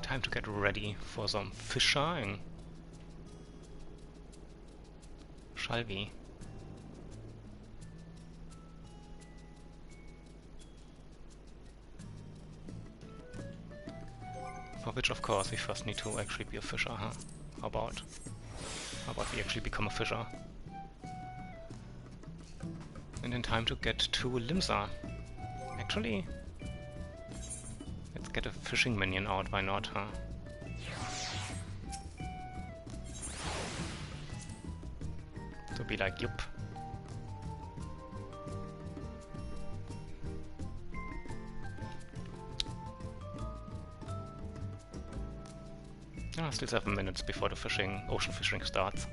Time to get ready for some fishing. Shall we? For which, of course, we first need to actually be a fisher, huh? How about we actually become a fisher? And in time to get to Limsa. Actually, let's get a fishing minion out, why not, huh? To be like, yup. Still 7 minutes before the ocean fishing starts.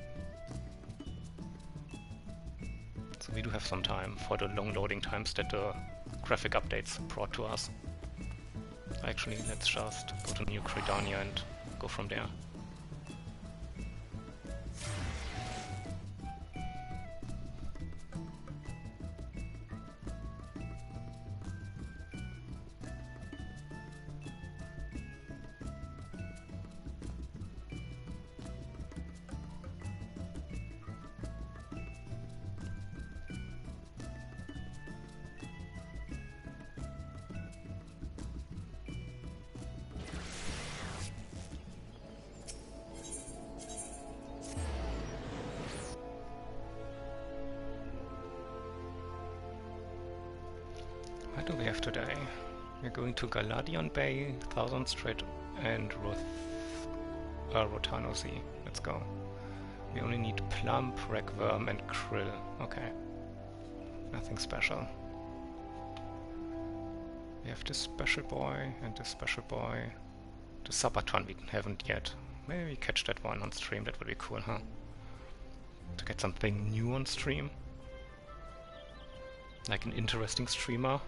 So we do have some time for the long loading times that the graphic updates brought to us. Actually, let's just go to New Credania and go from there. What do we have today? We're going to Galadion Bay, Thousand Strait, and Rotano Sea. Let's go. We only need plump, ragworm, and krill. Okay. Nothing special. We have this special boy and this special boy. The Sabaton we haven't yet. Maybe we catch that one on stream, that would be cool, huh? To get something new on stream. Like an interesting streamer.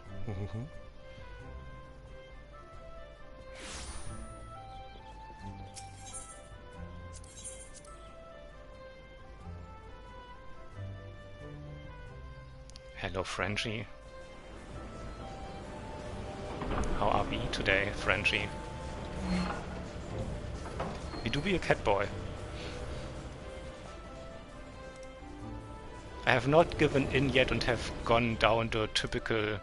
Hello, Frenchie. How are we today, Frenchie? We do be a Catboy. I have not given in yet and have gone down the typical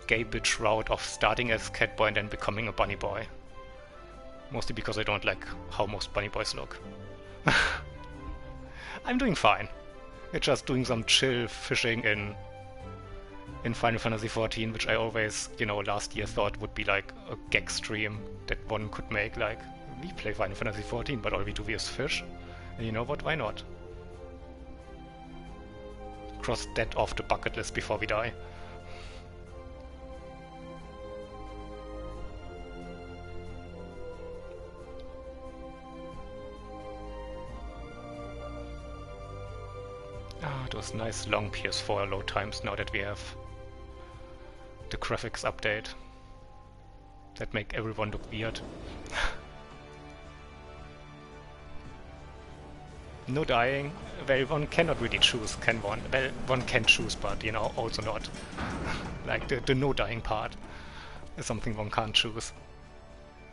gay bitch route of starting as Catboy and then becoming a bunny boy. Mostly because I don't like how most bunny boys look. I'm doing fine. We're just doing some chill fishing in Final Fantasy XIV, which I always, you know, last year thought would be like a gag stream that one could make, like, we play Final Fantasy XIV, but all we do is fish. And you know what, why not? Cross that off the bucket list before we die. Ah, those nice long PS4 load times now that we have the graphics update. That make everyone look weird. No dying. Well, one cannot really choose, can one? Well, one can choose, but, you know, also not. Like, the no dying part is something one can't choose.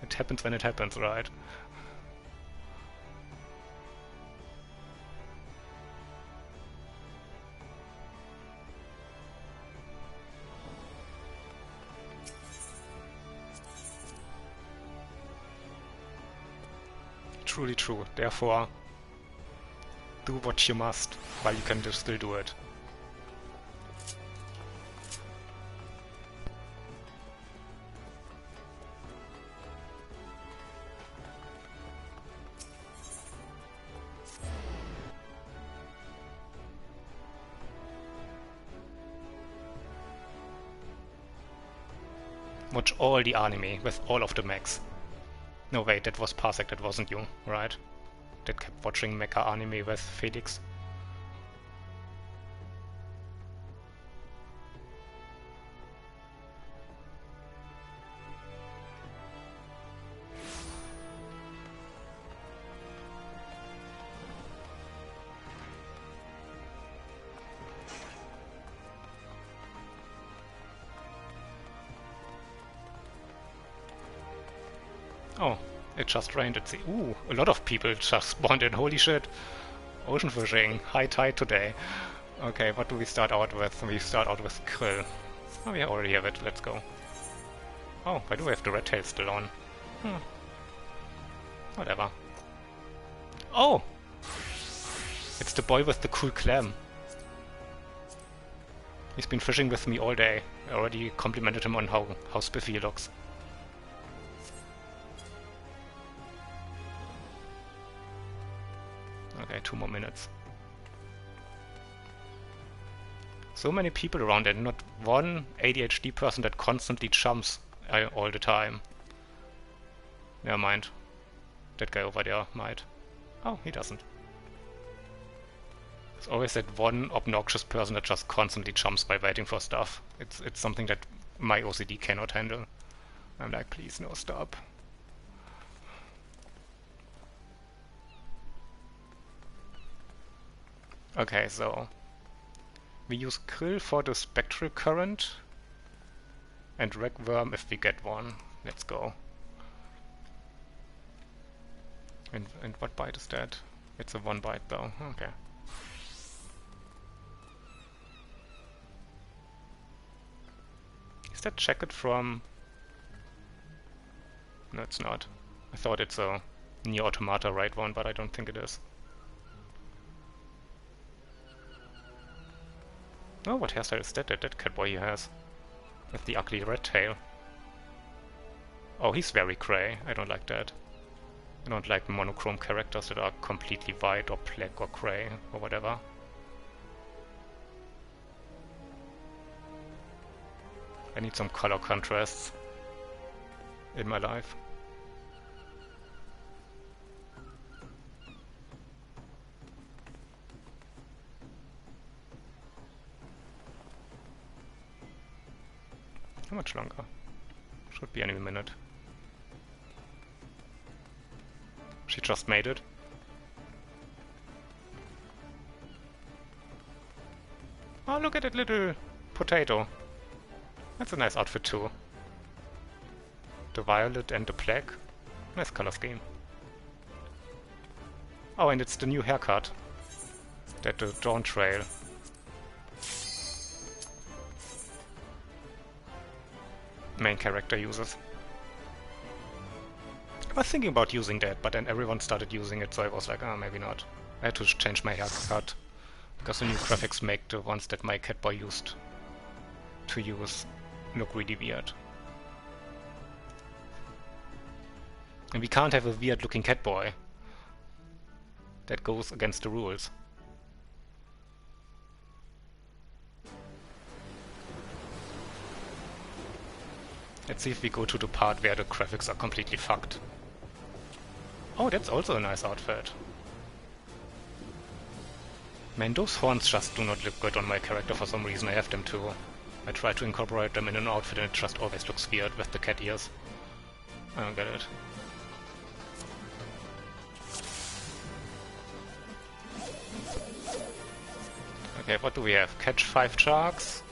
It happens when it happens, right? Truly true. Therefore, do what you must, while you can still do it. Watch all the anime with all of the mechs. No wait, that was Parsec, that wasn't you, right? That kept watching mecha anime with Felix. Oh, it just rained at sea. Ooh, a lot of people just spawned in. Holy shit. Ocean fishing. High tide today. Okay, what do we start out with? We start out with krill. Oh, we already have it. Let's go. Oh, why do we have the red tail still on? Whatever. Oh! It's the boy with the cool clam. He's been fishing with me all day. I already complimented him on how spiffy he looks. Okay, 2 more minutes. So many people around and not one ADHD person that constantly jumps all the time. Never mind. That guy over there might. Oh, he doesn't. There's always that one obnoxious person that just constantly jumps by waiting for stuff. It's something that my OCD cannot handle. I'm like, please no, stop. Okay, so we use krill for the spectral current and ragworm if we get one. Let's go. And what bite is that? It's a 1 bite though. Okay. Is that jacket from... No, it's not. I thought it's a Nier Automata right one, but I don't think it is. Oh, what hairstyle is that Catboy he has? With the ugly red tail. Oh, he's very grey. I don't like that. I don't like monochrome characters that are completely white or black or grey or whatever. I need some color contrasts in my life. How much longer? Should be any minute. She just made it. Oh, look at that little potato. That's a nice outfit too. The violet and the black. Nice color scheme. Oh, and it's the new haircut. That the Dawn Trail. Main character uses. I was thinking about using that, but then everyone started using it, so I was like, oh, maybe not. I had to change my haircut, because the new graphics make the ones that my Catboy used to use look really weird. And we can't have a weird looking Catboy. That goes against the rules. Let's see if we go to the part where the graphics are completely fucked. Oh, that's also a nice outfit. Man, those horns just do not look good on my character for some reason. I have them too. I try to incorporate them in an outfit and it just always looks weird with the cat ears. I don't get it. Okay, what do we have? Catch 5 sharks,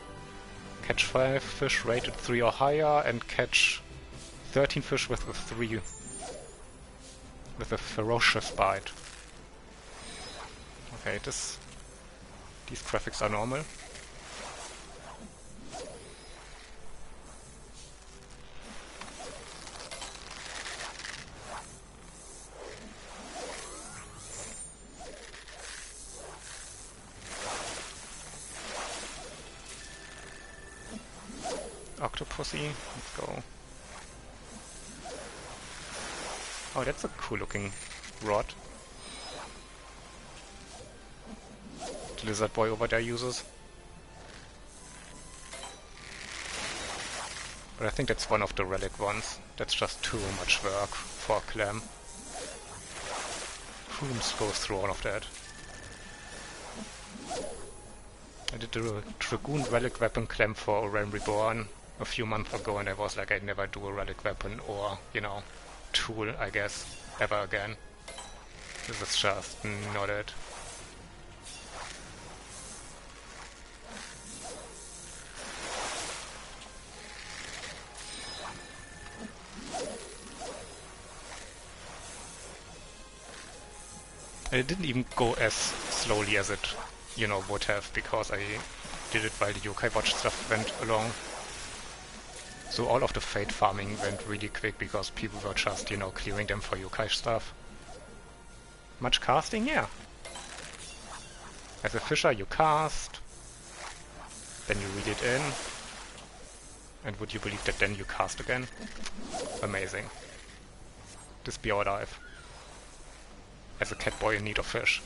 catch 5 fish rated 3 or higher, and catch 13 fish with a 3. With a ferocious bite. Okay, these graphics are normal. Octopussy, let's go. Oh, that's a cool looking rod. The lizard boy over there uses. But I think that's one of the relic ones. That's just too much work for a clam. Who goes through all of that? I did the Dragoon relic weapon clam for Realm Reborn a few months ago, and I was like, I'd never do a relic weapon or, you know, tool, I guess, ever again. This is just not it. And it didn't even go as slowly as it, would have, because I did it while the yokai watch stuff went along. So all of the fate farming went really quick because people were just, clearing them for yokai stuff. Much casting? Yeah. As a fisher you cast, then you read it in, and would you believe that then you cast again? Amazing. This be our dive. As a catboy in need of fish.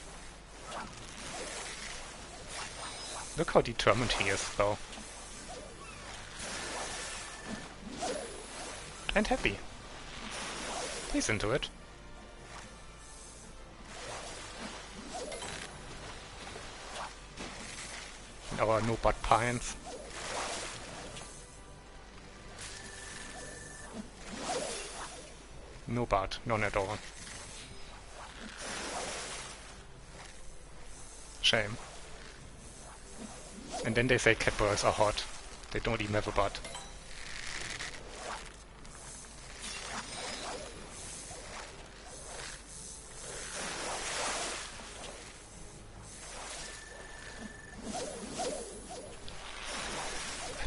Look how determined he is, though. And happy. He's into it. Our no-butt pines. No butt, none at all. Shame. And then they say catboys are hot. They don't even have a butt.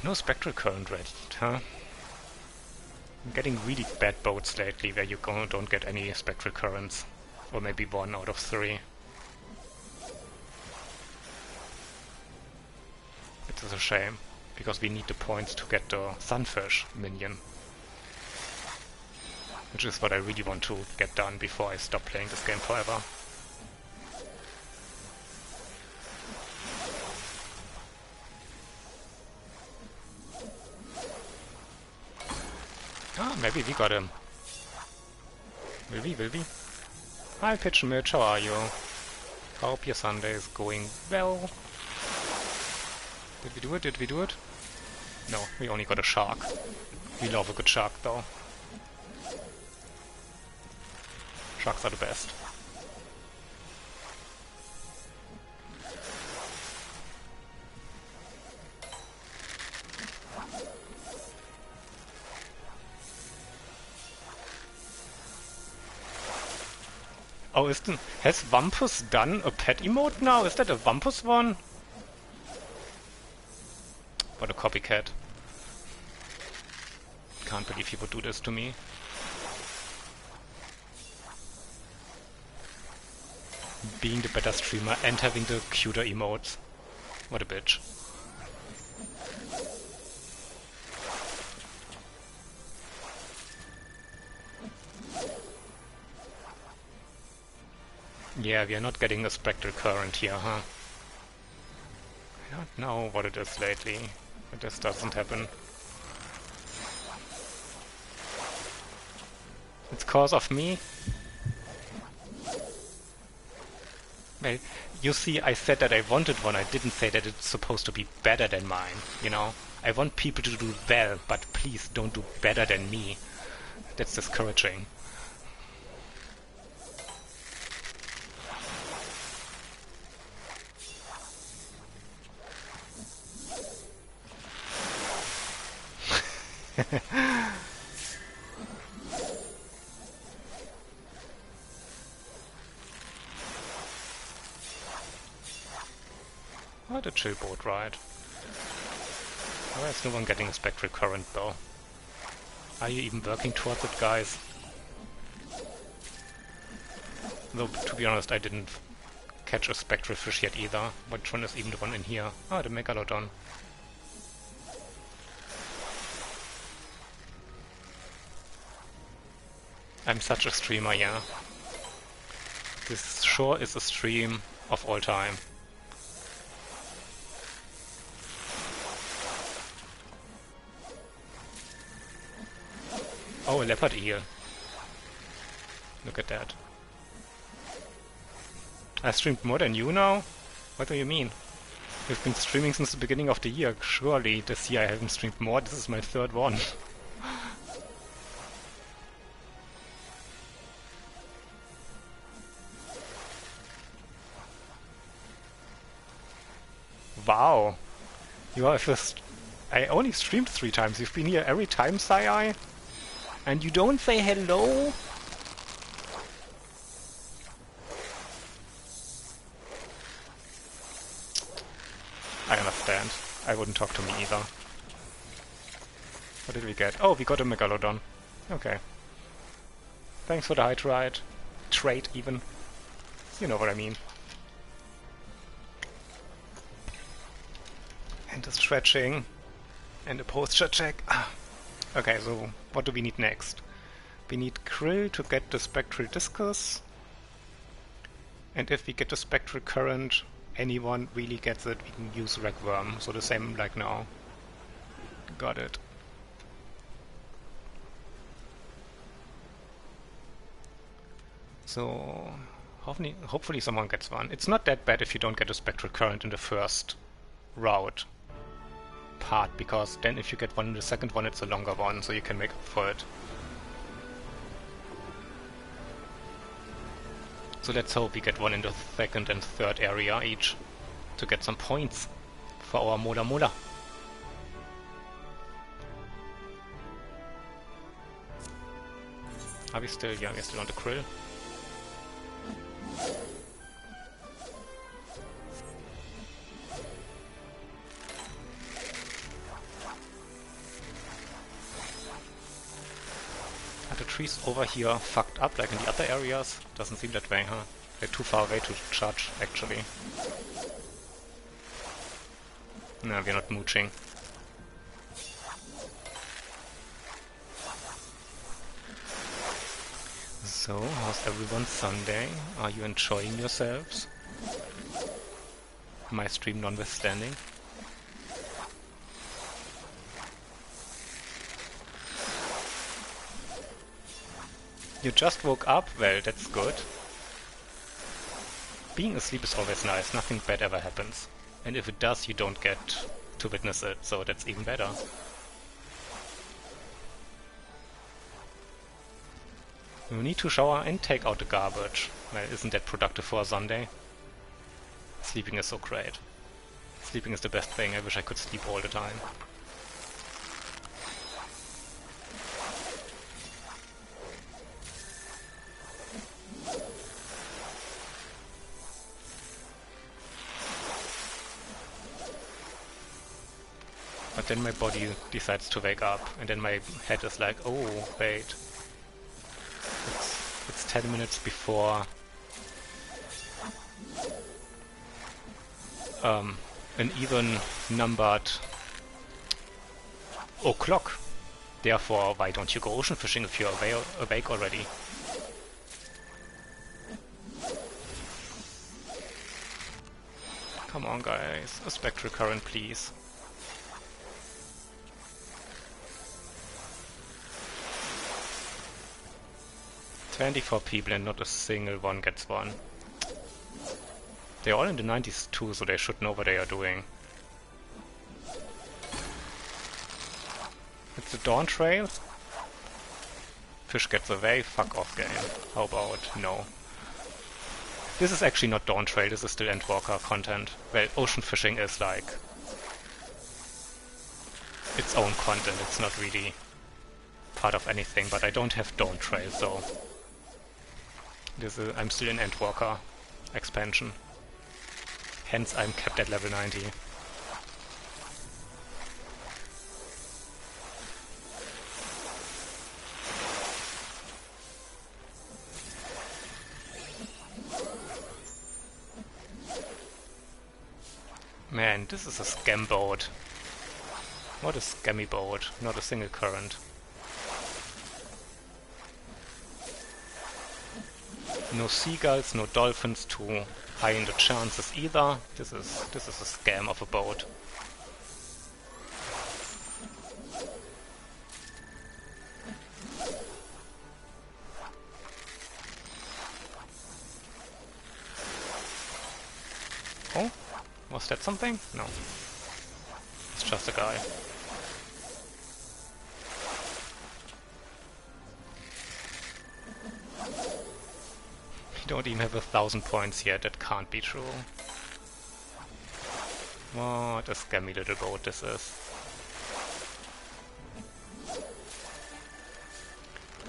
No spectral current ready, huh? I'm getting really bad boats lately where you don't get any spectral currents. Or maybe 1 out of 3. It is a shame, because we need the points to get the sunfish minion. Which is what I really want to get done before I stop playing this game forever. Ah, maybe we got him. Will we? Hi Pitch Mitch, how are you? Hope your Sunday is going well. Did we do it? No, we only got a shark. We love a good shark though. Sharks are the best. Oh, has Wampus done a pet emote now? Is that a Wampus one? What a copycat. Can't believe he would do this to me. Being the better streamer and having the cuter emotes. What a bitch. Yeah, we are not getting a spectral current here, huh? I don't know what it is lately, but this doesn't happen. It's cause of me? Well, you see, I said that I wanted one, I didn't say that it's supposed to be better than mine, I want people to do well, but please don't do better than me. That's discouraging. What a chill boat ride. Why is no one getting a spectral current though? Are you even working towards it, guys? Though, to be honest, I didn't catch a spectral fish yet either. Which one is even the one in here? Ah, the Megalodon. I'm such a streamer, yeah. This sure is a stream of all time. Oh, a leopard eel. Look at that. I streamed more than you now? What do you mean? We've been streaming since the beginning of the year. Surely this year I haven't streamed more. This is my 3rd one. Wow. You are first. I only streamed 3 times. You've been here every time, Sai. And you don't say hello? understand. I wouldn't talk to me either. What did we get? Oh, we got a Megalodon. Okay. Thanks for the high trade. Trade, even. You know what I mean. And the stretching. And a posture check. Okay, so what do we need next? We need Krill to get the Spectral Discus. And if we get the Spectral Current, anyone really gets it, we can use Ragworm. So the same like now. Got it. So hopefully someone gets one. It's not that bad if you don't get a Spectral Current in the first route part, because then if you get one in the second one, it's a longer one, so you can make up for it. So let's hope we get one in the second and third area each to get some points for our Mola Mola. Are we still? Yeah, we're still on the Krill. Are the trees over here fucked up like in the other areas? Doesn't seem that way, huh? They're too far away to charge, actually. No, we're not mooching. So, how's everyone Sunday? Are you enjoying yourselves? My stream notwithstanding. You just woke up? Well, that's good. Being asleep is always nice, nothing bad ever happens. And if it does, you don't get to witness it, so that's even better. You need to shower and take out the garbage. Well, isn't that productive for a Sunday? Sleeping is so great. Sleeping is the best thing, I wish I could sleep all the time. But then my body decides to wake up, and then my head is like, oh, wait. It's 10 minutes before an even numbered o'clock. Therefore, why don't you go ocean fishing if you're awake already? Come on, guys. A Spectral Current, please. "24 people and not a single one gets one." They're all in the 90s too, so they should know what they are doing. It's the Dawn Trail. Fish gets away, fuck off game. How about no? This is actually not Dawn Trail, this is still Endwalker content. Well, ocean fishing is like its own content, it's not really part of anything, but I don't have Dawn Trail, so I'm still in Endwalker expansion. Hence I'm kept at level 90. Man, this is a scam boat. What a scammy boat, not a single current. No seagulls, no dolphins to high in the chances either. This is a scam of a boat. Oh, was that something? No. It's just a guy. We don't even have 1,000 points yet, that can't be true. What a scammy little boat this is.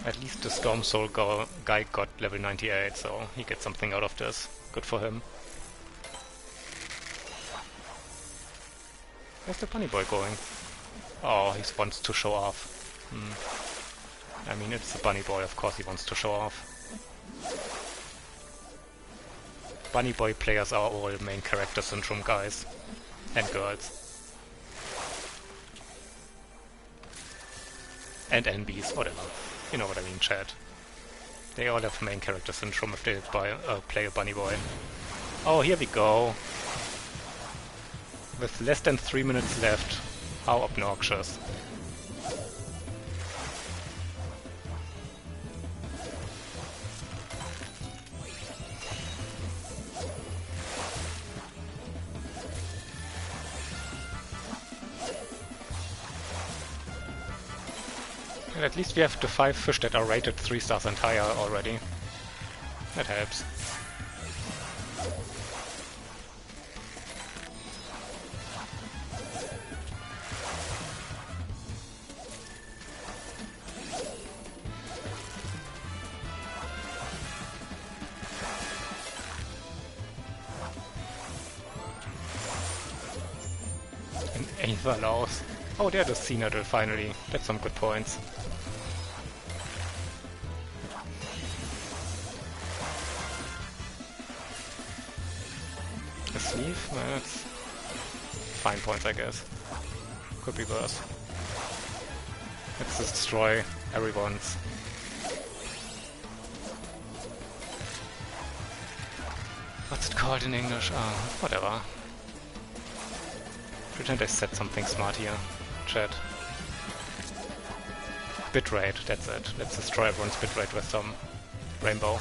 At least the Storm Soul guy got level 98, so he gets something out of this. Good for him. Where's the bunny boy going? Oh, he wants to show off. I mean, it's the bunny boy, of course he wants to show off. Bunny boy players are all main character syndrome guys. And girls. And NBs, whatever. You know what I mean, chat. They all have main character syndrome if they play a bunny boy. Oh, here we go. With less than 3 minutes left. How obnoxious. And at least we have the 5 fish that are rated 3 stars and higher already. That helps. An Aether Laos. Oh, there's the Cynadal finally. That's some good points. A sleeve? Well, that's fine points, I guess. Could be worse. Let's destroy everyone's. What's it called in English? Whatever. Pretend I said something smart here. Chat. Bitrate, that's it. Let's destroy everyone's bitrate with some rainbow.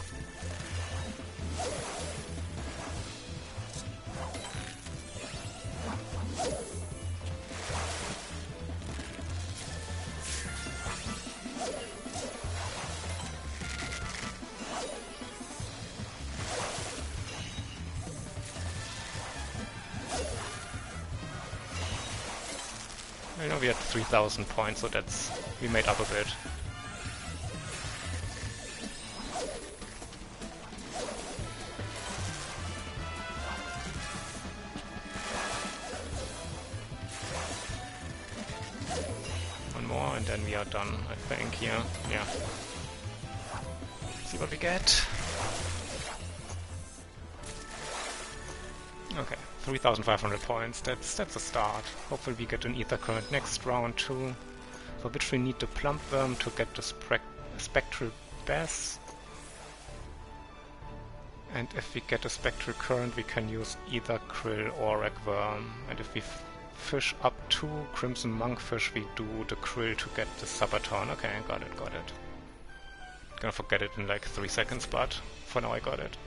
I know we had 3,000 points, so we made up a bit. One more and then we are done, I think, here. Yeah. See what we get. Okay. 3,500 points, that's a start. Hopefully we get an Ether Current next round too, for which we need the Plump Worm to get the Spectral Bass. And if we get a Spectral Current we can use either Krill or Ragworm. And if we fish up to Crimson Monkfish we do the Krill to get the Sabaton. Okay, got it. Gonna forget it in like 3 seconds, but for now I got it.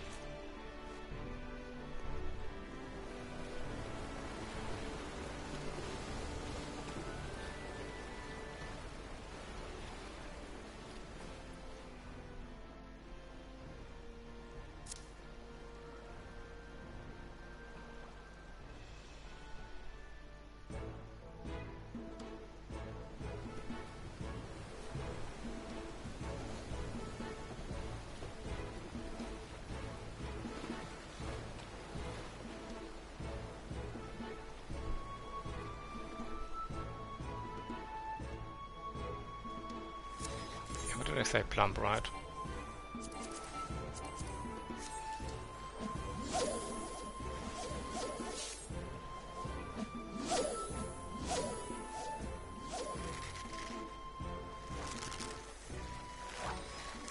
What did I say? Plump, right?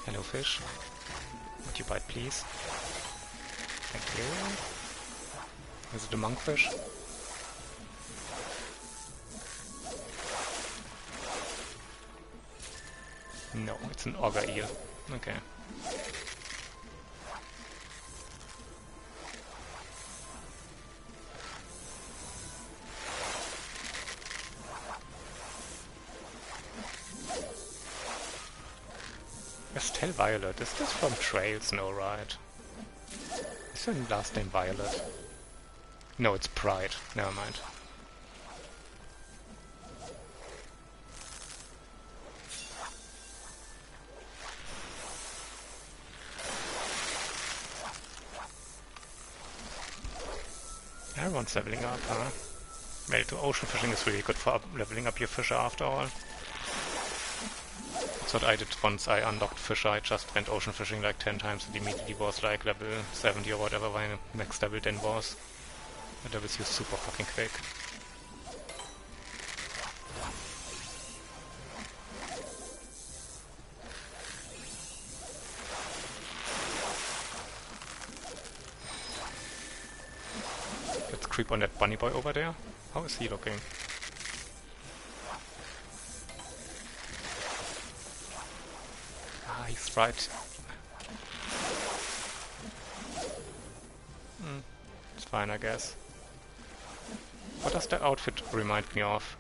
Hello fish. Would you bite please? Thank you. Is it a monkfish? No, it's an auger eel. Okay. Estelle Violet, is this from Trails? No, right? Is her last name Violet? No, it's Pride. Never mind. Everyone's leveling up, huh? Well, to ocean fishing is really good for leveling up your fisher after all. That's what I did once I unlocked fisher. I just went ocean fishing like 10 times and immediately was like level 70 or whatever my max level then was. And levels you super fucking quick. Let's creep on that bunny boy over there. How is he looking? Ah, he's right. It's fine, I guess. What does that outfit remind me of?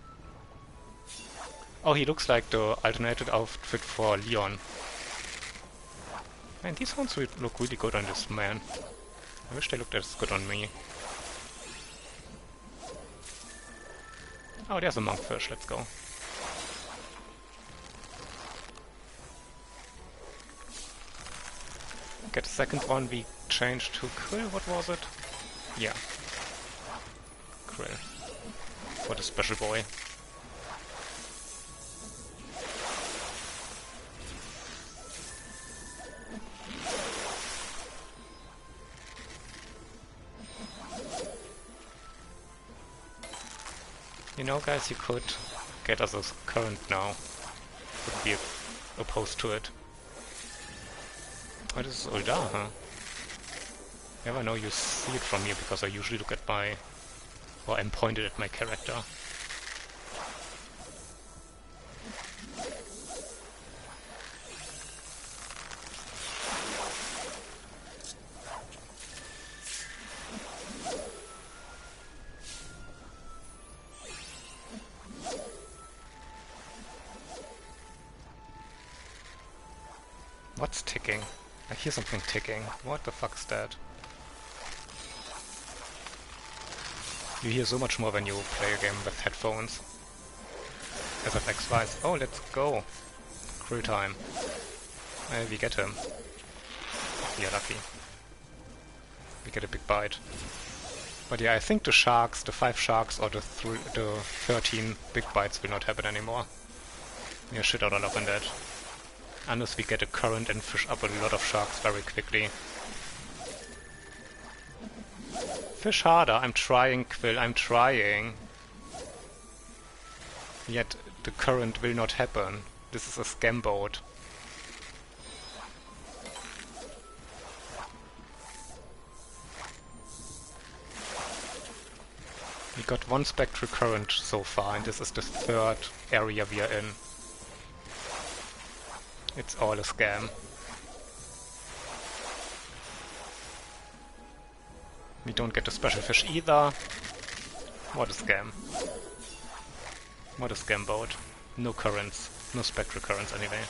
Oh, he looks like the alternated outfit for Leon. Man, these ones look really good on this man. I wish they looked as good on me. Oh, there's a monkfish, let's go. Get a second one, we changed to krill, what was it? Yeah. Krill. What a special boy. You know, guys, you could get us a current now. Wouldn't be opposed to it. Oh, this is Uldar, huh? Never know you see it from here because I usually look at my... or am pointed at my character. What's ticking? I hear something ticking. What the fuck is that? You hear so much more when you play a game with headphones. As of XIV. Oh, let's go! Crew time. We get him. We are lucky. We get a big bite. But yeah, I think the sharks, the 5 sharks or the 13 big bites will not happen anymore. We are shit out of luck on that. Unless we get a current and fish up a lot of sharks very quickly. Fish harder, I'm trying, Quill, I'm trying. Yet the current will not happen. This is a scam boat. We got 1 spectral current so far, and this is the 3rd area we are in. It's all a scam. We don't get a special fish either. What a scam. What a scam boat. No currents. No spectral currents anyway.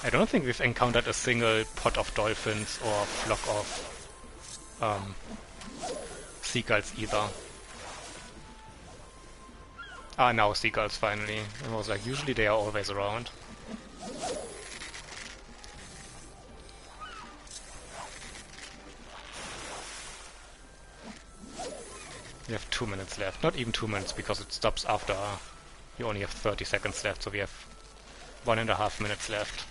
I don't think we've encountered a single pod of dolphins or flock of seagulls either. Ah, now seagulls finally. I was like, usually they are always around. We have 2 minutes left. Not even 2 minutes because it stops after you only have 30 seconds left, so we have 1.5 minutes left.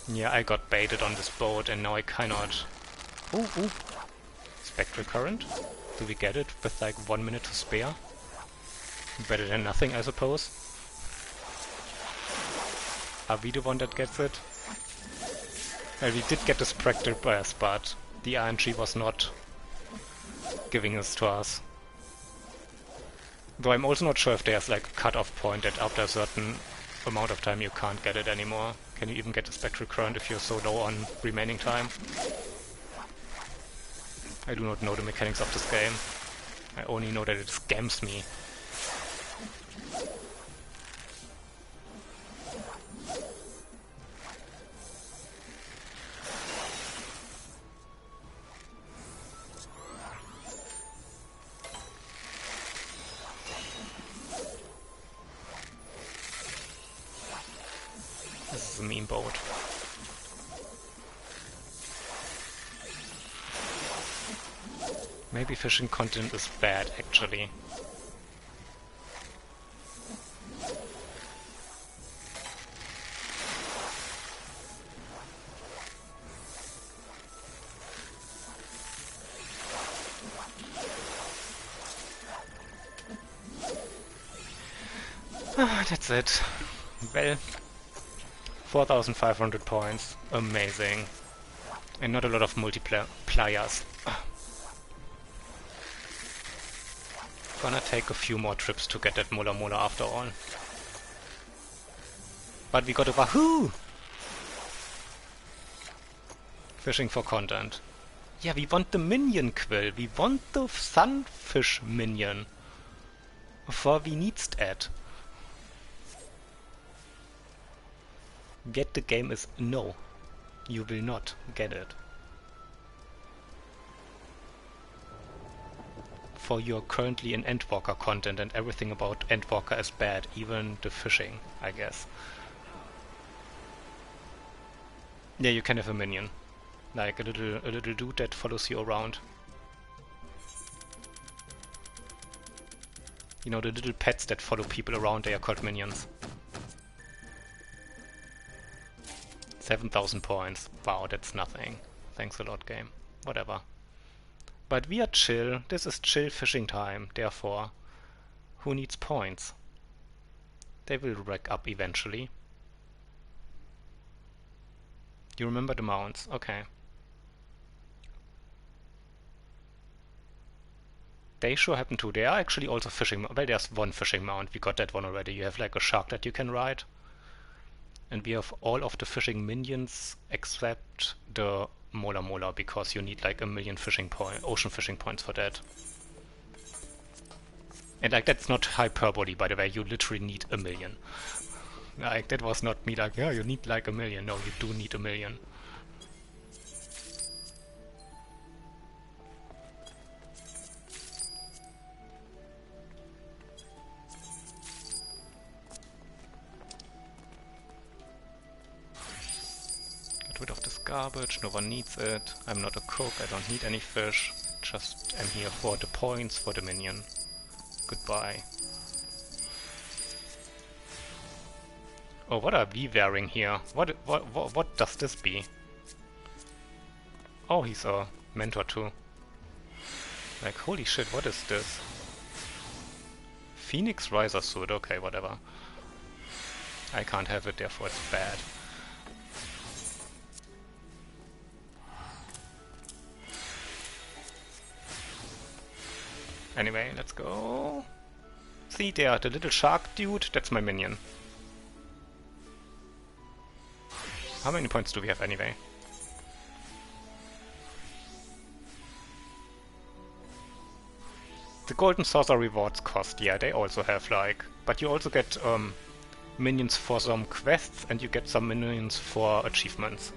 Yeah, I got baited on this boat and now I cannot... Ooh, ooh! Spectral current? Do we get it with like 1 minute to spare? Better than nothing, I suppose. Are we the one that gets it? Well, we did get the spectral burst, but the RNG was not giving this to us. Though I'm also not sure if there's like a cut-off point that after a certain amount of time you can't get it anymore. Can you even get the spectral current if you're so low on remaining time? I do not know the mechanics of this game. I only know that it scams me. This is a mean boat. Maybe fishing content is bad, actually. Ah, that's it. Well, 4,500 points. Amazing. And not a lot of multipliers. Gonna take a few more trips to get that Mola Mola after all. But we got a wahoo! Fishing for content. Yeah, we want the minion quill. We want the sunfish minion. For we needs that. Get the game is no. You will not get it. For you're currently in Endwalker content and everything about Endwalker is bad, even the fishing, I guess. Yeah, you can have a minion. Like a little dude that follows you around. You know, the little pets that follow people around, they are called minions. 7,000 points. Wow, that's nothing. Thanks a lot, game. Whatever. But we are chill. This is chill fishing time. Therefore, who needs points? They will rack up eventually. You remember the mounts? Okay. They sure happen to. They are actually also fishing. Well, there's one fishing mount. We got that one already. You have like a shark that you can ride. And we have all of the fishing minions except the Mola Mola, because you need like a million ocean fishing points for that. And like, that's not hyperbole, by the way. You literally need a million. Like, that was not me like, yeah, you need like a million. No, you do need a million. Get rid of this garbage. No one needs it. I'm not a cook. I don't need any fish. Just am here for the points for the minion. Goodbye. Oh, what are we wearing here? What does this be? Oh, he's a mentor too. Like, holy shit, what is this? Phoenix Riser suit, okay, whatever. I can't have it, therefore it's bad. Anyway, let's go. See there, the little shark dude, that's my minion. How many points do we have anyway? The Golden Saucer rewards cost, yeah, they also have like... But you also get minions for some quests and you get some minions for achievements.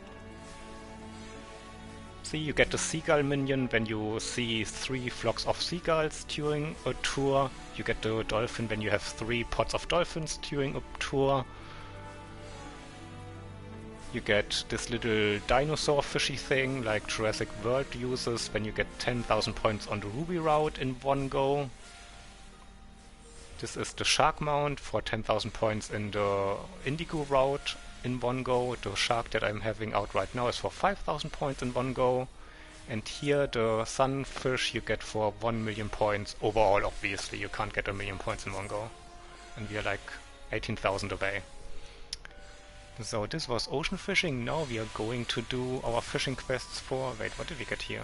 See, you get the seagull minion when you see 3 flocks of seagulls during a tour. You get the dolphin when you have 3 pods of dolphins during a tour. You get this little dinosaur fishy thing like Jurassic World uses when you get 10,000 points on the Ruby route in one go. This is the shark mount for 10,000 points in the Indigo route in one go. The shark that I'm having out right now is for 5,000 points in one go. And here the sunfish you get for 1 million points overall. Obviously you can't get 1 million points in one go. And we are like 18,000 away. So this was ocean fishing. Now we are going to do our fishing quests for... Wait, what did we get here?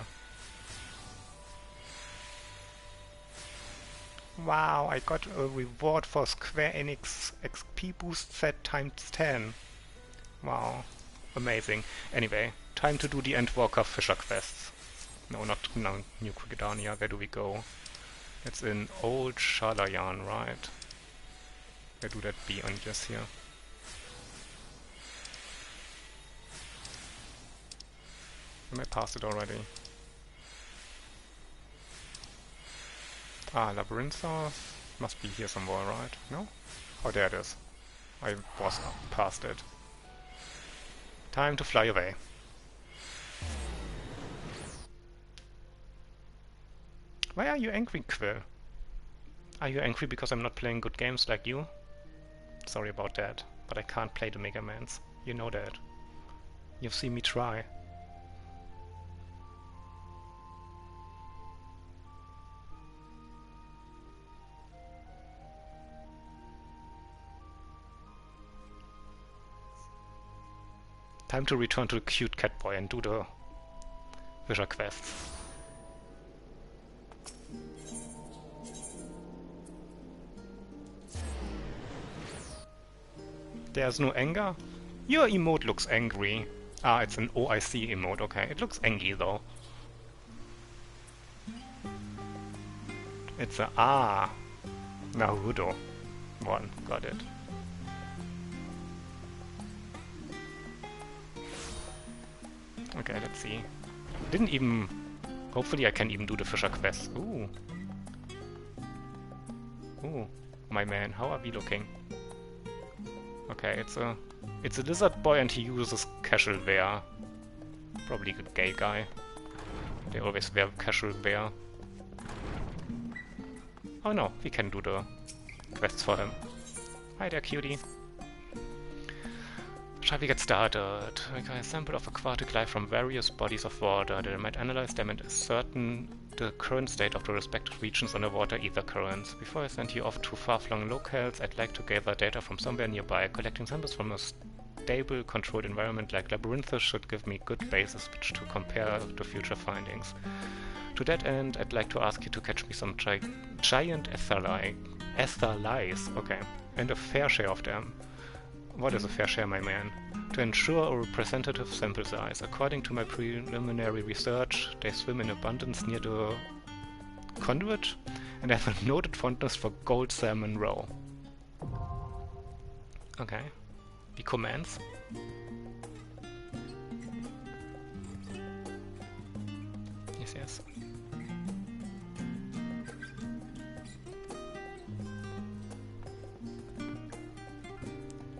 Wow, I got a reward for Square Enix XP boost set times 10. Wow, amazing. Anyway, time to do the Endwalker Fisher quests. No, New Quickdania. Where do we go? It's in Old Shalayan, right? Where do that be on just here? Am I past it already? Ah, Labyrintha must be here somewhere, right? No? Oh, there it is. I was past it. Time to fly away. Why are you angry, Quill? Are you angry because I'm not playing good games like you? Sorry about that, but I can't play the Mega Mans. You know that. You've seen me try. Time to return to the cute Catboy and do the Fisher quests. There's no anger? Your emote looks angry. Ah, it's an OIC emote, okay. It looks angry though. It's a Naruto one, got it. Okay, let's see. Didn't even... Hopefully I can even do the Fisher quest. Ooh. Ooh, my man, how are we looking? Okay, it's a lizard boy and he uses casual wear. Probably a gay guy. They always wear casual wear. Oh no, we can do the quests for him. Hi there, cutie. Shall we get started? We got a sample of aquatic life from various bodies of water. They might analyze them and ascertain the current state of the respective regions on the water ether currents. Before I send you off to far-flung locales, I'd like to gather data from somewhere nearby. Collecting samples from a stable, controlled environment like Labyrinthus should give me good basis which to compare to future findings. To that end, I'd like to ask you to catch me some giant etherlies, okay, and a fair share of them. What is a fair share, my man? To ensure a representative sample size. According to my preliminary research, they swim in abundance near the conduit and have a noted fondness for gold salmon roe. Okay. Wie commands? Yes, yes.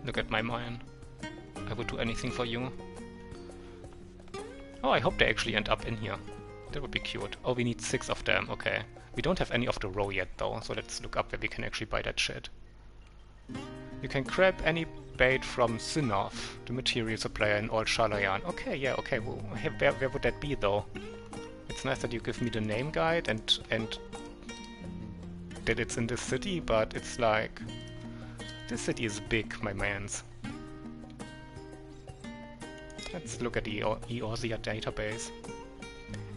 Look at my man. I would do anything for you. Oh, I hope they actually end up in here. That would be cute. Oh, we need 6 of them, okay. We don't have any of the roe yet though, so let's look up where we can actually buy that shit. You can grab any bait from Sinov, the material supplier in Old Shalayan. Okay, yeah, okay, well, where would that be though? It's nice that you give me the name guide and that it's in this city, but it's like... This city is big, my mans. Let's look at the Eorzea database.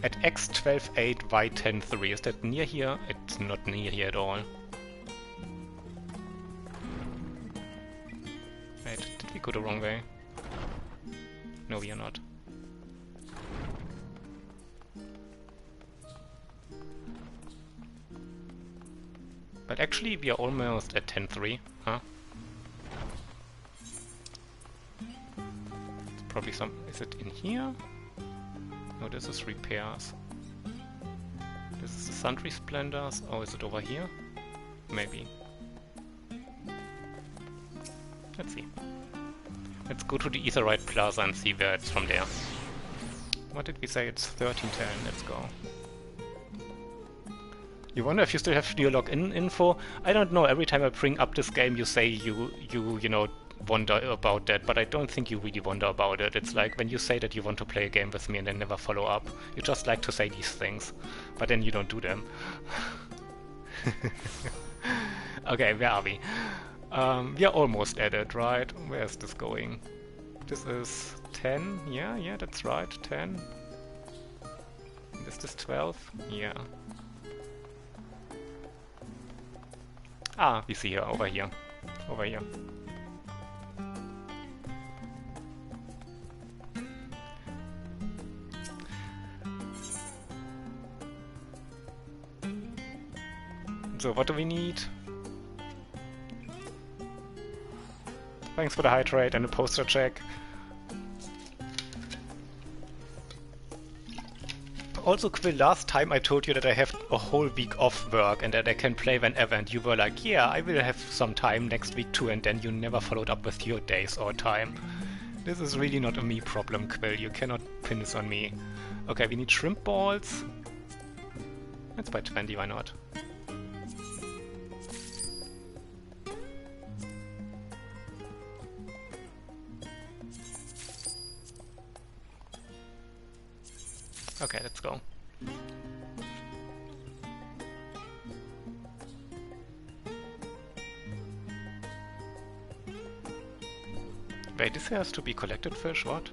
At X12 8Y10 is that near here? It's not near here at all. Wait, did we go the wrong way? No, we are not. But actually we are almost at 10.3, huh? It's probably some... Is it in here? No, this is repairs. This is the Sundry Splendors. Oh, is it over here? Maybe. Let's see. Let's go to the Aetherite Plaza and see where it's from there. What did we say? It's 1310. Let's go. You wonder if you still have your login info? I don't know. Every time I bring up this game, you say you know, wonder about that, but I don't think you really wonder about it. It's like when you say that you want to play a game with me and then never follow up. You just like to say these things, but then you don't do them. Okay, where are we? We are almost at it, right? Where is this going? This is 10? Yeah, that's right, 10. Is this 12? Yeah. Ah, we see her over here. Over here. So, what do we need? Thanks for the hydrate and the poster check. Also, Quill, last time I told you that I have a whole week off work and that I can play whenever, and you were like, yeah, I will have some time next week too, and then you never followed up with your days or time. This is really not a me problem, Quill. You cannot pin this on me. Okay, we need shrimp balls. Let's buy 20, why not? Okay, let's go. Wait, this has to be collected fish, what?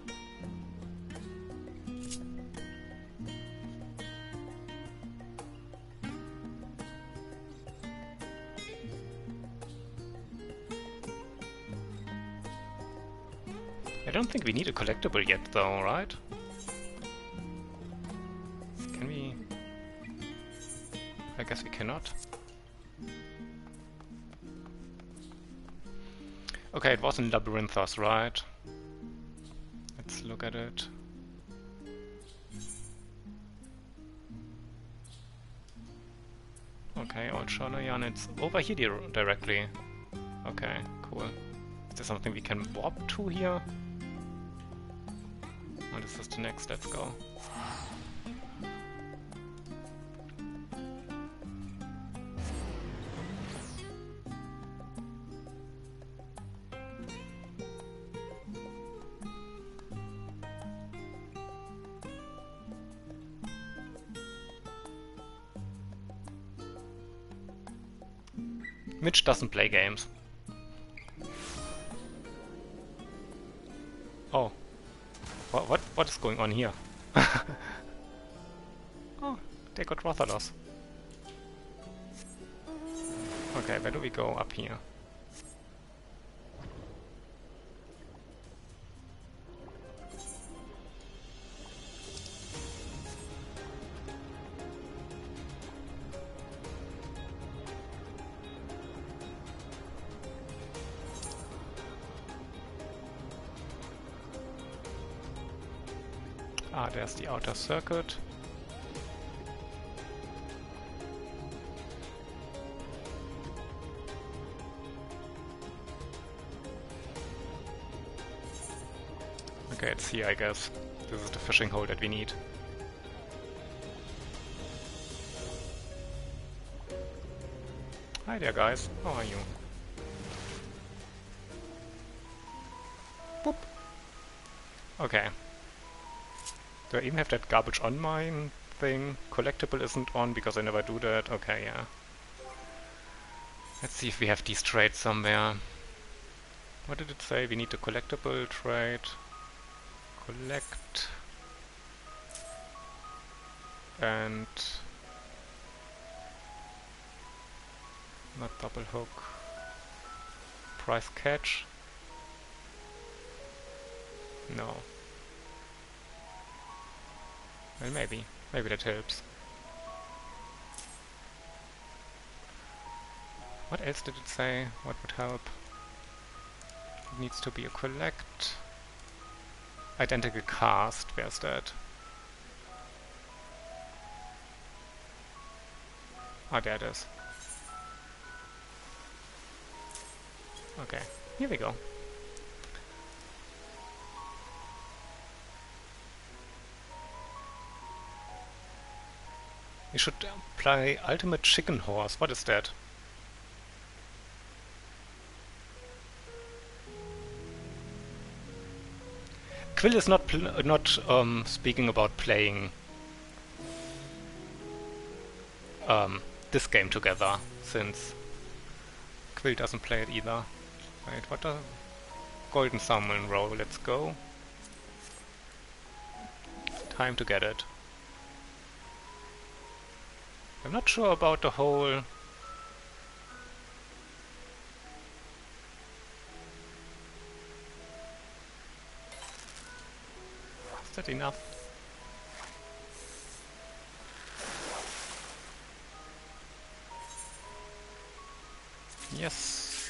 I don't think we need a collectible yet though, right? Can we? I guess we cannot. Okay, it was in Labyrinthos, right? Let's look at it. Okay, Old Sholoyan, it's over here directly. Okay, cool. Is there something we can warp to here? Oh, this is the next, let's go. Mitch doesn't play games. Oh. What is going on here? Oh, they got Rathalos. Okay, where do we go? Up here. Ah, there's the outer circuit. Okay, it's here, I guess. This is the fishing hole that we need. Hi there, guys. How are you? Boop. Okay. Do I even have that garbage on mine thing? Collectible isn't on because I never do that. Okay, yeah. Let's see if we have these trades somewhere. What did it say? We need a collectible trade. Collect. And... not double hook. Price catch. No. Well, maybe that helps. What else did it say? What would help? It needs to be a collect. Identical cast, where's that? Ah, there it is. Okay, here we go. We should apply Ultimate Chicken Horse. What is that? Quill is not speaking about playing this game together, since Quill doesn't play it either. Wait, what a golden salmon roll. Let's go. Time to get it. I'm not sure about the whole... Is that enough? Yes.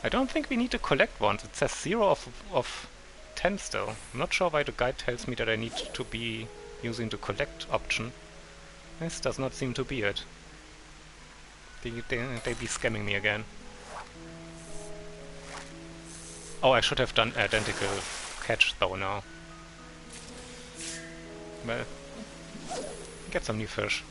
I don't think we need to collect ones. It says 0 of 10 still. I'm not sure why the guide tells me that I need to be using the collect option. This does not seem to be it. They be scamming me again. Oh, I should have done identical catch though now. Well, get some new fish.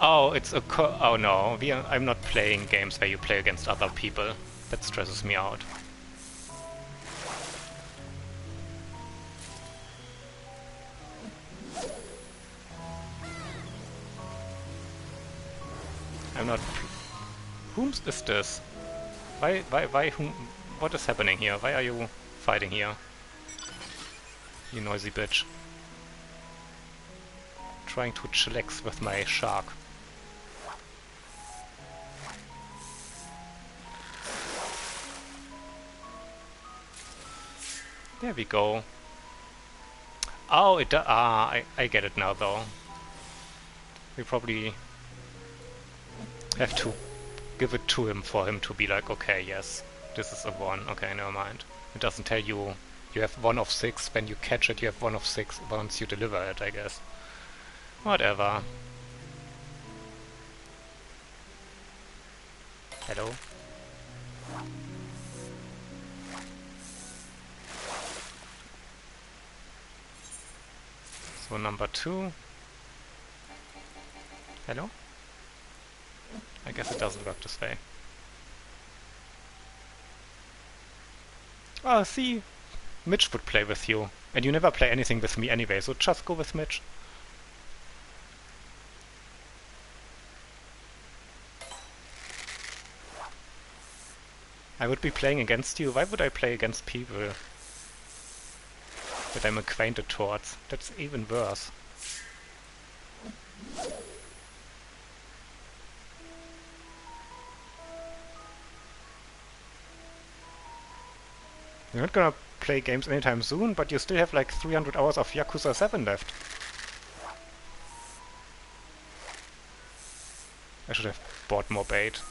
Oh, it's a oh no, I'm not playing games where you play against other people. That stresses me out. I'm not... Whom's is this? Why, whom... What is happening here? Why are you fighting here? You noisy bitch. Trying to chillax with my shark. There we go. Oh, I get it now though. We probably have to give it to him for him to be like, okay, yes, this is a 1. Okay, never mind. It doesn't tell you you have 1 of 6. When you catch it, you have 1 of 6 once you deliver it, I guess. Whatever. Hello? So number 2. Hello? I guess it doesn't work this way. Oh, see? Mitch would play with you. And you never play anything with me anyway, so just go with Mitch. I would be playing against you. Why would I play against people that I'm acquainted towards? That's even worse. You're not gonna play games anytime soon, but you still have like 300 hours of Yakuza 7 left. I should have bought more bait.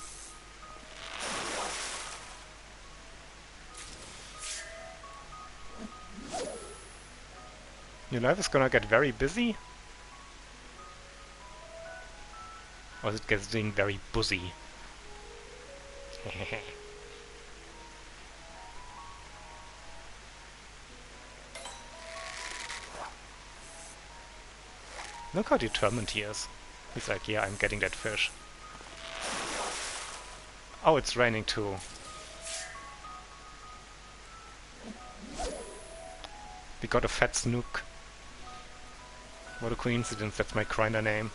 Your life is gonna get very busy? Or is it getting very buzzy? Look how determined he is. He's like, yeah, I'm getting that fish. Oh, it's raining too. We got a fat snook. What a coincidence, that's my grinder name.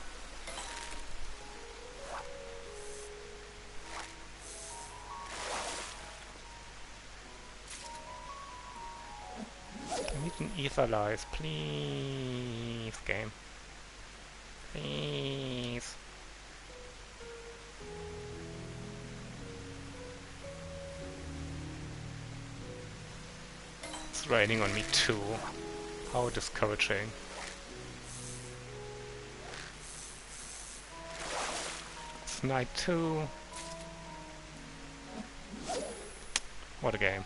I need an Etherlize, please, game. Please. It's raining on me too. How discouraging. It's night 2. What a game.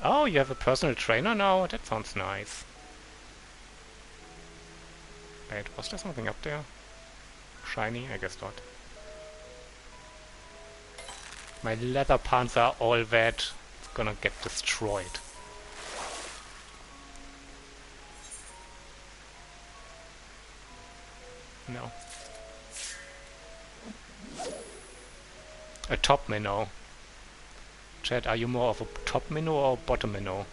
Oh, you have a personal trainer now? That sounds nice. Wait, was there something up there? Shiny? I guess not. My leather pants are all wet. It's gonna get destroyed. No. A top minnow. Chad, are you more of a top minnow or bottom minnow?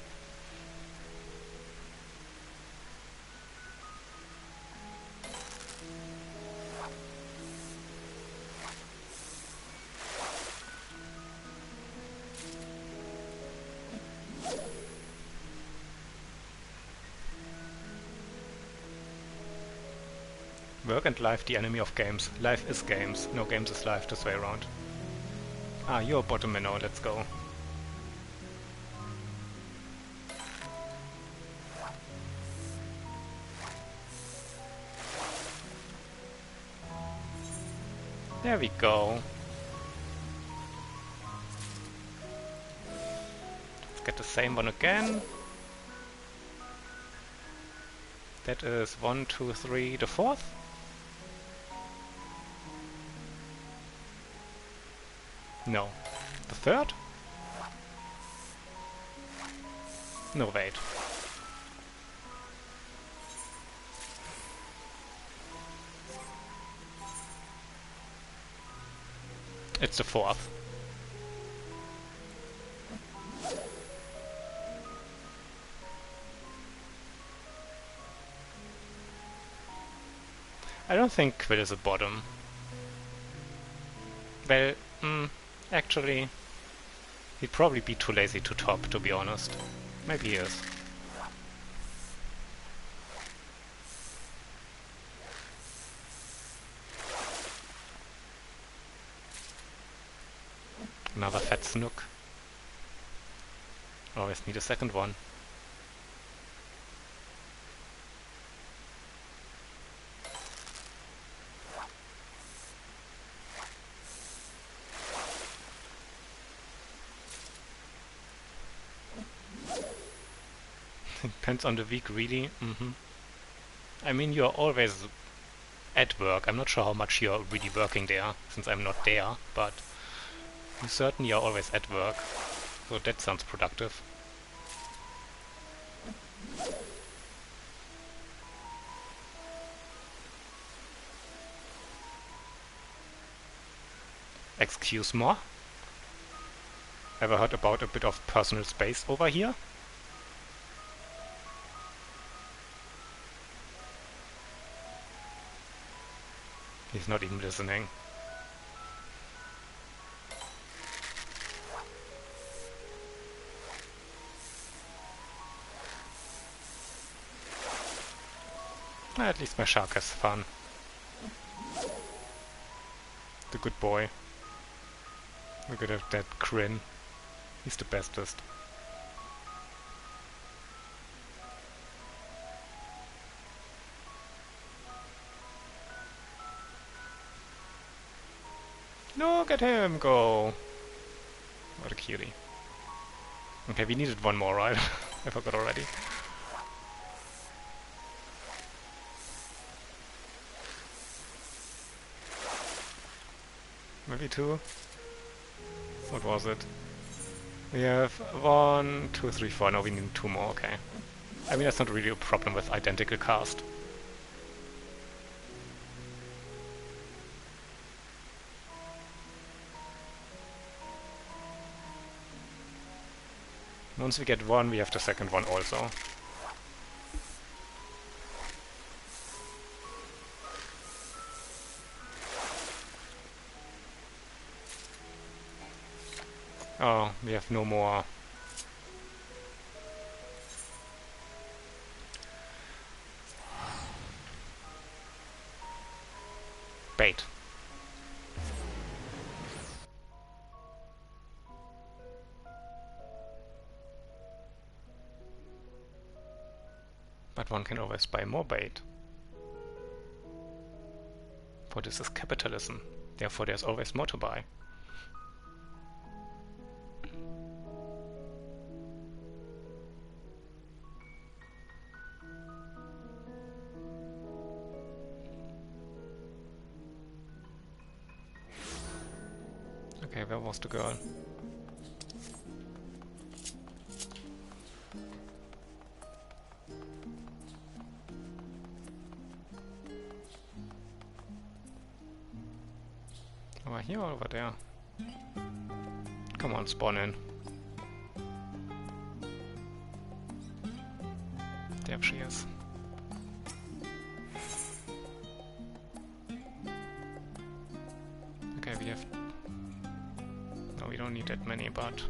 Work and life the enemy of games. Life is games. No games is life, this way around. Ah, you're a bottom minnow, let's go. There we go. Let's get the same one again. That is 1, 2, 3, the 4th. No. The third? No, wait. It's the fourth. I don't think Quill is a bottom. Well, actually, he'd probably be too lazy to top, to be honest. Maybe he is. Another fat snook. Always need a second one. Depends on the week, really. I mean, you're always at work. I'm not sure how much you're really working there, since I'm not there, but you certainly are always at work. So that sounds productive. Excuse me? Ever heard about a bit of personal space over here? He's not even listening. At least my shark has fun. The good boy. Look at that grin. He's the bestest. Look at him go! What a cutie. Okay, we needed one more, right? I forgot already. Maybe two? What was it? We have 1, 2, 3, 4. No, we need 2 more, okay. I mean, that's not really a problem with identical cast. Once we get one, we have the second one also. Oh, we have no more. Bait. But one can always buy more bait. For this is capitalism. Therefore there's always more to buy. Okay, where was the girl? Over here or over there? Come on, spawn in. There she is. Okay, we have... No, we don't need that many, but...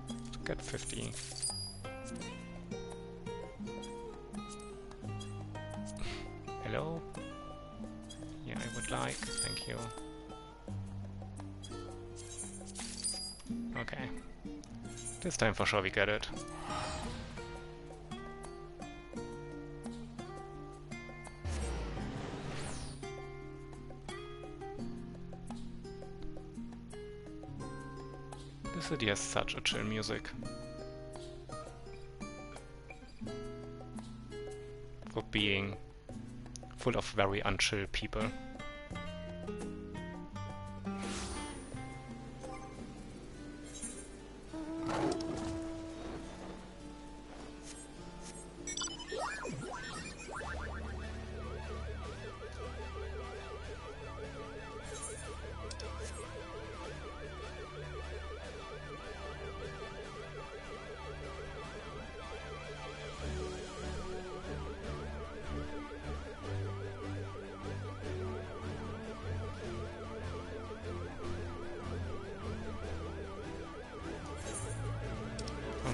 let's get 50. Hello? Yeah, I would like, thank you. Okay. This time for sure we get it. This city has such a chill music. For being full of very unchill people.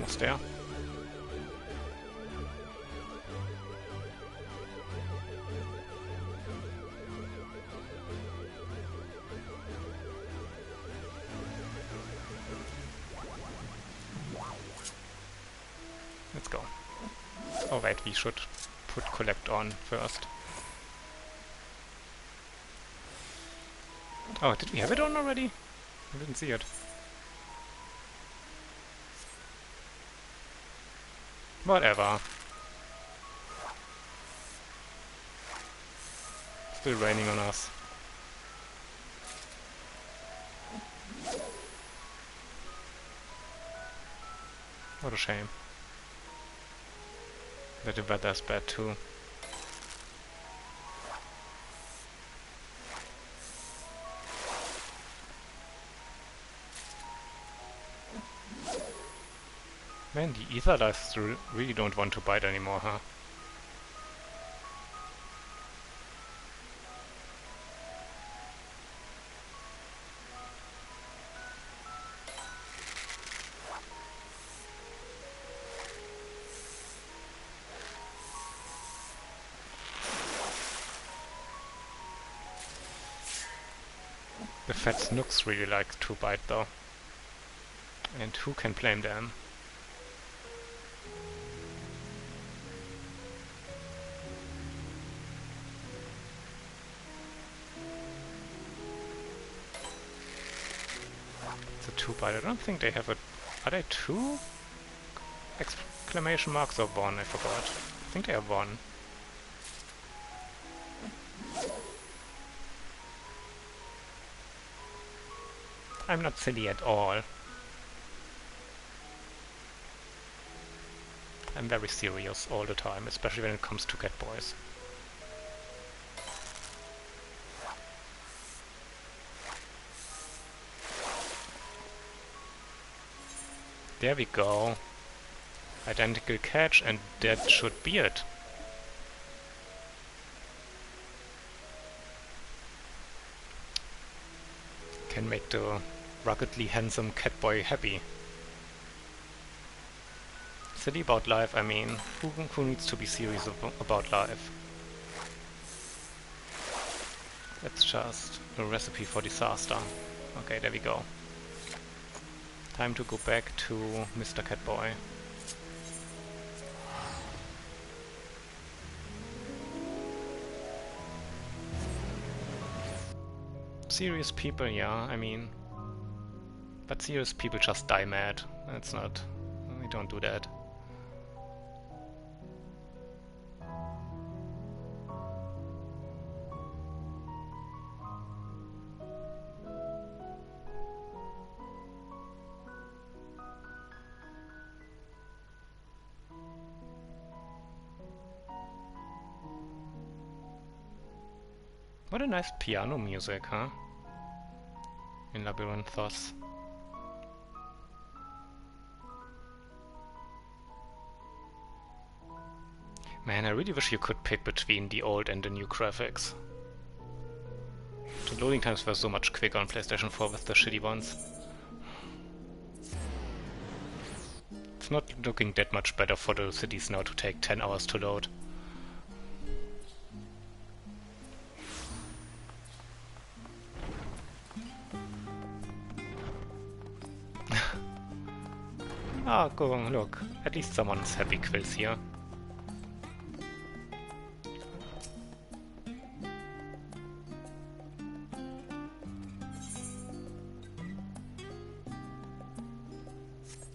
almost there. Let's go. Oh wait, we should put collect on first. Oh, did we have it on already? I didn't see it. Whatever. Still raining on us. What a shame. That the weather's bad too. Man, the ether dives really don't want to bite anymore, huh? The fat snooks really like to bite though. And who can blame them? It's a 2-bite. I don't think they have a... Are they 2? Exclamation marks or 1? I forgot. I think they are 1. I'm not silly at all. I'm very serious all the time, especially when it comes to Catboys. There we go. Identical catch, and that should be it. Can make the ruggedly handsome Catboy happy. Silly about life, I mean, who needs to be serious about life? That's just a recipe for disaster. Okay, there we go. Time to go back to Mr. Catboy. Serious people, yeah, I mean... But serious people just die mad. That's not... We don't do that. What a nice piano music, huh? In Labyrinthos. Man, I really wish you could pick between the old and the new graphics. The loading times were so much quicker on PlayStation 4 with the shitty ones. It's not looking that much better for the cities now to take 10 hours to load. Ah, go on, look. At least someone's happy quiz here.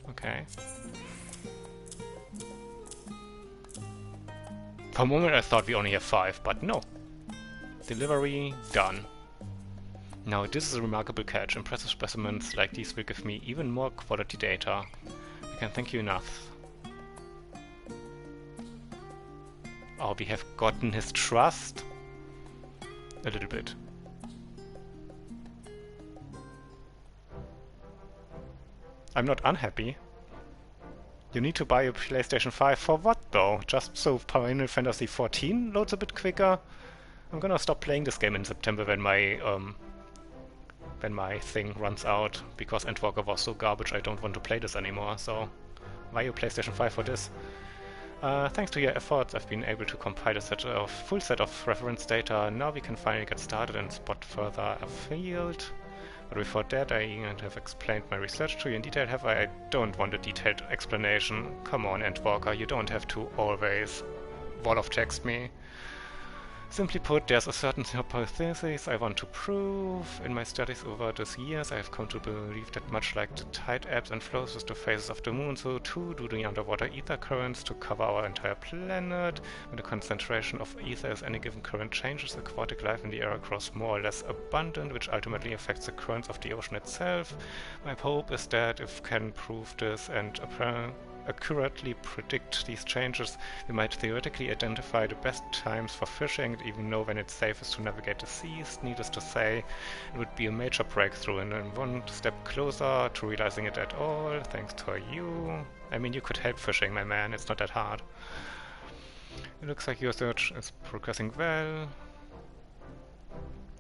Okay. For a moment I thought we only have 5, but no. Delivery done. Now this is a remarkable catch. Impressive specimens like these will give me even more quality data. I can't thank you enough. Oh, we have gotten his trust? A little bit. I'm not unhappy. You need to buy a PlayStation 5 for what though? Just so Final Fantasy XIV loads a bit quicker? I'm gonna stop playing this game in September when my thing runs out, because Endwalker was so garbage I don't want to play this anymore, so Why you PlayStation 5 for this? Thanks to your efforts, I've been able to compile a full set of reference data. Now we can finally get started and spot further afield. But before that, I have explained my research to you in detail, have I? I don't want a detailed explanation. Come on, Endwalker, you don't have to always wall of text me. Simply put, there's a certain hypothesis I want to prove. In my studies over these years, I have come to believe that much like the tide ebbs and flows with the phases of the moon, so too do the underwater ether currents to cover our entire planet. When the concentration of ether as any given current changes, aquatic life in the area grows more or less abundant, which ultimately affects the currents of the ocean itself. My hope is that if we can prove this and accurately predict these changes, we might theoretically identify the best times for fishing and even know when it's safest to navigate the seas. Needless to say, it would be a major breakthrough and one step closer to realizing it at all, thanks to you. I mean, you could help fishing, my man, it's not that hard. It looks like your search is progressing well.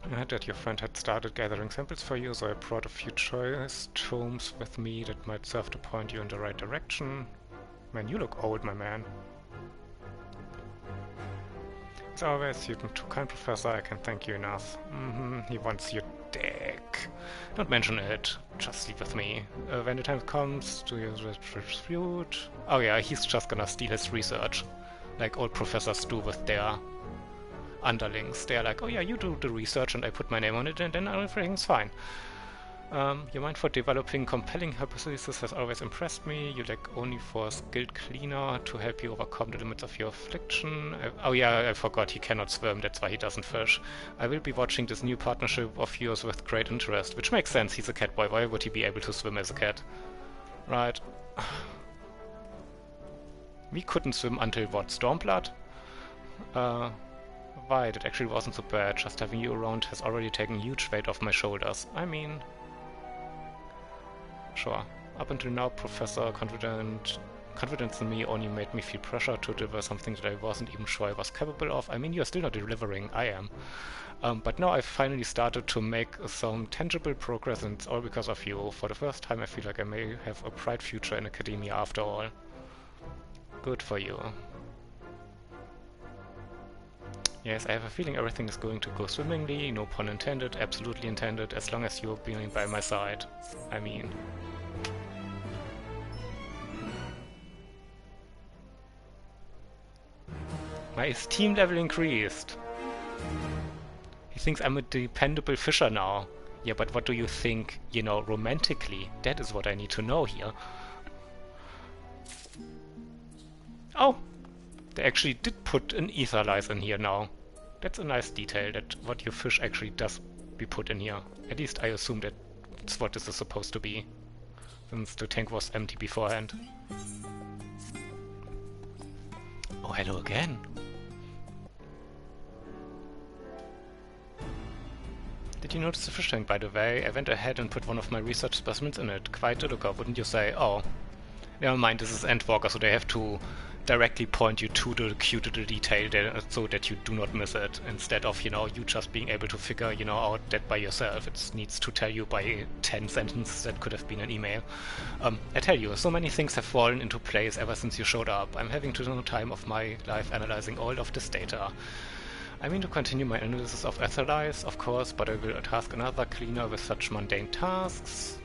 I heard that your friend had started gathering samples for you, so I brought a few choice tomes with me that might serve to point you in the right direction. Man, you look old, my man. As always, you've been too kind, Professor. I can't thank you enough. He wants your dick. Don't mention it. Just sleep with me. When the time comes, do you dispute? Oh yeah, he's just gonna steal his research. Like old professors do with their underlings. They're like, oh yeah, you do the research and I put my name on it and then everything's fine. Your mind for developing compelling hypotheses has always impressed me. You lack only for a skilled cleaner to help you overcome the limits of your affliction. Oh yeah, I forgot, he cannot swim, that's why he doesn't fish. I will be watching this new partnership of yours with great interest, which makes sense, he's a cat boy, why would he be able to swim as a cat? Right. We couldn't swim until what, Stormblood? Right, it actually wasn't so bad. Just having you around has already taken huge weight off my shoulders. I mean... Sure. Up until now, Professor confidence in me only made me feel pressure to deliver something that I wasn't even sure I was capable of. I mean, you're still not delivering, I am. But now I've finally started to make some tangible progress, and it's all because of you. For the first time I feel like I may have a bright future in academia after all. Good for you. Yes, I have a feeling everything is going to go swimmingly, no pun intended, absolutely intended, as long as you're being by my side. I mean... My esteem level increased. He thinks I'm a dependable fisher now. Yeah, but what do you think, you know, romantically? That is what I need to know here. Oh! They actually did put an ether lice in here now. That's a nice detail, that what your fish actually does be put in here. At least I assume that's what this is supposed to be, since the tank was empty beforehand. Oh, hello again. Did you notice the fish tank, by the way? I went ahead and put one of my research specimens in it. Quite a looker, wouldn't you say? Oh. Never mind, this is Endwalker, so they have to directly point you to the cue, to the detail, so that you do not miss it, instead of, you know, you just being able to figure, you know, out that by yourself. It needs to tell you by 10 sentences that could have been an email. I tell you, so many things have fallen into place ever since you showed up. I'm having no time of my life analyzing all of this data. I mean to continue my analysis of Aetherlice, of course, but I will task another cleaner with such mundane tasks.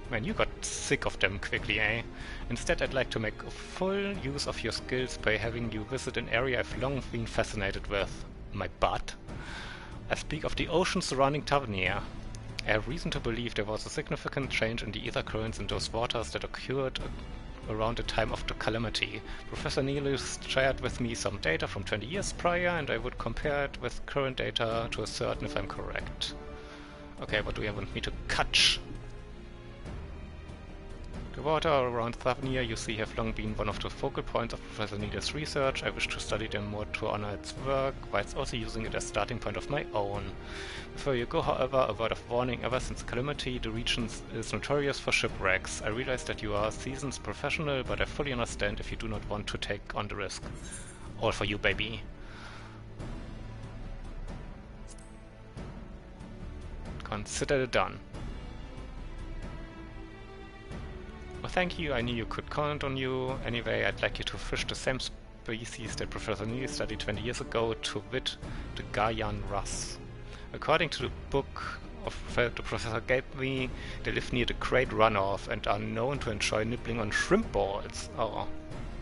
Man, you got sick of them quickly, eh? Instead, I'd like to make full use of your skills by having you visit an area I've long been fascinated with. My butt? I speak of the ocean surrounding Tavernier. I have reason to believe there was a significant change in the ether currents in those waters that occurred around the time of the calamity. Professor Nealis shared with me some data from 20 years prior, and I would compare it with current data to ascertain if I'm correct. Okay, what do you want me to catch? The water around Tavernier, you see, have long been one of the focal points of Professor Needle's research. I wish to study them more to honor its work, whilst also using it as a starting point of my own. Before you go, however, a word of warning. Ever since Calamity, the region is notorious for shipwrecks. I realize that you are a seasoned professional, but I fully understand if you do not want to take on the risk. All for you, baby. Consider it done. Well, thank you, I knew you could count on you. Anyway, I'd like you to fish the same species that Professor Neely studied 20 years ago, to wit, the Gaian wrasse. According to the book the professor gave me, they live near the Great Runoff and are known to enjoy nibbling on shrimp balls. Oh,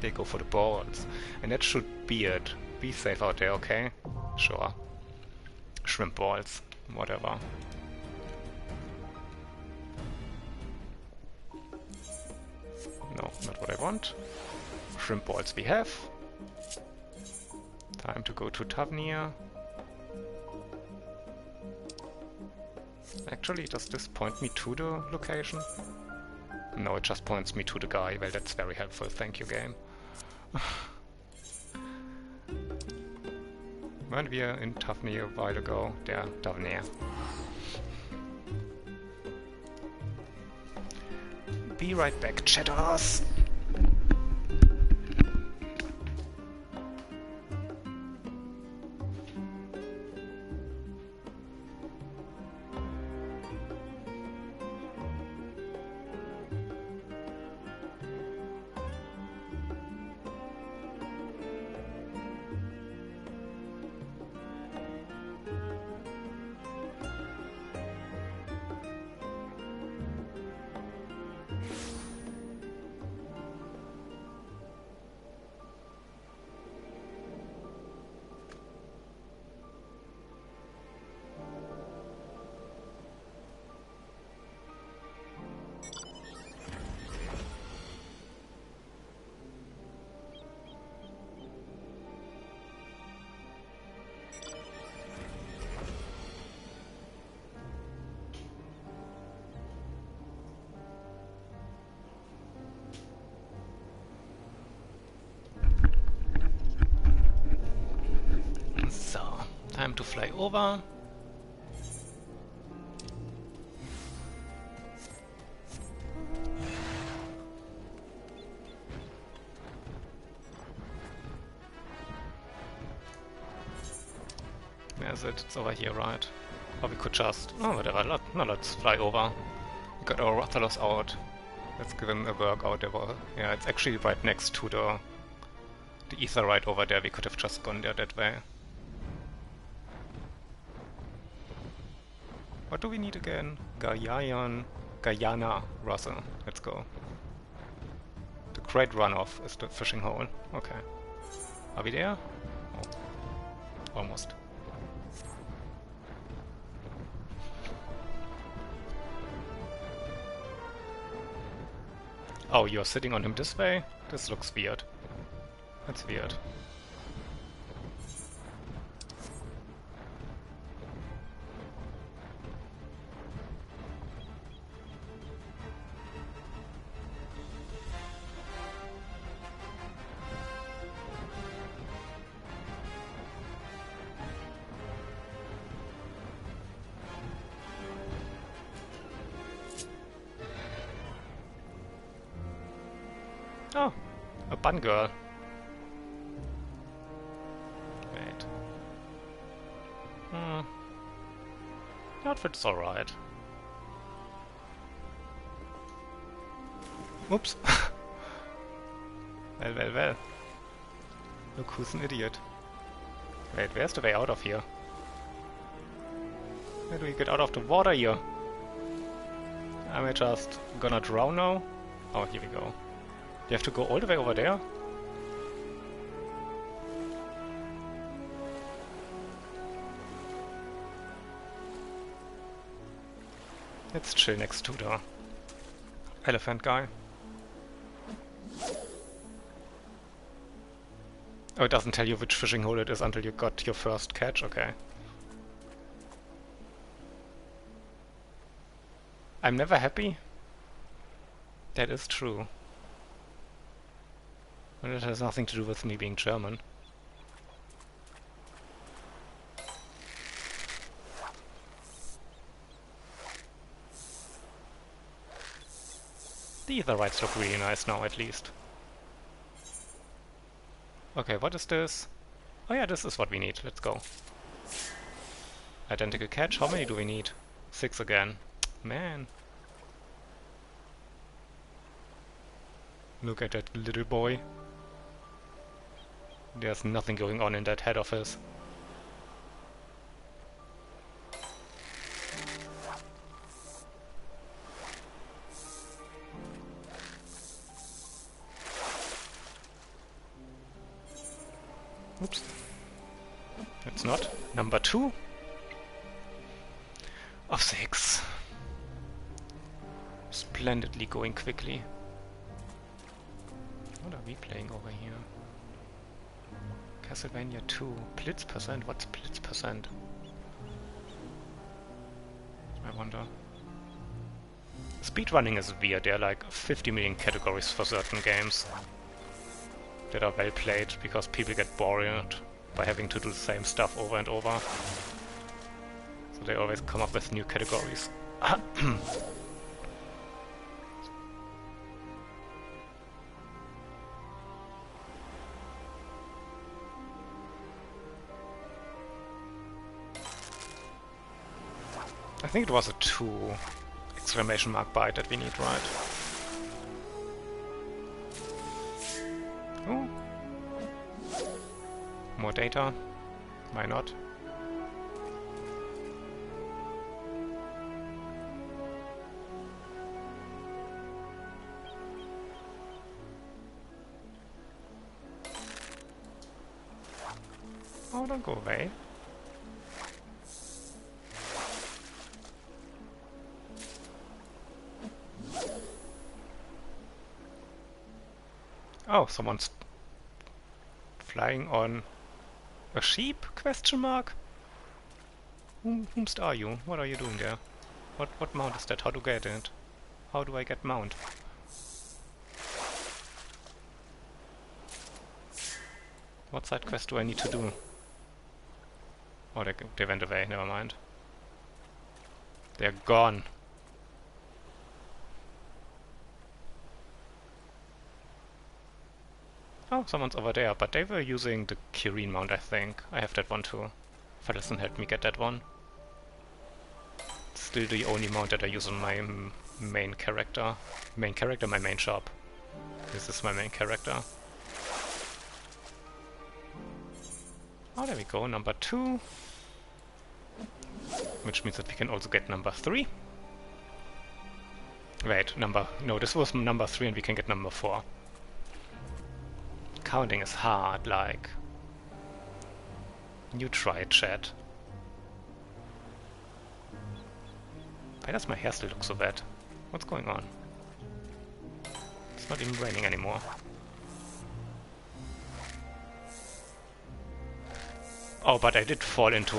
they go for the balls. And that should be it. Be safe out there, okay? Sure. Shrimp balls. Whatever. No, not what I want. Shrimp balls we have. Time to go to Tavernier. Actually, does this point me to the location? No, it just points me to the guy. Well, that's very helpful. Thank you, game. Weren't we in Tavernier a while ago? There, Tavernier. Be right back, chatters! Time to fly over. Where is it? It's over here, right? Or we could just... oh, whatever. No, let's fly over. We got our Rathalos out. Let's give him a workout. Yeah, it's actually right next to the ether right over there. We could have just gone there that way. What do we need again? Gaiana wrasse. Let's go. The Great Runoff is the fishing hole. Okay. Are we there? Oh. Almost. Oh, you're sitting on him this way? This looks weird. That's weird. Oh, a bun girl. Wait. The outfit's alright. Oops. Well. Look who's an idiot. Wait, where's the way out of here? Where do we get out of the water here? Am I just gonna drown now? Oh, here we go. You have to go all the way over there? Let's chill next to the elephant guy. Oh, it doesn't tell you which fishing hole it is until you got your first catch? Okay. I'm never happy? That is true. But it has nothing to do with me being German. The ether rights look really nice now, at least. Okay, what is this? Oh yeah, this is what we need. Let's go. Identical catch. How many do we need? 6 again. Man. Look at that little boy. There's nothing going on in that head office. Oops. It's not. Number 2 of 6. Splendidly going quickly. What are we playing over here? Castlevania 2. Blitz percent? What's blitz percent? I wonder. Speedrunning is weird. There are like 50 million categories for certain games that are well played because people get bored by having to do the same stuff over and over. So they always come up with new categories. I think it was a 2 exclamation mark byte that we need, right? Oh. More data. Why not? Oh, don't go away. Oh, someone's flying on a sheep? Question mark? Whomst are you? What are you doing there? What mount is that? How to get it? How do I get mount? What side quest do I need to do? Oh, they went away, never mind. They're gone. Oh, someone's over there, but they were using the Kirin mount, I think. I have that one too. Fedderson helped me get that one. Still the only mount that I use on my main character. My main shop. This is my main character. Oh, there we go, number 2. Which means that we can also get number 3. Wait, no, this was number 3 and we can get number 4. Counting is hard, like... You try it, chat. Why does my hair still look so bad? What's going on? It's not even raining anymore. Oh, but I did fall into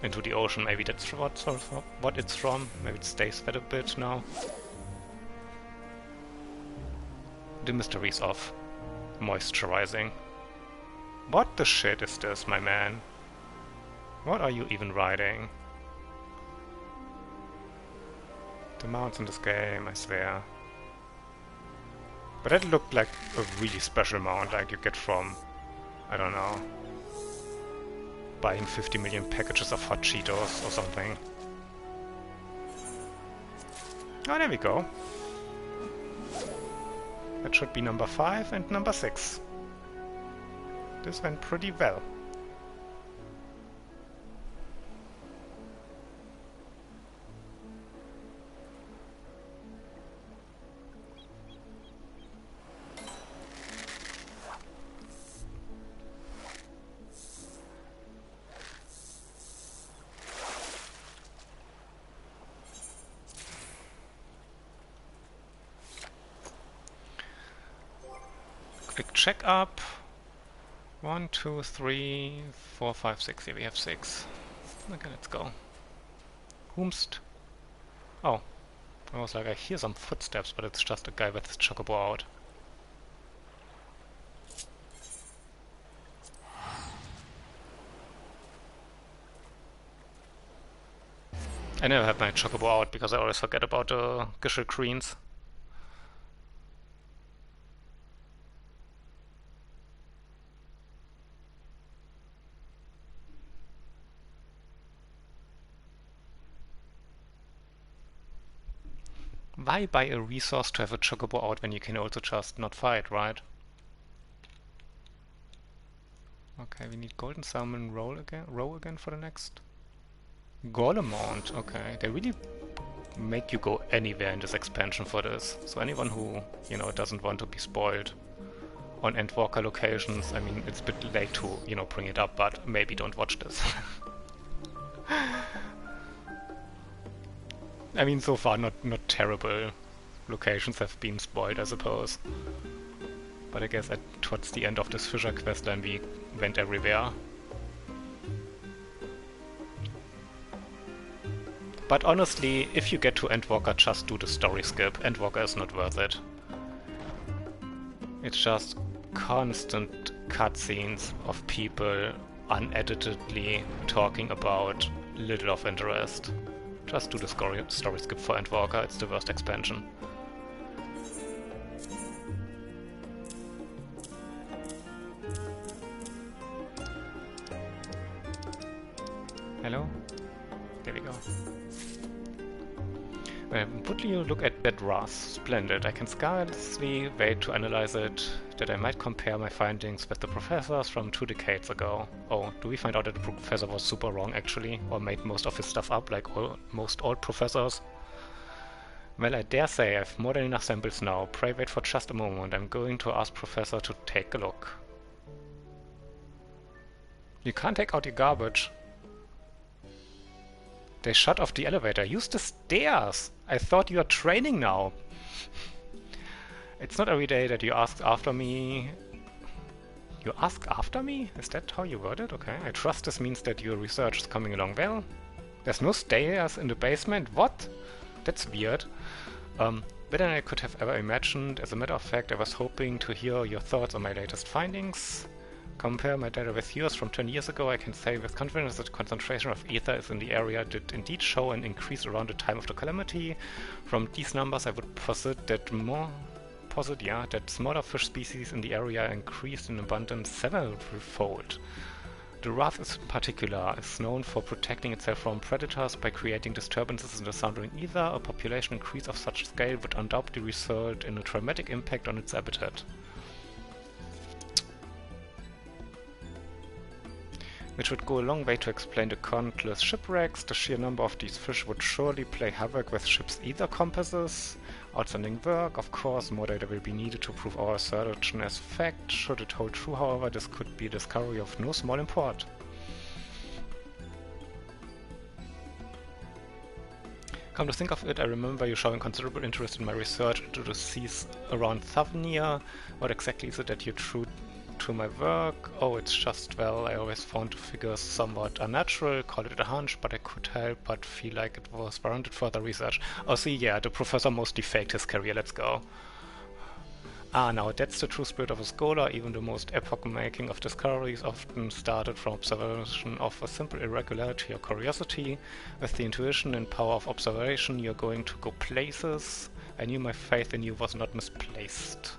the ocean. Maybe that's what it's from. Maybe it stays that a bit now. The mysteries of moisturizing. What the shit is this, my man? What are you even riding? The mounts in this game, I swear. But that looked like a really special mount, like you get from, I don't know, buying 50 million packages of hot Cheetos or something. Oh, there we go. That should be number 5 and number 6. This went pretty well. Quick check up. 1, 2, 3, 4, 5, 6. Here we have 6. Okay, let's go. Whomst? Oh. I was like, I hear some footsteps, but it's just a guy with his chocobo out. I never have my chocobo out because I always forget about the Gishel Greens. Why buy a resource to have a chocobo out when you can also just not fight, right? Okay, we need golden salmon row again for the next. Golem mount, okay. They really make you go anywhere in this expansion for this. So anyone who, you know, doesn't want to be spoiled on Endwalker locations, I mean, it's a bit late to, you know, bring it up, but maybe don't watch this. I mean, so far not terrible locations have been spoiled, I suppose. But I guess towards the end of this Fisher quest line we went everywhere. But honestly, if you get to Endwalker, just do the story skip. Endwalker is not worth it. It's just constant cutscenes of people uneditedly talking about little of interest. Just do the story skip for Endwalker, it's the worst expansion. Hello? There we go. Would you look at that rust? Splendid. I can scarcely wait to analyze it, that I might compare my findings with the professors from 2 decades ago. Oh, do we find out that the professor was super wrong actually? Or made most of his stuff up like most old professors? Well, I dare say I've more than enough samples now. Pray wait for just a moment. I'm going to ask Professor to take a look. You can't take out your garbage. They shut off the elevator. Use the stairs! I thought you are training now. It's not every day that you ask after me. You ask after me? Is that how you word it? Okay. I trust this means that your research is coming along well. There's no stairs in the basement? What? That's weird. Better than I could have ever imagined. As a matter of fact, I was hoping to hear your thoughts on my latest findings. Compare my data with yours from 10 years ago, I can say with confidence that the concentration of ether in the area did indeed show an increase around the time of the calamity. From these numbers I would posit that smaller fish species in the area increased in abundance several-fold. The wrath in particular is known for protecting itself from predators by creating disturbances in the surrounding ether. A population increase of such scale would undoubtedly result in a traumatic impact on its habitat. Which would go a long way to explain the countless shipwrecks. The sheer number of these fish would surely play havoc with ships' ether compasses. Outstanding work, of course, more data will be needed to prove our assertion as fact. Should it hold true, however, this could be a discovery of no small import. Come to think of it, I remember you showing considerable interest in my research into the seas around Thavnia. What exactly is it that you threw to my work? Oh, it's just, well, I always found the figures somewhat unnatural, call it a hunch, but I could help but feel like it was warranted further research. Oh, see, yeah, the professor mostly faked his career, let's go. Ah, now that's the true spirit of a scholar. Even the most epoch-making of discoveries often started from observation of a simple irregularity or curiosity. With the intuition and power of observation, you're going to go places. I knew my faith in you was not misplaced.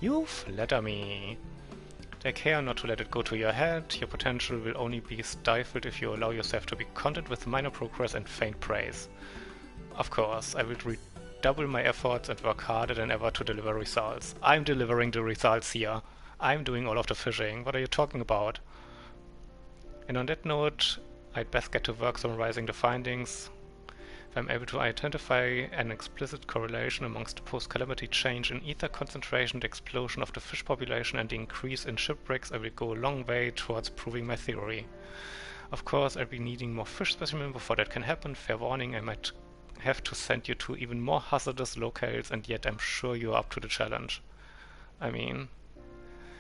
You flatter me. Take care not to let it go to your head. Your potential will only be stifled if you allow yourself to be content with minor progress and faint praise. Of course, I will redouble my efforts and work harder than ever to deliver results. I'm delivering the results here. I'm doing all of the fishing. What are you talking about? And on that note, I'd best get to work summarizing the findings. If I'm able to identify an explicit correlation amongst the post-calamity change in ether concentration, the explosion of the fish population, and the increase in shipwrecks, I will go a long way towards proving my theory. Of course, I'll be needing more fish specimens before that can happen. Fair warning, I might have to send you to even more hazardous locales, and yet I'm sure you're up to the challenge. I mean,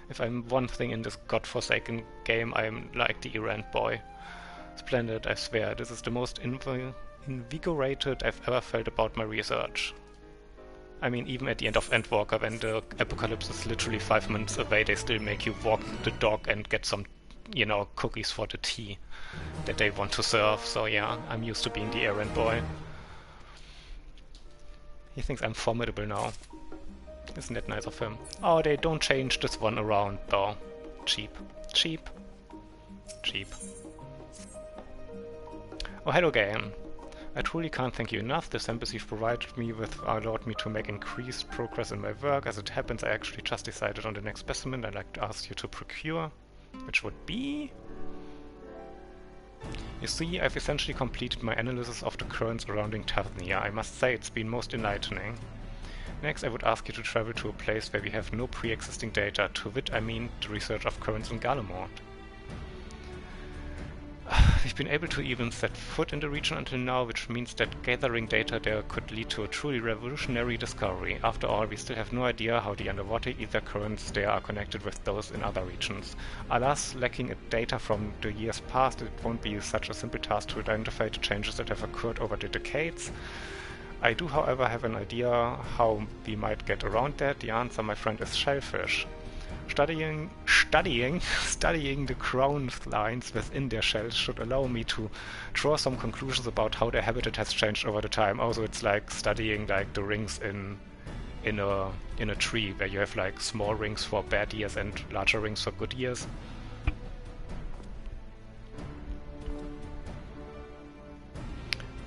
if I'm one thing in this godforsaken game, I'm like the errant boy. Splendid, I swear, this is the most invigorated I've ever felt about my research. I mean, even at the end of Endwalker, when the apocalypse is literally 5 minutes away, they still make you walk the dog and get some, you know, cookies for the tea that they want to serve. So yeah, I'm used to being the errand boy. He thinks I'm formidable now. Isn't that nice of him? Oh, they don't change this one around though. Cheap. Cheap. Cheap. Oh, hello game. I truly can't thank you enough. This embassy you've provided me with allowed me to make increased progress in my work. As it happens, I actually just decided on the next specimen I'd like to ask you to procure, which would be... You see, I've essentially completed my analysis of the currents surrounding Tavernia. I must say it's been most enlightening. Next, I would ask you to travel to a place where we have no pre-existing data, to which I mean the research of currents in Garlemald. We've been able to even set foot in the region until now, which means that gathering data there could lead to a truly revolutionary discovery. After all, we still have no idea how the underwater ether currents there are connected with those in other regions. Alas, lacking data from the years past, it won't be such a simple task to identify the changes that have occurred over the decades. I do, however, have an idea how we might get around that. The answer, my friend, is shellfish. Studying the crown lines within their shells should allow me to draw some conclusions about how their habitat has changed over the time. Also, it's like studying like the rings in a tree, where you have like small rings for bad years and larger rings for good years.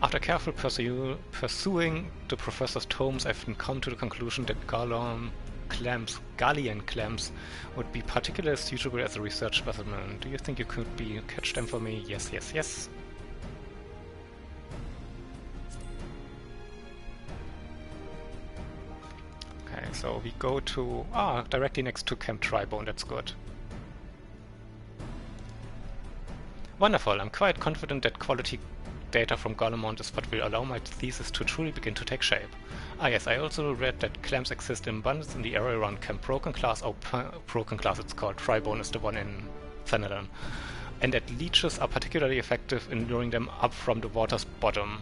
After careful pursuing the professor's tomes, I've come to the conclusion that galleon clams would be particularly suitable as a research specimen. Do you think you could catch them for me? Yes, yes, yes. Okay, so we go to... directly next to Camp Tribone, that's good. Wonderful, I'm quite confident that quality data from Garlemald is what will allow my thesis to truly begin to take shape. Ah yes, I also read that clams exist in abundance in the area around Camp Broken Glass, Broken Glass it's called, Tribone is the one in Fenelon, and that leeches are particularly effective in luring them up from the water's bottom.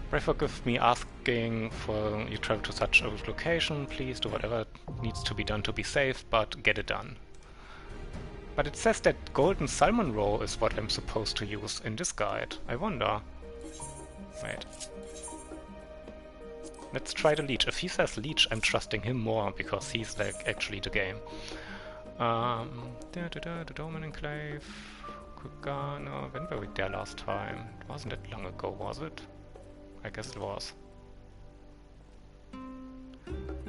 Pray forgive me asking for you travel to such a location, please do whatever needs to be done to be safe, but get it done. But it says that golden salmon roe is what I'm supposed to use in this guide. I wonder. Wait. Let's try the leech. If he says leech, I'm trusting him more, because he's like actually the game. The Domin Enclave. Kugana. When were we there last time? It wasn't that long ago, was it? I guess it was.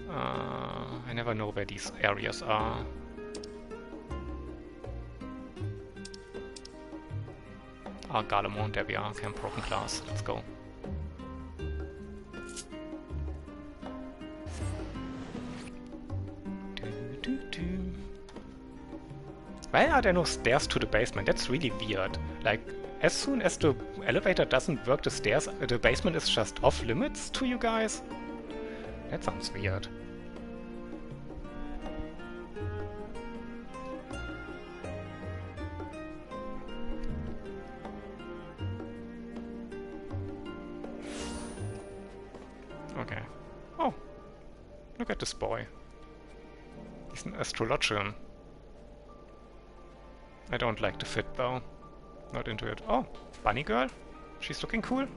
I never know where these areas are. Garlemald, there we are, Camp Broken Glass, let's go. Why are there no stairs to the basement? That's really weird. Like, as soon as the elevator doesn't work, the basement is just off limits to you guys? That sounds weird. Okay. Oh! Look at this boy. He's an astrologian. I don't like the fit though. Not into it. Oh! Bunny girl? She's looking cool.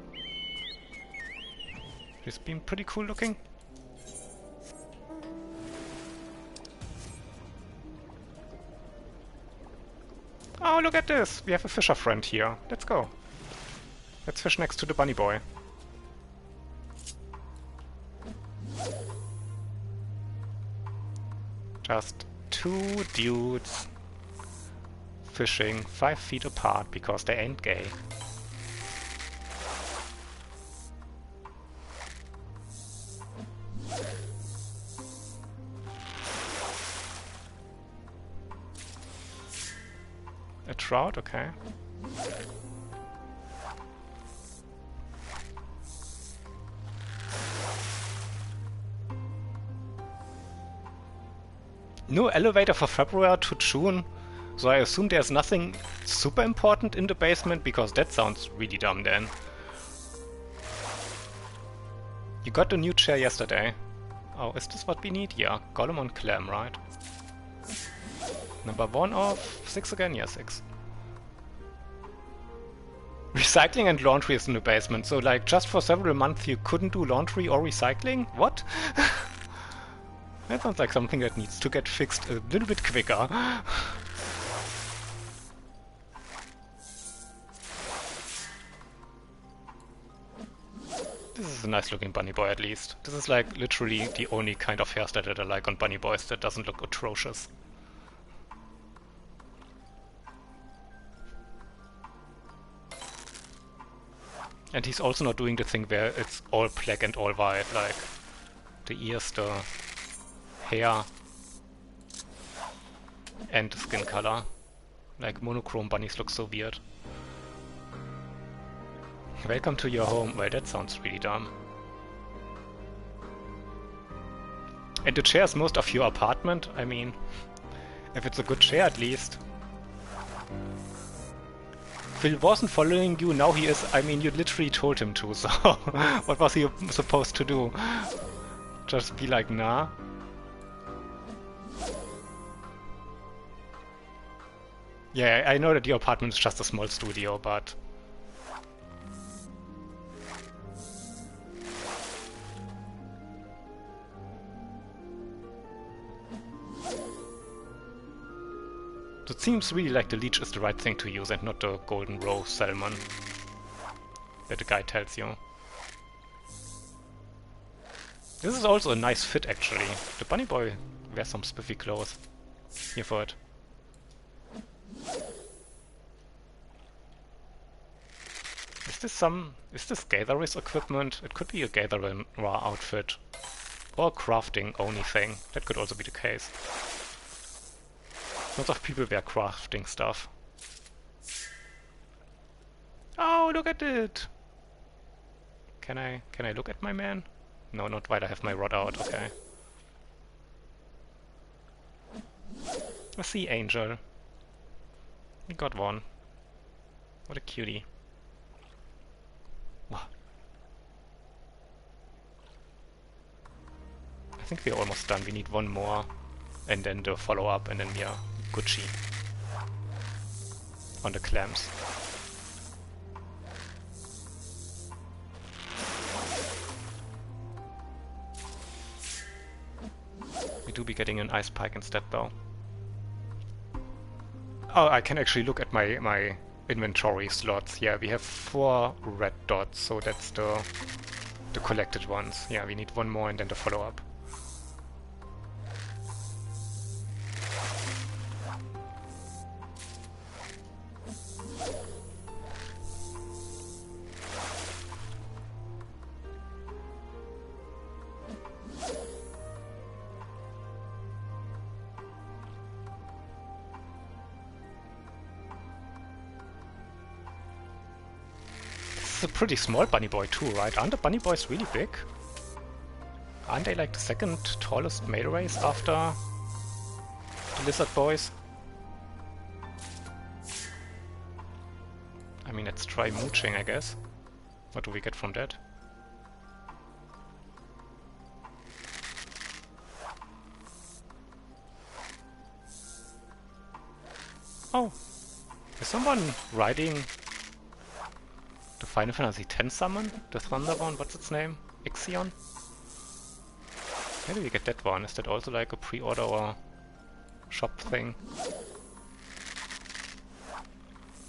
She's been pretty cool looking. Oh, look at this! We have a fisher friend here. Let's go. Let's fish next to the bunny boy. Just two dudes fishing 5 feet apart because they ain't gay. A trout, okay. No elevator for February to June, so I assume there's nothing super important in the basement, because that sounds really dumb then. You got the new chair yesterday. Oh, is this what we need? Yeah, Golem on Clam, right? Number 1 of 6 again? Yeah, 6. Recycling and laundry is in the basement, so like just for several months you couldn't do laundry or recycling? What? That sounds like something that needs to get fixed a little bit quicker. This is a nice looking bunny boy at least. This is like literally the only kind of hairstyle that I like on bunny boys that doesn't look atrocious. And he's also not doing the thing where it's all black and all white, like the ears, the hair, and the skin color. Like monochrome bunnies look so weird. Welcome to your home. Well, that sounds really dumb. And the chair is most of your apartment? I mean, if it's a good chair at least. Phil wasn't following you, now he is. I mean, you literally told him to, so what was he supposed to do? Just be like, nah? Yeah, I know that your apartment is just a small studio, but... It seems really like the leech is the right thing to use and not the golden roe salmon that the guy tells you. This is also a nice fit actually. The bunny boy wears some spiffy clothes. Here for it. Is this gatherer's equipment? It could be a gatherer outfit. Or a crafting only thing. That could also be the case. Lots of people wear crafting stuff. Oh, look at it! Can I look at my man? No, not while I have my rod out, okay. A sea angel. We got one. What a cutie. Wow. I think we're almost done. We need one more. And then the follow-up, and then we are Gucci on the clams. We do be getting an ice pike instead though. Oh, I can actually look at my inventory slots. Yeah, we have 4 red dots, so that's the collected ones. Yeah, we need one more and then the follow-up. This is a pretty small bunny boy too, right? Aren't the bunny boys really big? Aren't they like the second tallest male race after the lizard boys? I mean, let's try mooching, I guess. What do we get from that? Oh! Is someone riding the Final Fantasy X summon? The Thunder one? What's its name? Ixion? Maybe we get that one. Is that also like a pre-order or shop thing?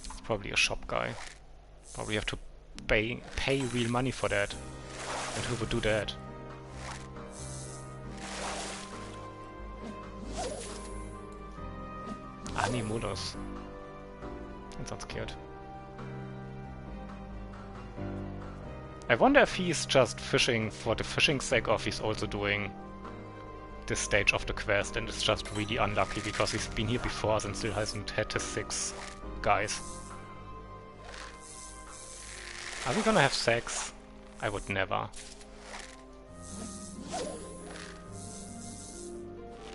It's probably a shop guy. Probably have to pay real money for that. And who would do that? Animulus. That sounds cute. I wonder if he's just fishing for the fishing's sake or if he's also doing this stage of the quest and it's just really unlucky because he's been here before and still hasn't had his 6 guys. Are we gonna have sex? I would never.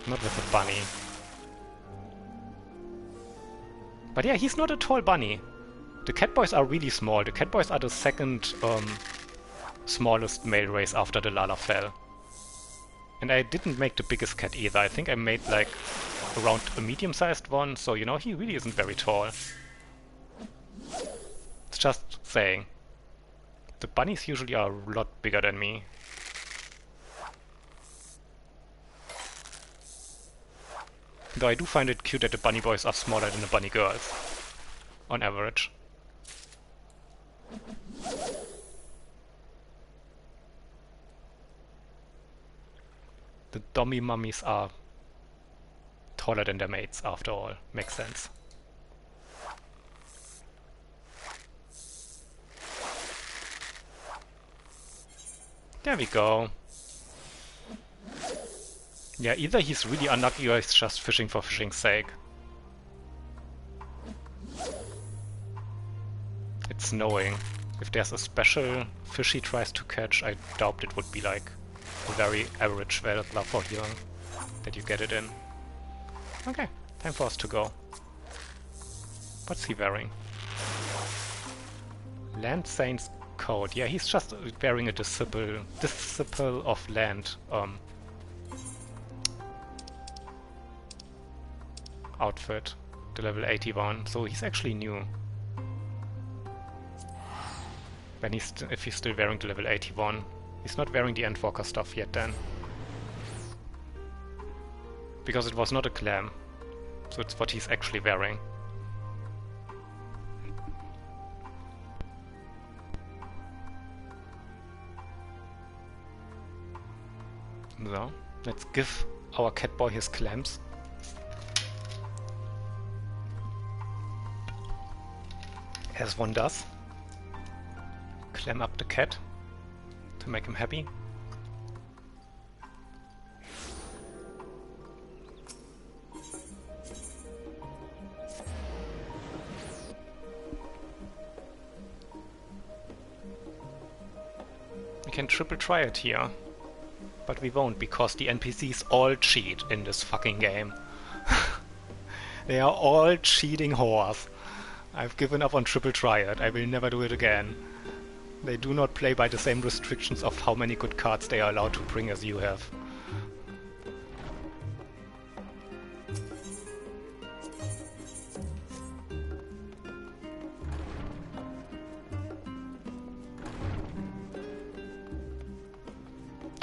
Not with a bunny. But yeah, he's not a tall bunny. The Catboys are really small. The Catboys are the second smallest male race after the Lalafell. And I didn't make the biggest cat either. I think I made like around a medium-sized one, so you know, he really isn't very tall. It's just saying. The bunnies usually are a lot bigger than me. Though I do find it cute that the bunny boys are smaller than the bunny girls. On average. On average. 'Cause, yeah, I mean, the bunny boys are really small. The Catboys are really small. The Catboys are the second smallest male race after the Lalafell. And I didn't make the biggest cat either. I think I made like around a medium-sized one, so you know, he really isn't very tall. It's just saying. The bunnies usually are a lot bigger than me. Though I do find it cute that the bunny boys are smaller than the bunny girls. On average. The dummy mummies are taller than their mates, after all. Makes sense. There we go. Yeah, either he's really unlucky or he's just fishing for fishing's sake. It's snowing. If there's a special fish he tries to catch, I doubt it would be like a very average weather for here that you get it in. Okay, time for us to go. What's he wearing? Land Saint's coat. Yeah, he's just wearing a disciple of land outfit, the level 81. So he's actually new. When if he's still wearing the level 81. He's not wearing the Endwalker stuff yet then. Because it was not a clam. So it's what he's actually wearing. So, let's give our Catboy his clams. As one does. Clam up the cat to make him happy. We can triple try it here, but we won't because the NPCs all cheat in this fucking game. They are all cheating whores. I've given up on triple try it, I will never do it again. They do not play by the same restrictions of how many good cards they are allowed to bring as you have.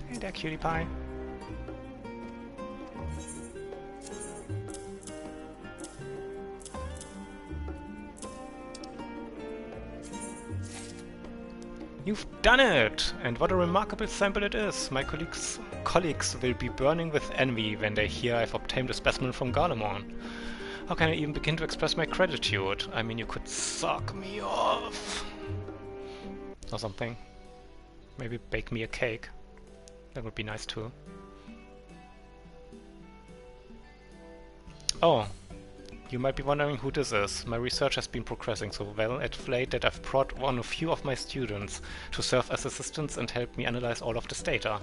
Hey there, cutie pie. You've done it! And what a remarkable sample it is! My colleagues will be burning with envy when they hear I've obtained a specimen from Garlemald. How can I even begin to express my gratitude? I mean, you could suck me off! Or something. Maybe bake me a cake. That would be nice too. Oh! You might be wondering who this is. My research has been progressing so well at late that I've brought on a few of my students to serve as assistants and help me analyze all of this data.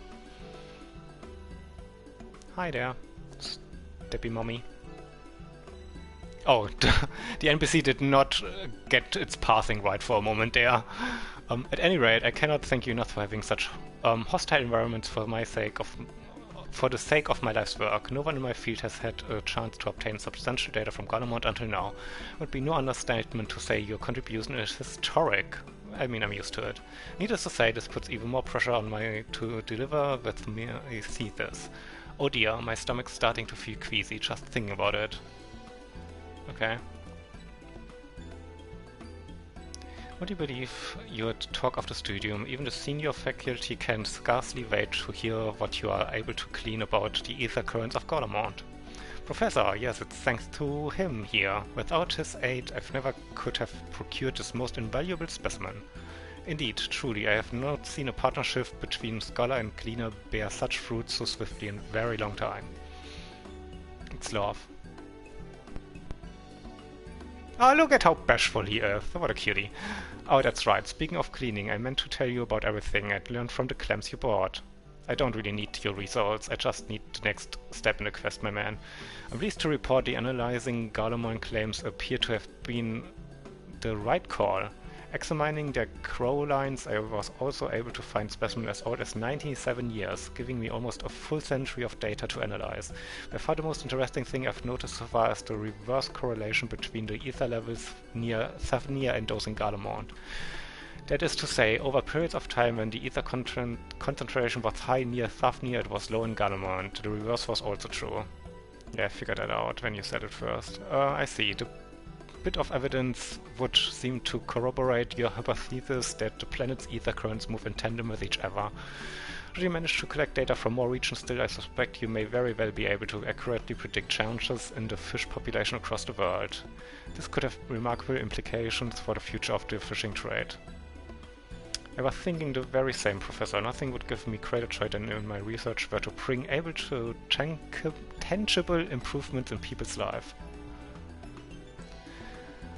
Hi there, Debbie Mommy. Oh, the NPC did not get its pathing right for a moment there. At any rate, I cannot thank you enough for having such hostile environments for the sake of my life's work. No one in my field has had a chance to obtain substantial data from Garlemald until now. It would be no understatement to say your contribution is historic. I mean, I'm used to it. Needless to say, this puts even more pressure on me to deliver with me see this. Oh dear, my stomach's starting to feel queasy just thinking about it. Okay. Would you believe your talk of the studium? Even the senior faculty can scarcely wait to hear what you are able to glean about the ether currents of Garlemald. Professor, yes, it's thanks to him here. Without his aid, I never could have procured this most invaluable specimen. Indeed, truly, I have not seen a partnership between scholar and cleaner bear such fruit so swiftly in a very long time. It's love. Oh, look at how bashful he is. What a cutie. Oh, that's right. Speaking of cleaning, I meant to tell you about everything I'd learned from the clams you bought. I don't really need your results. I just need the next step in the quest, my man. I'm pleased to report the analyzing Garlemald claims appear to have been the right call. Examining their crow lines, I was also able to find specimens as old as 97 years, giving me almost a full century of data to analyze. By far the most interesting thing I've noticed so far is the reverse correlation between the ether levels near Savnia and those in Garlemald. That is to say, over periods of time when the ether concentration was high near Savnia, it was low in Garlemald. The reverse was also true. Yeah, I figured that out when you said it first. I see. The bit of evidence would seem to corroborate your hypothesis that the planet's ether currents move in tandem with each other. Should you manage to collect data from more regions still, I suspect you may very well be able to accurately predict changes in the fish population across the world. This could have remarkable implications for the future of the fishing trade. I was thinking the very same, Professor. Nothing would give me greater joy than in my research were to bring able to tangible improvements in people's lives.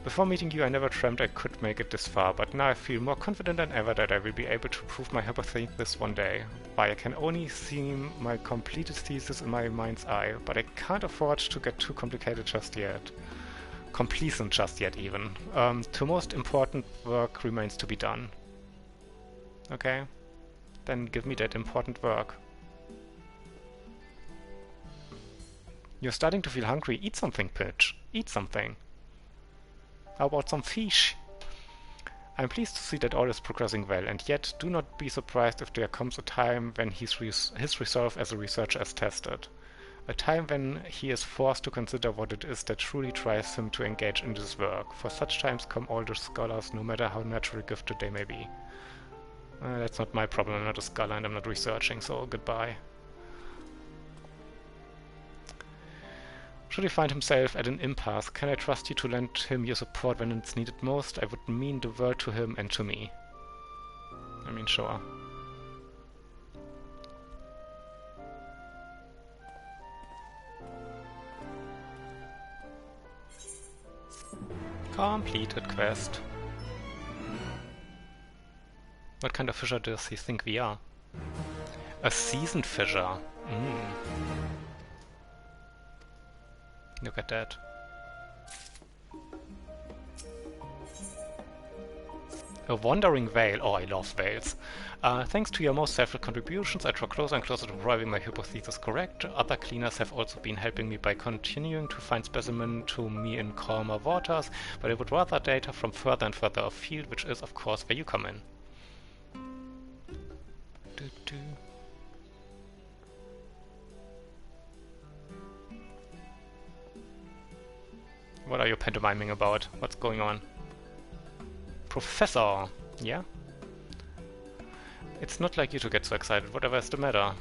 Before meeting you, I never dreamt I could make it this far, but now I feel more confident than ever that I will be able to prove my hypothesis one day. Why, I can only see my completed thesis in my mind's eye, but I can't afford to get too complicated just yet. Complacent just yet, even. The most important work remains to be done. Okay, then give me that important work. You're starting to feel hungry. Eat something, Pitch. Eat something. How about some fish? I'm pleased to see that all is progressing well, and yet do not be surprised if there comes a time when his resolve as a researcher is tested. A time when he is forced to consider what it is that truly drives him to engage in this work. For such times come all the scholars, no matter how naturally gifted they may be. That's not my problem, I'm not a scholar and I'm not researching, so goodbye. Should he find himself at an impasse, can I trust you to lend him your support when it's needed most? I would mean the world to him and to me. I mean, sure. Completed quest. What kind of fisher does he think we are? A seasoned fisher. Look at that. A wandering whale. Oh, I love whales. Thanks to your most selfless contributions, I draw closer and closer to proving my hypothesis correct. Other cleaners have also been helping me by continuing to find specimens to me in calmer waters, but I would rather data from further and further afield, which is, of course, where you come in. What are you pantomiming about? What's going on? Professor! Yeah? It's not like you to get so excited. Whatever is the matter?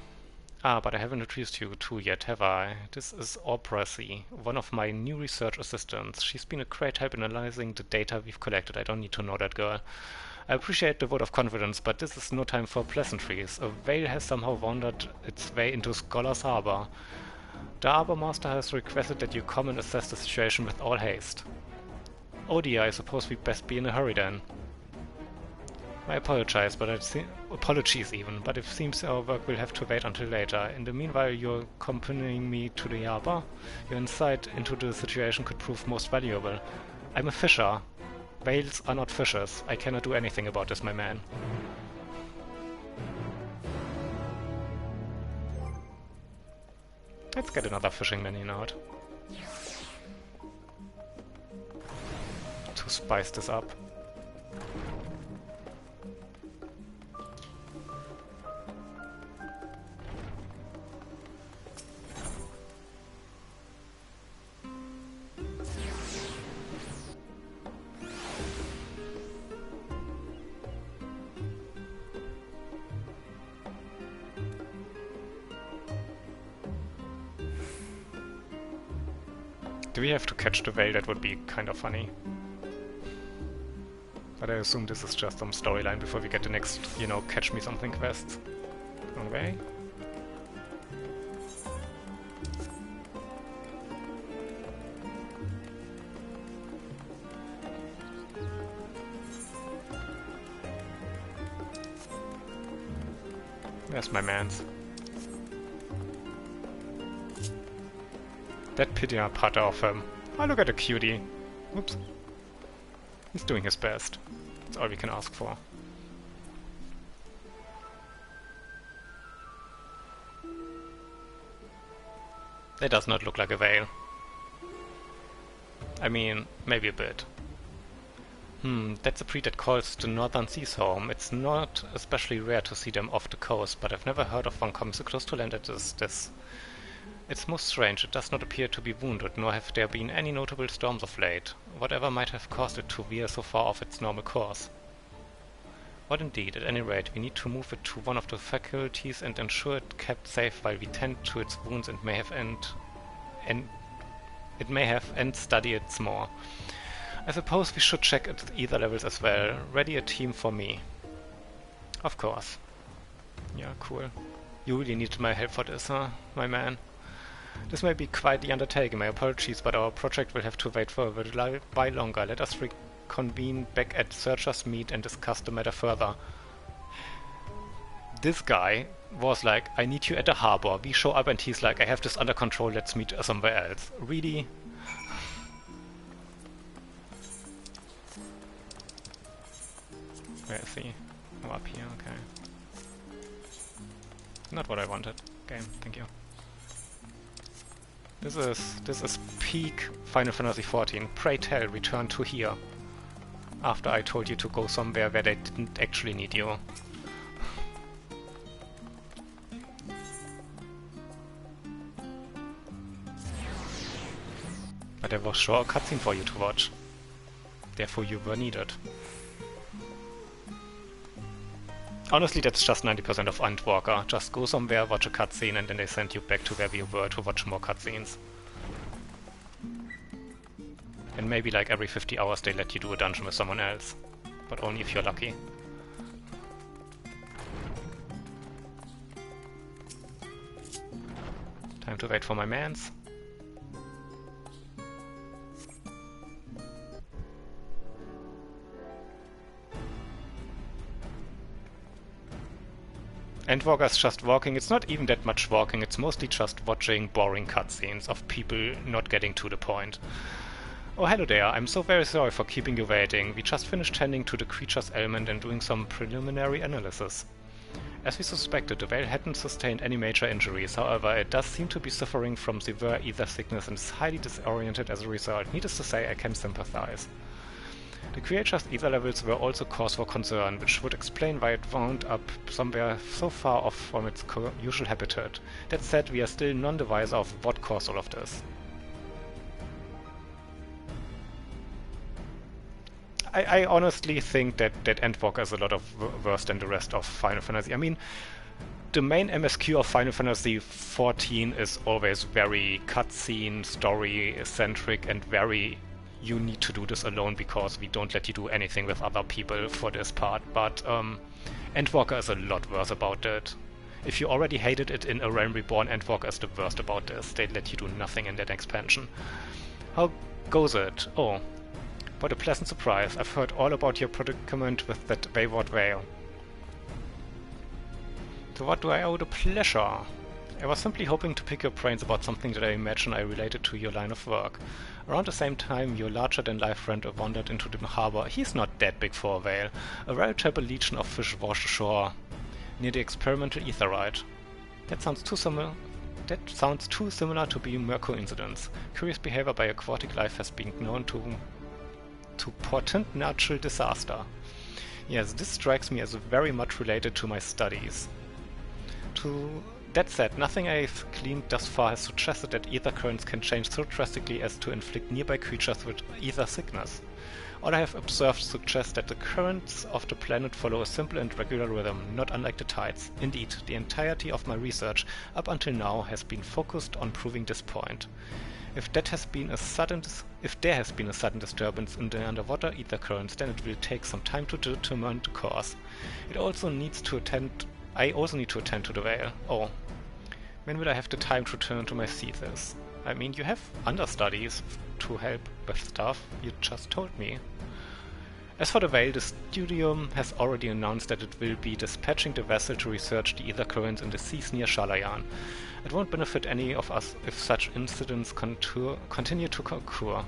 Ah, but I haven't introduced you to yet, have I? This is Aubrey, one of my new research assistants. She's been a great help in analyzing the data we've collected. I don't need to know that girl. I appreciate the vote of confidence, but this is no time for pleasantries. A whale has somehow wandered its way into Scholar's Harbor. The Harbor Master has requested that you come and assess the situation with all haste. Oh dear, I suppose we best be in a hurry then. I apologize, but apologies even, but it seems our work will have to wait until later. In the meanwhile, you're accompanying me to the harbor. Your insight into the situation could prove most valuable. I'm a fisher. Whales are not fishes. I cannot do anything about this, my man. Let's get another fishing minion out. To spice this up. Do we have to catch the whale? That would be kind of funny. But I assume this is just some storyline before we get the next, you know, catch me something quests. Okay. There's my mans. That pitying part of him. Oh, look at the cutie. Oops. He's doing his best. That's all we can ask for. That does not look like a whale. I mean, maybe a bit. That's a breed that calls the northern seas home. It's not especially rare to see them off the coast, but I've never heard of one coming so close to land as this. It's most strange, it does not appear to be wounded, nor have there been any notable storms of late. Whatever might have caused it to veer so far off its normal course. What indeed, at any rate, we need to move it to one of the faculties and ensure it kept safe while we tend to its wounds and study it some more. I suppose we should check its ether levels as well. Ready a team for me. Of course. Yeah, cool. You really need my help for this, huh, my man? This may be quite the undertaking, my apologies, but our project will have to wait for a while longer. Let us reconvene back at Searcher's Meet and discuss the matter further. This guy was like, I need you at the harbor. We show up and he's like, I have this under control, let's meet somewhere else. Really? Where is he? Oh, up here, okay. Not what I wanted. Game, thank you. This is peak Final Fantasy XIV. Pray tell, return to here. After I told you to go somewhere where they didn't actually need you. But there was sure a cutscene for you to watch. Therefore you were needed. Honestly, that's just 90% of Endwalker. Just go somewhere, watch a cutscene, and then they send you back to where you were to watch more cutscenes. And maybe like every 50 hours they let you do a dungeon with someone else. But only if you're lucky. Time to wait for my mans. Endwalker's just walking. It's not even that much walking, it's mostly just watching boring cutscenes of people not getting to the point. Oh, hello there, I'm so very sorry for keeping you waiting. We just finished tending to the creature's ailment and doing some preliminary analysis. As we suspected, the whale hadn't sustained any major injuries, however, it does seem to be suffering from severe ether sickness and is highly disoriented as a result. Needless to say, I can sympathize. The creature's ether levels were also cause for concern, which would explain why it wound up somewhere so far off from its usual habitat. That said, we are still none the wiser of what caused all of this. I honestly think that Endwalker is a lot worse than the rest of Final Fantasy. I mean, the main MSQ of Final Fantasy XIV is always very cutscene, story-centric, and very you need to do this alone because we don't let you do anything with other people for this part, but Endwalker is a lot worse about that. If you already hated it in A Realm Reborn, Endwalker is the worst about this. They let you do nothing in that expansion. How goes it? Oh, what a pleasant surprise. I've heard all about your predicament with that wayward whale. To what do I owe the pleasure? I was simply hoping to pick your brains about something that I imagine I related to your line of work. Around the same time, your larger-than-life friend wandered into the harbor. He's not that big for a whale. A veritable legion of fish washed ashore near the experimental etherite. That sounds too similar to be mere coincidence. Curious behavior by aquatic life has been known to portend natural disaster. Yes, this strikes me as very much related to my studies. That said, nothing I've gleaned thus far has suggested that ether currents can change so drastically as to inflict nearby creatures with ether sickness. All I have observed suggests that the currents of the planet follow a simple and regular rhythm, not unlike the tides. Indeed, the entirety of my research up until now has been focused on proving this point. If there has been a sudden disturbance in the underwater ether currents, then it will take some time to determine the cause. I also need to attend to the whale. Oh. When will I have the time to return to my thesis? I mean, you have understudies to help with stuff, you just told me. As for the whale, the studium has already announced that it will be dispatching the vessel to research the ether currents in the seas near Shalayan. It won't benefit any of us if such incidents continue to occur,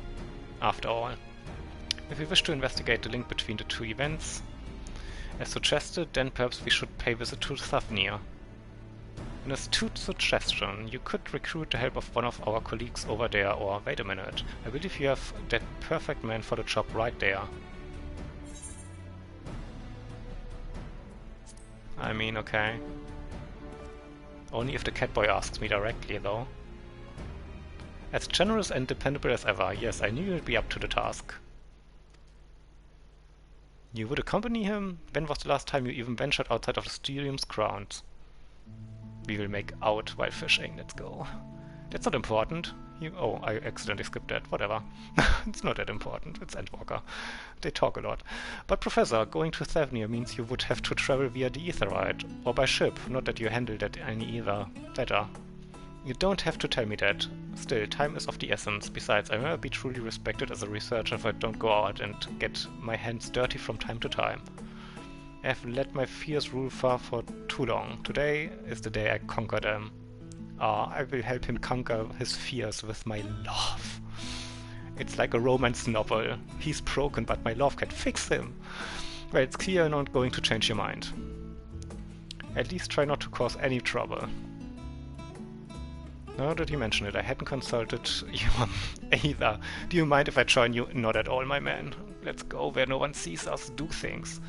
after all. If we wish to investigate the link between the two events, as suggested, then perhaps we should pay visit to Thavnir. An astute suggestion. You could recruit the help of one of our colleagues over there, or wait a minute. I believe you have that perfect man for the job right there. I mean, okay. Only if the Catboy asks me directly, though. As generous and dependable as ever. Yes, I knew you'd be up to the task. You would accompany him? When was the last time you even ventured outside of the stadium's grounds? We will make out while fishing. Let's go. That's not important. Oh, I accidentally skipped that. Whatever. It's not that important. It's Endwalker. They talk a lot. But Professor, going to Thavnir means you would have to travel via the Aetherite. Or by ship. Not that you handle that any either. Better. You don't have to tell me that. Still, time is of the essence. Besides, I'll never be truly respected as a researcher if I don't go out and get my hands dirty from time to time. I have let my fears rule far for too long. Today is the day I conquer them. I will help him conquer his fears with my love. It's like a romance novel. He's broken, but my love can fix him. Well, it's clear you're not going to change your mind. At least try not to cause any trouble. Now that you mention it, I hadn't consulted you either. Do you mind if I join you? Not at all, my man. Let's go where no one sees us do things.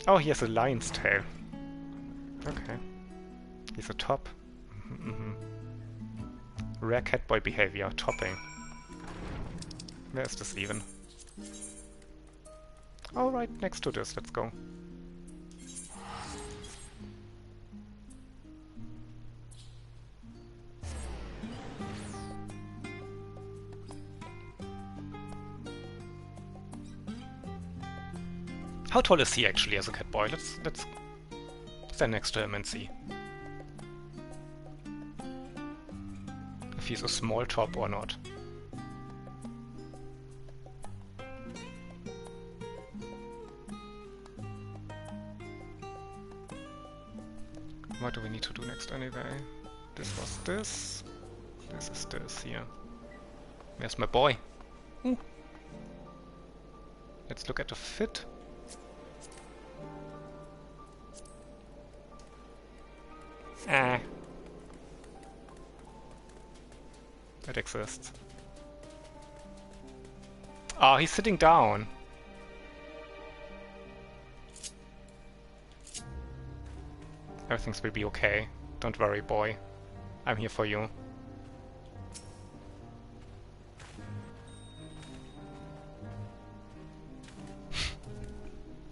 Oh, he has a lion's tail. Okay. He's a top. Rare Catboy behavior. Topping. Where is this even? Oh, right next to this. Let's go. How tall is he actually as a Catboy? Let's stand next to him and see if he's a small top or not. What do we need to do next anyway? This was this. This is this here. Where's my boy? Ooh. Let's look at the fit. That exists. Oh, he's sitting down. Everything will be okay. Don't worry, boy. I'm here for you.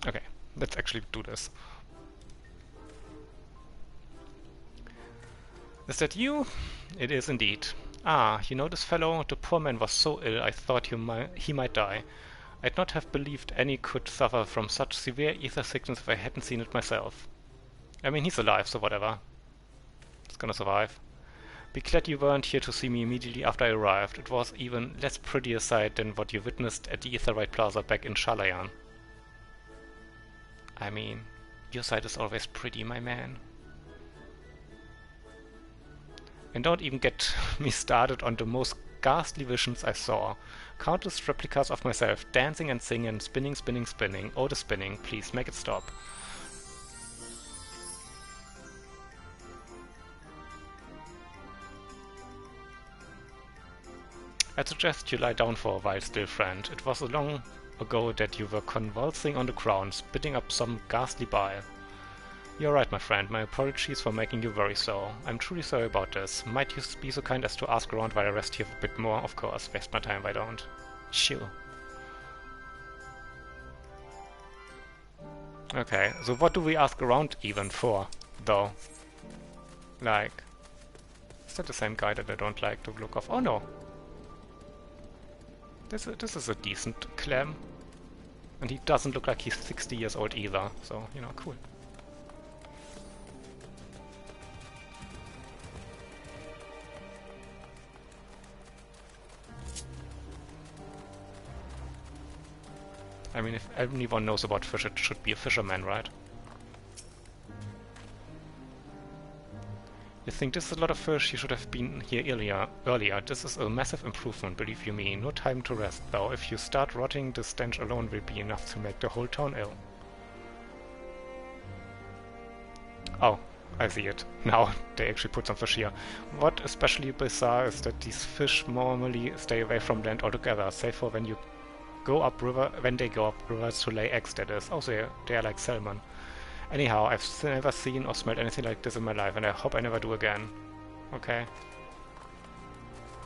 Okay, let's actually do this. Is that you? It is indeed. Ah, you know this fellow? The poor man was so ill I thought he might die. I'd not have believed any could suffer from such severe ether sickness if I hadn't seen it myself. I mean, he's alive, so whatever. He's gonna survive. Be glad you weren't here to see me immediately after I arrived. It was even less pretty a sight than what you witnessed at the Aetherite Plaza back in Shalayan. I mean, your side is always pretty, my man. And don't even get me started on the most ghastly visions I saw. Countless replicas of myself, dancing and singing, spinning, spinning, spinning. Oh, the spinning, please make it stop. I'd suggest you lie down for a while still, friend. It was long ago that you were convulsing on the ground, spitting up some ghastly bile. You're right, my friend. My apologies for making you very so. I'm truly sorry about this. Might you be so kind as to ask around while I rest here a bit more? Of course. Waste my time if I don't. Sure. Okay, so what do we ask around even for, though? Like... Is that the same guy that I don't like the look of? Oh no! This is a decent clam. And he doesn't look like he's 60 years old either, so, you know, cool. I mean, if anyone knows about fish, it should be a fisherman, right? You think this is a lot of fish? You should have been here earlier. This is a massive improvement, believe you me. No time to rest, though. If you start rotting, the stench alone will be enough to make the whole town ill. Oh, I see it. Now they actually put some fish here. What especially bizarre is that these fish normally stay away from land altogether, save for when you go upriver, when they go upriver to lay eggs, that is. Oh, they are like salmon. Anyhow, I've never seen or smelled anything like this in my life, and I hope I never do again. Okay?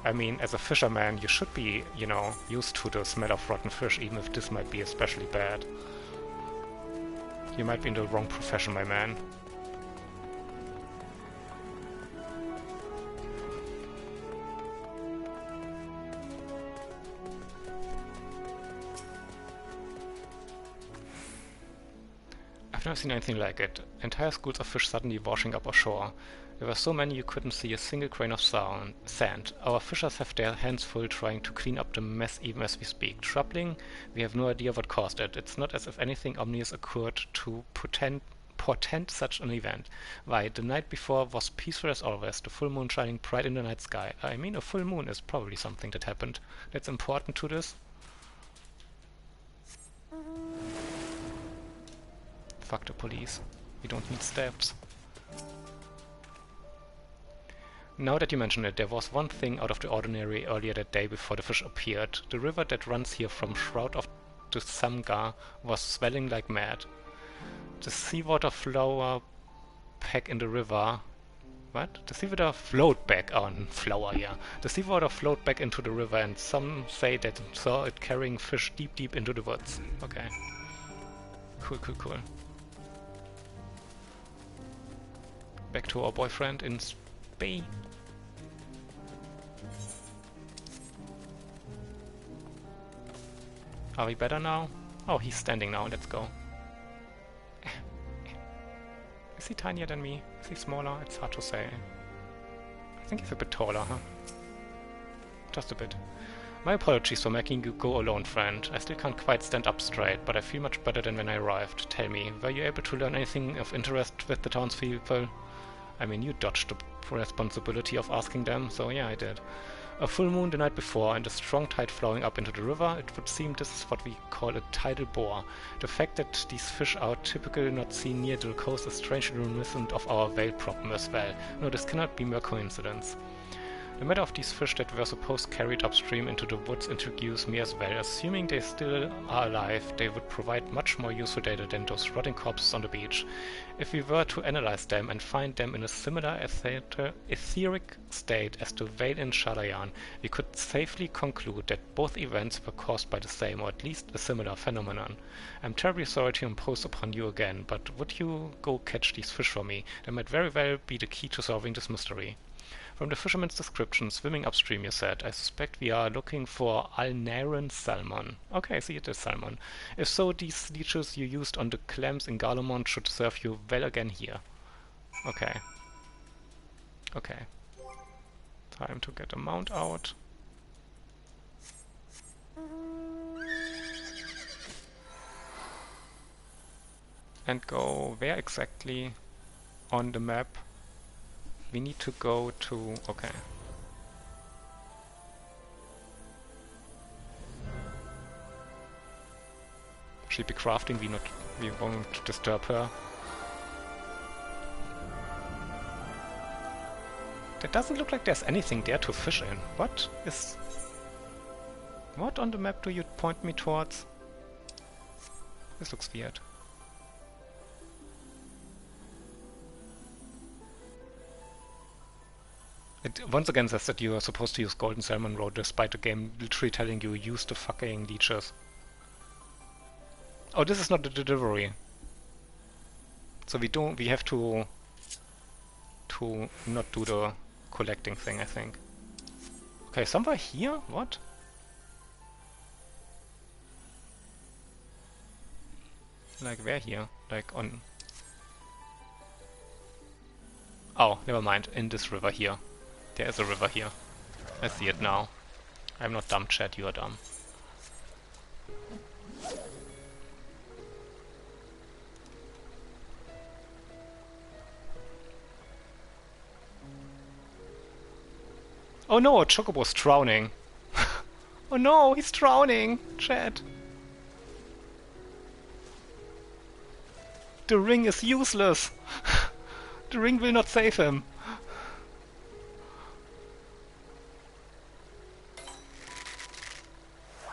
I mean, as a fisherman, you should be, you know, used to the smell of rotten fish, even if this might be especially bad. You might be in the wrong profession, my man. I've never seen anything like it. Entire schools of fish suddenly washing up ashore. There were so many you couldn't see a single grain of sand. Our fishers have their hands full trying to clean up the mess even as we speak. Troubling, we have no idea what caused it. It's not as if anything ominous occurred to portend such an event. Why, the night before was peaceful as always, the full moon shining bright in the night sky. I mean, a full moon is probably something that happened. That's important to this. Fuck the police. We don't need steps. Now that you mention it, there was one thing out of the ordinary earlier that day before the fish appeared. The river that runs here from Shroud of to Samgar was swelling like mad. The seawater flower back in the river... What? The seawater flowed back on flower, yeah. The seawater flowed back into the river, and some say that saw it carrying fish deep into the woods. Okay. Cool. Back to our boyfriend in Spain. Are we better now? Oh, he's standing now. Let's go. Is he tinier than me? Is he smaller? It's hard to say. I think he's a bit taller, huh? Just a bit. My apologies for making you go alone, friend. I still can't quite stand up straight, but I feel much better than when I arrived. Tell me, were you able to learn anything of interest with the townspeople? I mean, you dodged the responsibility of asking them, so yeah, I did. A full moon the night before and a strong tide flowing up into the river, it would seem this is what we call a tidal bore. The fact that these fish are typically not seen near the coast is strangely reminiscent of our whale problem as well. No, this cannot be mere coincidence. The matter of these fish that were supposed carried upstream into the woods intrigues me as well. Assuming they still are alive, they would provide much more useful data than those rotting corpses on the beach. If we were to analyze them and find them in a similar etheric state as the whale in Shalayan, we could safely conclude that both events were caused by the same, or at least a similar phenomenon. I'm terribly sorry to impose upon you again, but would you go catch these fish for me? They might very well be the key to solving this mystery. From the fisherman's description, swimming upstream, you said. I suspect we are looking for Alnaran salmon. Okay, see, it is salmon. If so, these leeches you used on the clams in Garlemont should serve you well again here. Okay. Okay. Time to get a mount out. And go where exactly on the map? We need to go to... okay. She'll be crafting, we won't disturb her. It doesn't look like there's anything there to fish in. What on the map do you point me towards? This looks weird. It once again says that you are supposed to use Golden Salmon Road, despite the game literally telling you use the fucking leeches. Oh, this is not the delivery. So we have to not do the collecting thing, I think. Okay, somewhere here? What? Like where here? Like on... oh, never mind. In this river here. There is a river here. I see it now. I'm not dumb, Chad, you are dumb. Oh no, Chocobo's drowning. Oh no, he's drowning, Chad. The ring is useless. The ring will not save him.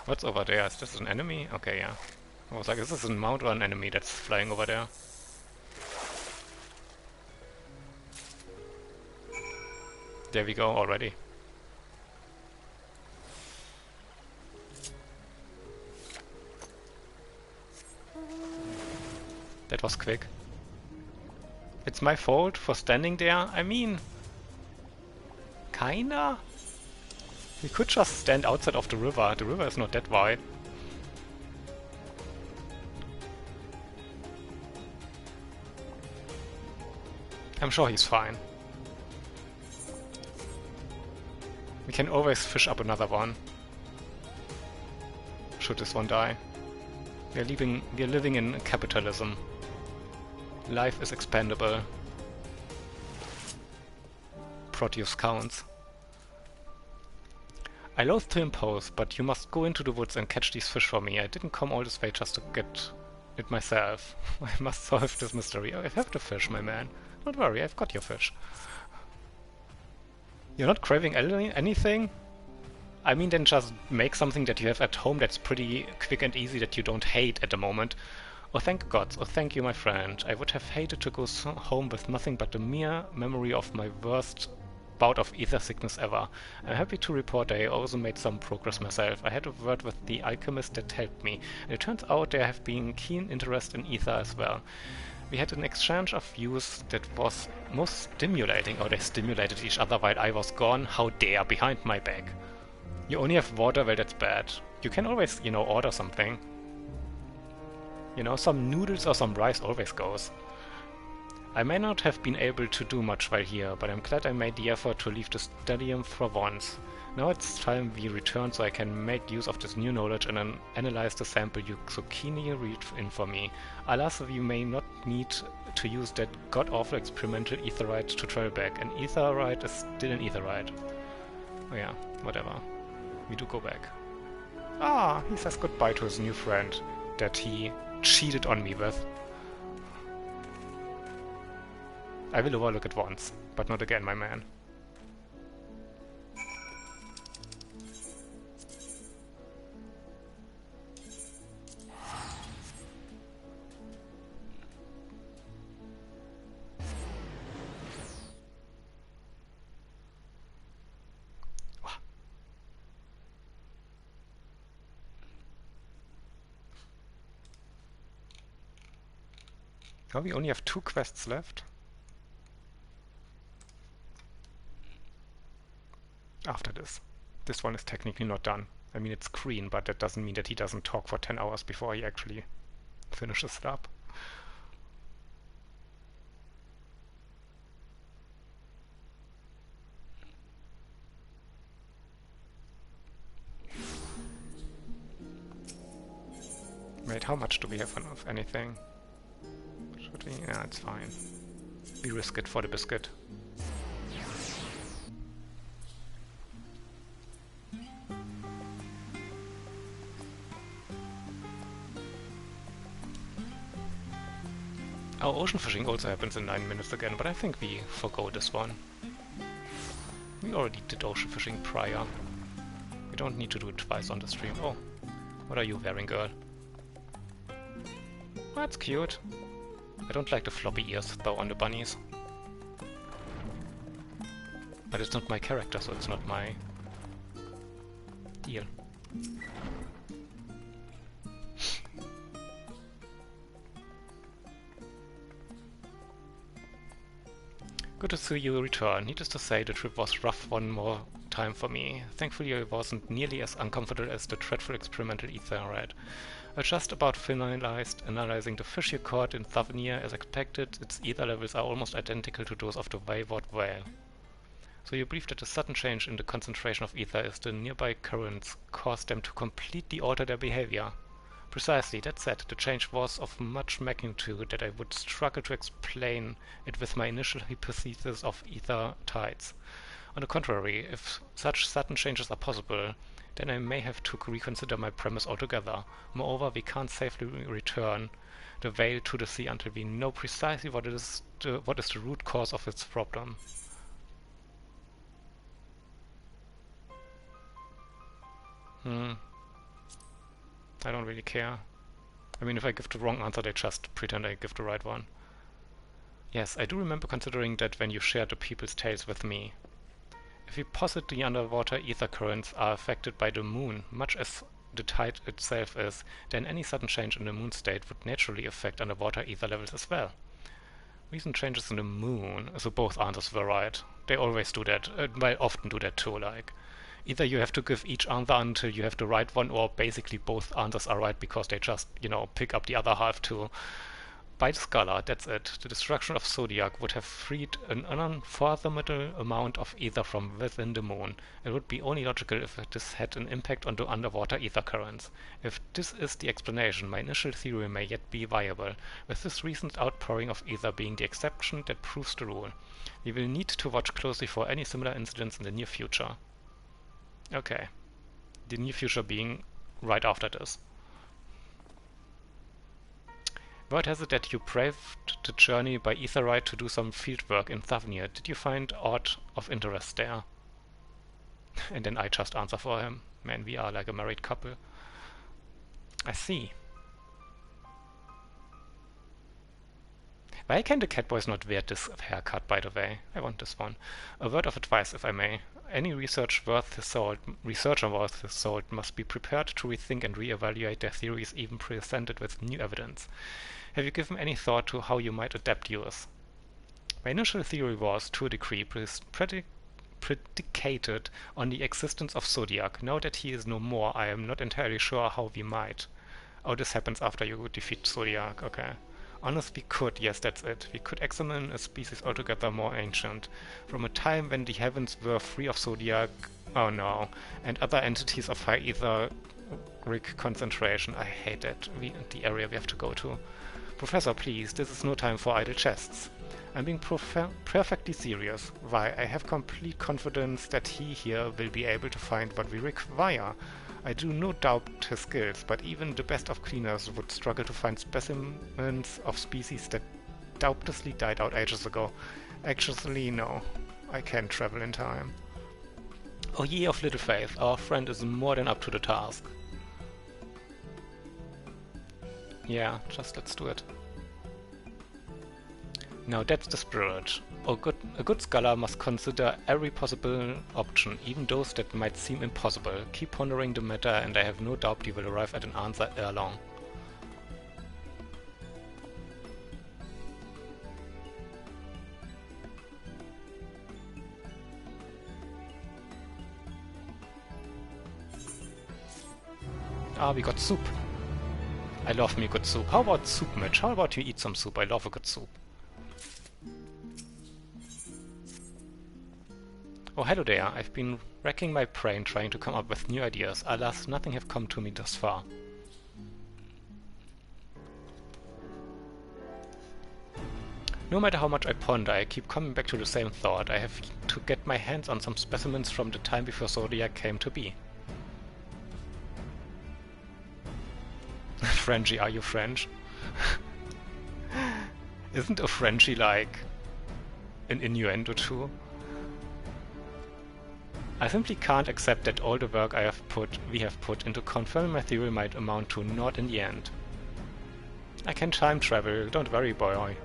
What's over there? Is this an enemy? Okay, yeah. I was like, is this a mount or an enemy that's flying over there? There we go already. That was quick. It's my fault for standing there? I mean... Kinda? We could just stand outside of the river. The river is not that wide. I'm sure he's fine. We can always fish up another one. Should this one die. We're living in capitalism. Life is expendable. Produce counts. I loathe to impose, but you must go into the woods and catch these fish for me. I didn't come all this way just to get it myself. I must solve this mystery. I have the fish, my man. Don't worry, I've got your fish. You're not craving anything? I mean, then just make something that you have at home that's pretty quick and easy that you don't hate at the moment. Oh, thank God. Oh, thank you, my friend. I would have hated to go home with nothing but the mere memory of my worst bout of ether sickness ever. I'm happy to report I also made some progress myself. I had a word with the alchemist that helped me, and it turns out there have been keen interest in ether as well. We had an exchange of views that was most stimulating. Oh, they stimulated each other while I was gone. How dare, behind my back. You only have water, well that's bad. You can always, you know, order something. You know, some noodles or some rice always goes. I may not have been able to do much while here, but I'm glad I made the effort to leave the stadium for once. Now it's time we return so I can make use of this new knowledge and then analyze the sample you so keenly read in for me. Alas, we may not need to use that god-awful experimental etherite to travel back. An etherite is still an etherite. Oh yeah, whatever. We do go back. Ah, he says goodbye to his new friend that he cheated on me with. I will overlook it once, but not again, my man. Oh, we only have 2 quests left. After this. This one is technically not done. I mean, it's green, but that doesn't mean that he doesn't talk for 10 hours before he actually finishes it up. Wait, how much do we have of anything? Should we? Yeah, it's fine. We risk it for the biscuit. Our ocean fishing also happens in 9 minutes again, but I think we forgo this one. We already did ocean fishing prior. We don't need to do it twice on the stream. Oh, what are you wearing, girl? That's cute. I don't like the floppy ears, though, on the bunnies. But it's not my character, so it's not my deal. Good to see you return. Needless to say, the trip was rough one more time for me. Thankfully, I wasn't nearly as uncomfortable as the dreadful experimental etherite. I just about finalized analyzing the fish you caught in Thavnir. As expected, its ether levels are almost identical to those of the wayward whale. So you believe that the sudden change in the concentration of ether as the nearby currents caused them to completely alter their behavior? Precisely, that said, the change was of much magnitude that I would struggle to explain it with my initial hypothesis of ether tides. On the contrary, if such sudden changes are possible, then I may have to reconsider my premise altogether. Moreover, we can't safely return the whale to the sea until we know precisely what is the root cause of its problem. I don't really care. I mean, if I give the wrong answer, they just pretend I give the right one. Yes, I do remember considering that when you shared the people's tales with me. If we posit the underwater ether currents are affected by the moon, much as the tide itself is, then any sudden change in the moon state would naturally affect underwater ether levels as well. Recent changes in the moon, so both answers were right. They always do that, well, often do that too, like. Either you have to give each answer until you have the right one, or basically both answers are right because they just, pick up the other half too. By the scholar, that's it. The destruction of Zodiac would have freed an unfathomable amount of ether from within the moon. It would be only logical if this had an impact on the underwater ether currents. If this is the explanation, my initial theory may yet be viable, with this recent outpouring of ether being the exception that proves the rule. We will need to watch closely for any similar incidents in the near future. Okay. The near future being right after this. Word has it that you braved the journey by Etherite to do some fieldwork in Thavnir. Did you find aught of interest there? And then I just answer for him. Man, we are like a married couple. I see. Why can the Catboys not wear this haircut, by the way? I want this one. A word of advice, if I may. Any researcher worth his salt must be prepared to rethink and reevaluate their theories even presented with new evidence. Have you given any thought to how you might adapt yours? My initial theory was, to a degree, predicated on the existence of Zodiac. Now that he is no more, I am not entirely sure how we might. Oh, this happens after you defeat Zodiac, okay. Honestly, we could, yes, that's it. We could examine a species altogether more ancient, from a time when the heavens were free of Zodiac, oh no, and other entities of high etheric concentration. I hate that, the area we have to go to. Professor, please, this is no time for idle jests. I'm being perfectly serious. Why, I have complete confidence that he here will be able to find what we require. I do no doubt his skills, but even the best of cleaners would struggle to find specimens of species that doubtlessly died out ages ago. Actually, no. I can't travel in time. Oh, ye of little faith, our friend is more than up to the task. Yeah, just let's do it. Now that's the spirit. A good scholar must consider every possible option, even those that might seem impossible. Keep pondering the matter, and I have no doubt you will arrive at an answer ere long. Ah, we got soup. I love me good soup. How about soup, Mitch? How about you eat some soup? I love a good soup. Oh, hello there. I've been racking my brain trying to come up with new ideas. Alas, nothing have come to me thus far. No matter how much I ponder, I keep coming back to the same thought. I have to get my hands on some specimens from the time before Zodiac came to be. Frenchie, are you French? Isn't a Frenchie like an innuendo too? I simply can't accept that all the work we have put into confirming my theory might amount to naught in the end. I can time travel, don't worry, boy.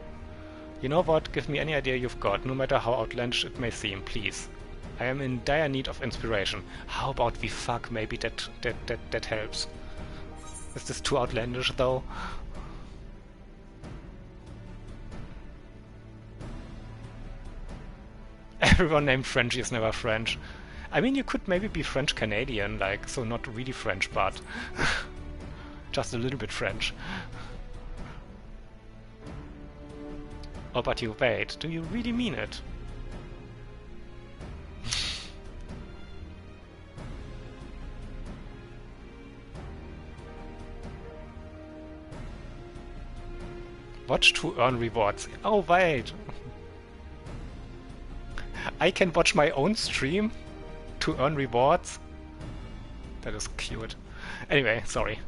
You know what? Give me any idea you've got, no matter how outlandish it may seem, please. I am in dire need of inspiration. How about we fuck? Maybe that helps. Is this too outlandish, though? Everyone named Frenchie is never French. I mean, you could maybe be French-Canadian, like, so not really French, but just a little bit French. Oh, but you wait, do you really mean it? Watch to earn rewards. Oh, wait! I can watch my own stream to earn rewards? That is cute. Anyway, sorry,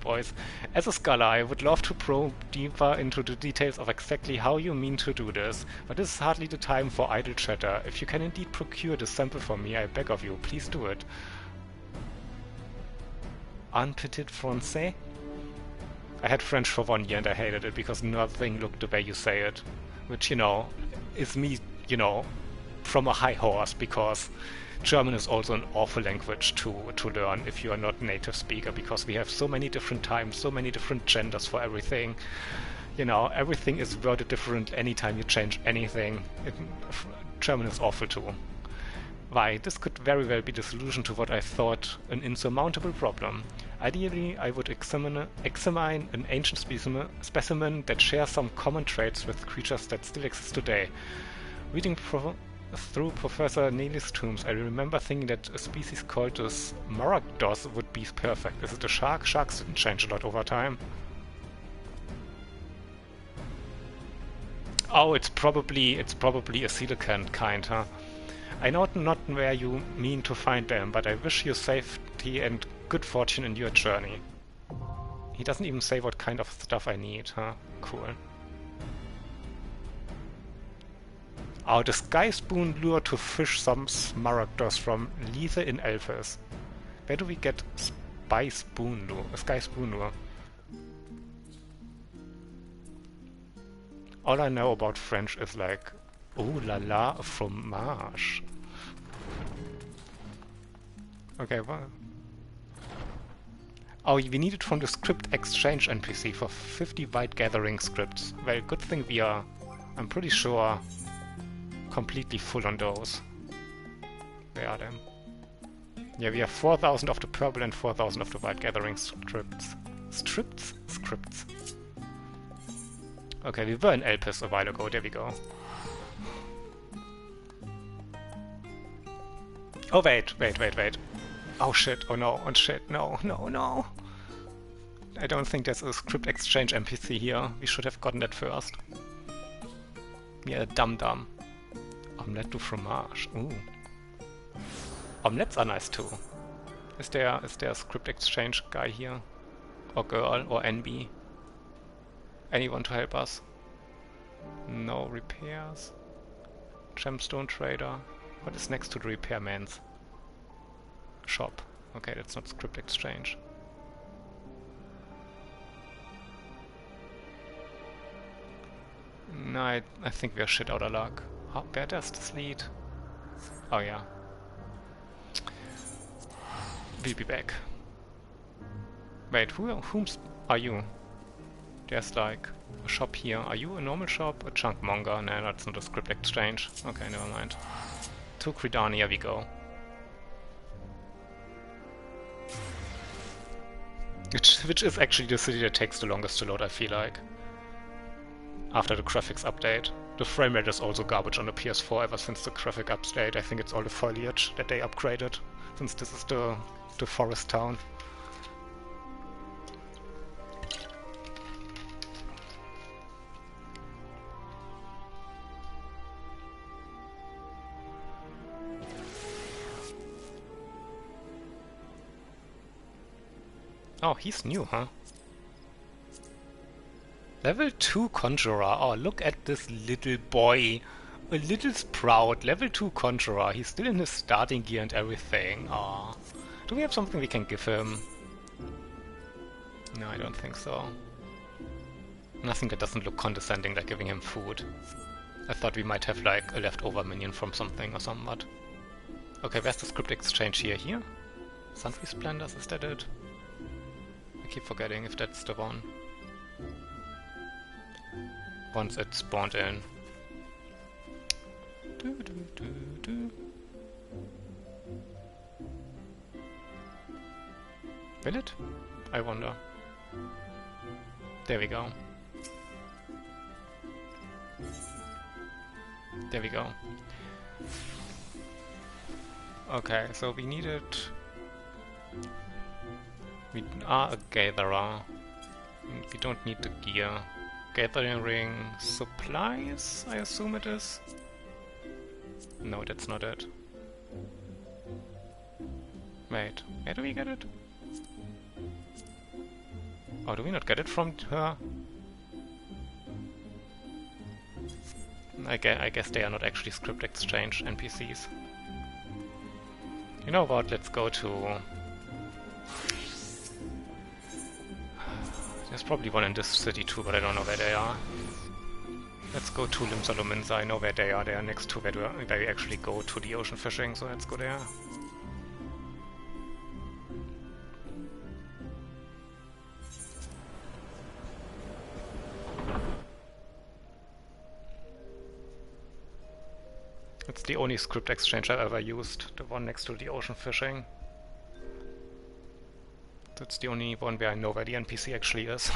boys. As a scholar, I would love to probe deeper into the details of exactly how you mean to do this, but this is hardly the time for idle chatter. If you can indeed procure the sample for me, I beg of you, please do it. Un petit français? I had French for 1 year and I hated it because nothing looked the way you say it. Which, you know, is me, you know, from a high horse, because German is also an awful language to learn if you are not a native speaker, because we have so many different times, so many different genders for everything. You know, everything is worded different anytime you change anything. German is awful too. Why, this could very well be the solution to what I thought an insurmountable problem. Ideally, I would examine an ancient specimen that shares some common traits with creatures that still exist today. Reading through Professor Neely's tombs, I remember thinking that a species called the Smaragdos would be perfect. Is it a shark? Sharks didn't change a lot over time. Oh, it's probably a coelacanth kind, huh? I know not where you mean to find them, but I wish you safety and good fortune in your journey. He doesn't even say what kind of stuff I need, huh? Cool. Oh, the sky spoon lure to fish some smaragdos from Liese in Elfes. Where do we get sky spoon lure? All I know about French is like, oh la la, fromage. Okay, well. Oh, we need it from the script exchange NPC for 50 white gathering scripts. Well, good thing we are, I'm pretty sure, completely full on those. Where are them? Yeah, we have 4,000 of the purple and 4,000 of the white gathering scripts. Scripts. Okay, we were in Elpis a while ago, there we go. Oh, wait. Oh shit, oh no, oh shit, no. I don't think there's a script exchange NPC here. We should have gotten that first. Yeah, dum-dum. Omelette du fromage, ooh. Omelettes are nice too. Is there a script exchange guy here? Or girl, or NB? Anyone to help us? No repairs. Gemstone trader. What is next to the repairman's shop? Okay, that's not script exchange. No, I think we're shit out of luck. Where does this lead? Oh yeah. We'll be back. Wait, whom are you? There's like a shop here. Are you a normal shop? A junk monger? No, that's not a script exchange. Okay, never mind. To Kridania we go. Which is actually the city that takes the longest to load, I feel like. After the graphics update. The frame rate is also garbage on the PS4 ever since the graphic update. I think it's all the foliage that they upgraded, since this is the forest town. Oh, he's new, huh? Level 2 Conjurer. Oh, look at this little boy. A little sprout. Level 2 Conjurer. He's still in his starting gear and everything. Oh. Do we have something we can give him? No, I don't think so. Nothing that doesn't look condescending, like giving him food. I thought we might have like a leftover minion from something or somewhat. Okay, where's the script exchange here? Here? Sundry Splendors, is that it? I keep forgetting if that's the one. Once it spawned in. Will it? I wonder. There we go. There we go. Okay, so we needed... We are a gatherer. We don't need the gear. Gathering supplies, I assume it is? No, that's not it. Wait, where do we get it? Oh, do we not get it from her? I guess they are not actually script exchange NPCs. You know what, let's go to There's probably one in this city too, but I don't know where they are. Let's go to Limsa. I know where they are. They are next to where we actually go to the ocean fishing, so let's go there. It's the only script exchange I've ever used, the one next to the ocean fishing. That's the only one where I know where the NPC actually is.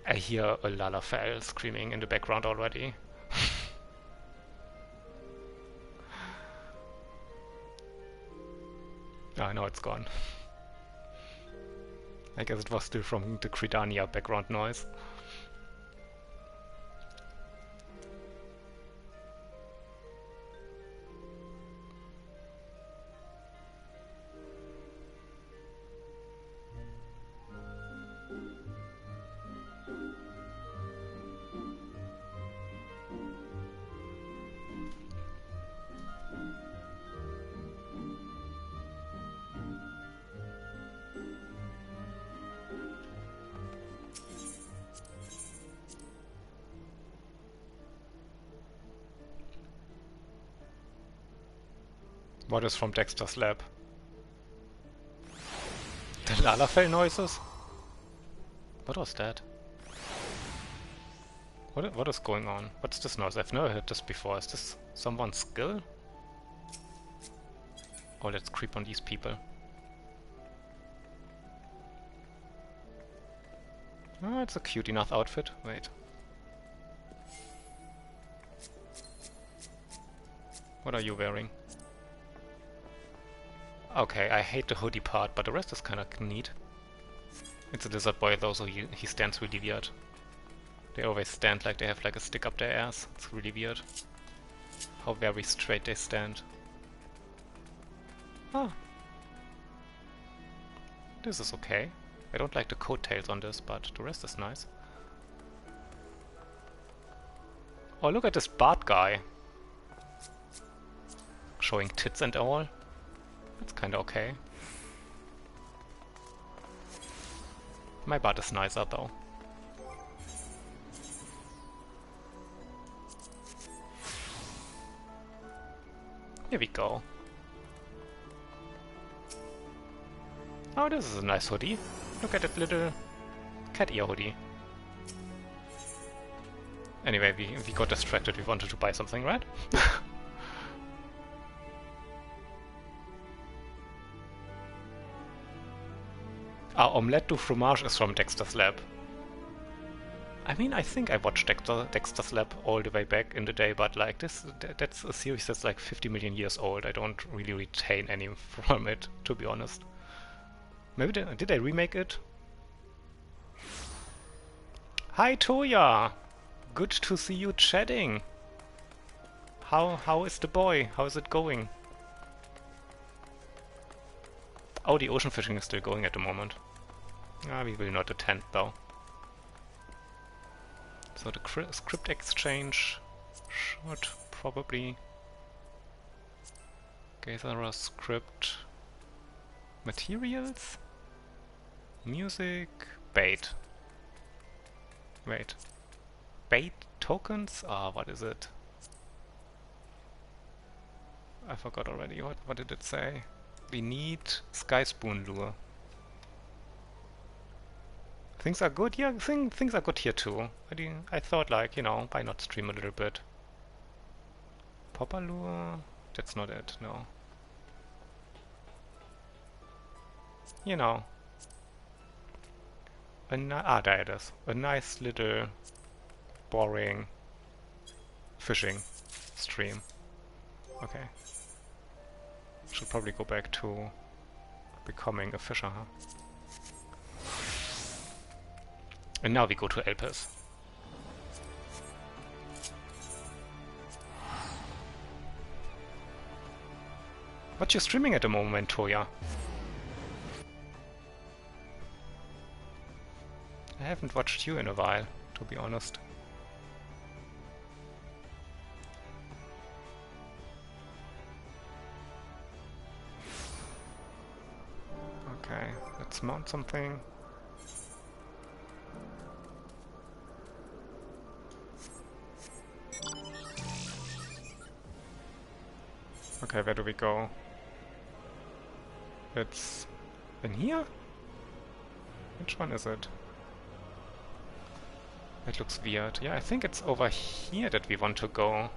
I hear a Lalafell screaming in the background already. Ah, now it's gone. I guess it was still from the Cridania background noise. What is from Dexter's lab? The Lalafell noises? What was that? What is going on? What's this noise? I've never heard this before. Is this someone's skill? Oh, let's creep on these people. Oh, it's a cute enough outfit. Wait. What are you wearing? Okay, I hate the hoodie part, but the rest is kinda neat. It's a lizard boy though, so he stands really weird. They always stand like they have like a stick up their ass. It's really weird. How very straight they stand. Ah. This is okay. I don't like the coattails on this, but the rest is nice. Oh, look at this Bart guy. Showing tits and all. That's kinda okay. My butt is nicer though. Here we go. Oh, this is a nice hoodie. Look at that little cat ear hoodie. Anyway, we got distracted. We wanted to buy something, right? Ah, Omelette du Fromage is from Dexter's lab. I mean, I think I watched Dexter's lab all the way back in the day, but like that's a series that's like 50 million years old. I don't really retain any from it, to be honest. Maybe did I remake it? Hi Toya! Good to see you chatting! How is the boy? How is it going? Oh, the ocean fishing is still going at the moment. Ah, we will not attend though. So the script exchange should probably gather a script. Materials? Music? Bait. Wait. Bait tokens? Ah, what is it? I forgot already. What did it say? We need Sky Spoon Lure. Things are good? Yeah, things are good here too. I thought like, you know, why not stream a little bit? Popper Lure? That's not it, no. You know. There it is. A nice little boring fishing stream. Okay. Should probably go back to becoming a fisher, huh? And now we go to Elpis. What you streaming at the moment, Toya? I haven't watched you in a while, to be honest. Let's mount something. Okay, where do we go? It's in here? Which one is it? It looks weird. Yeah, I think it's over here that we want to go.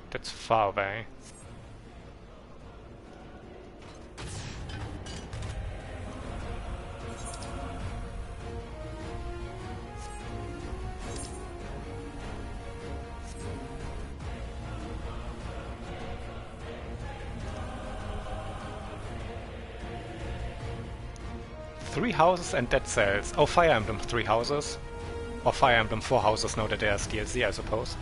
That's far away. Three houses and dead cells. Oh, Fire Emblem 3 houses. Or Fire Emblem 4 houses now that there's DLC, I suppose.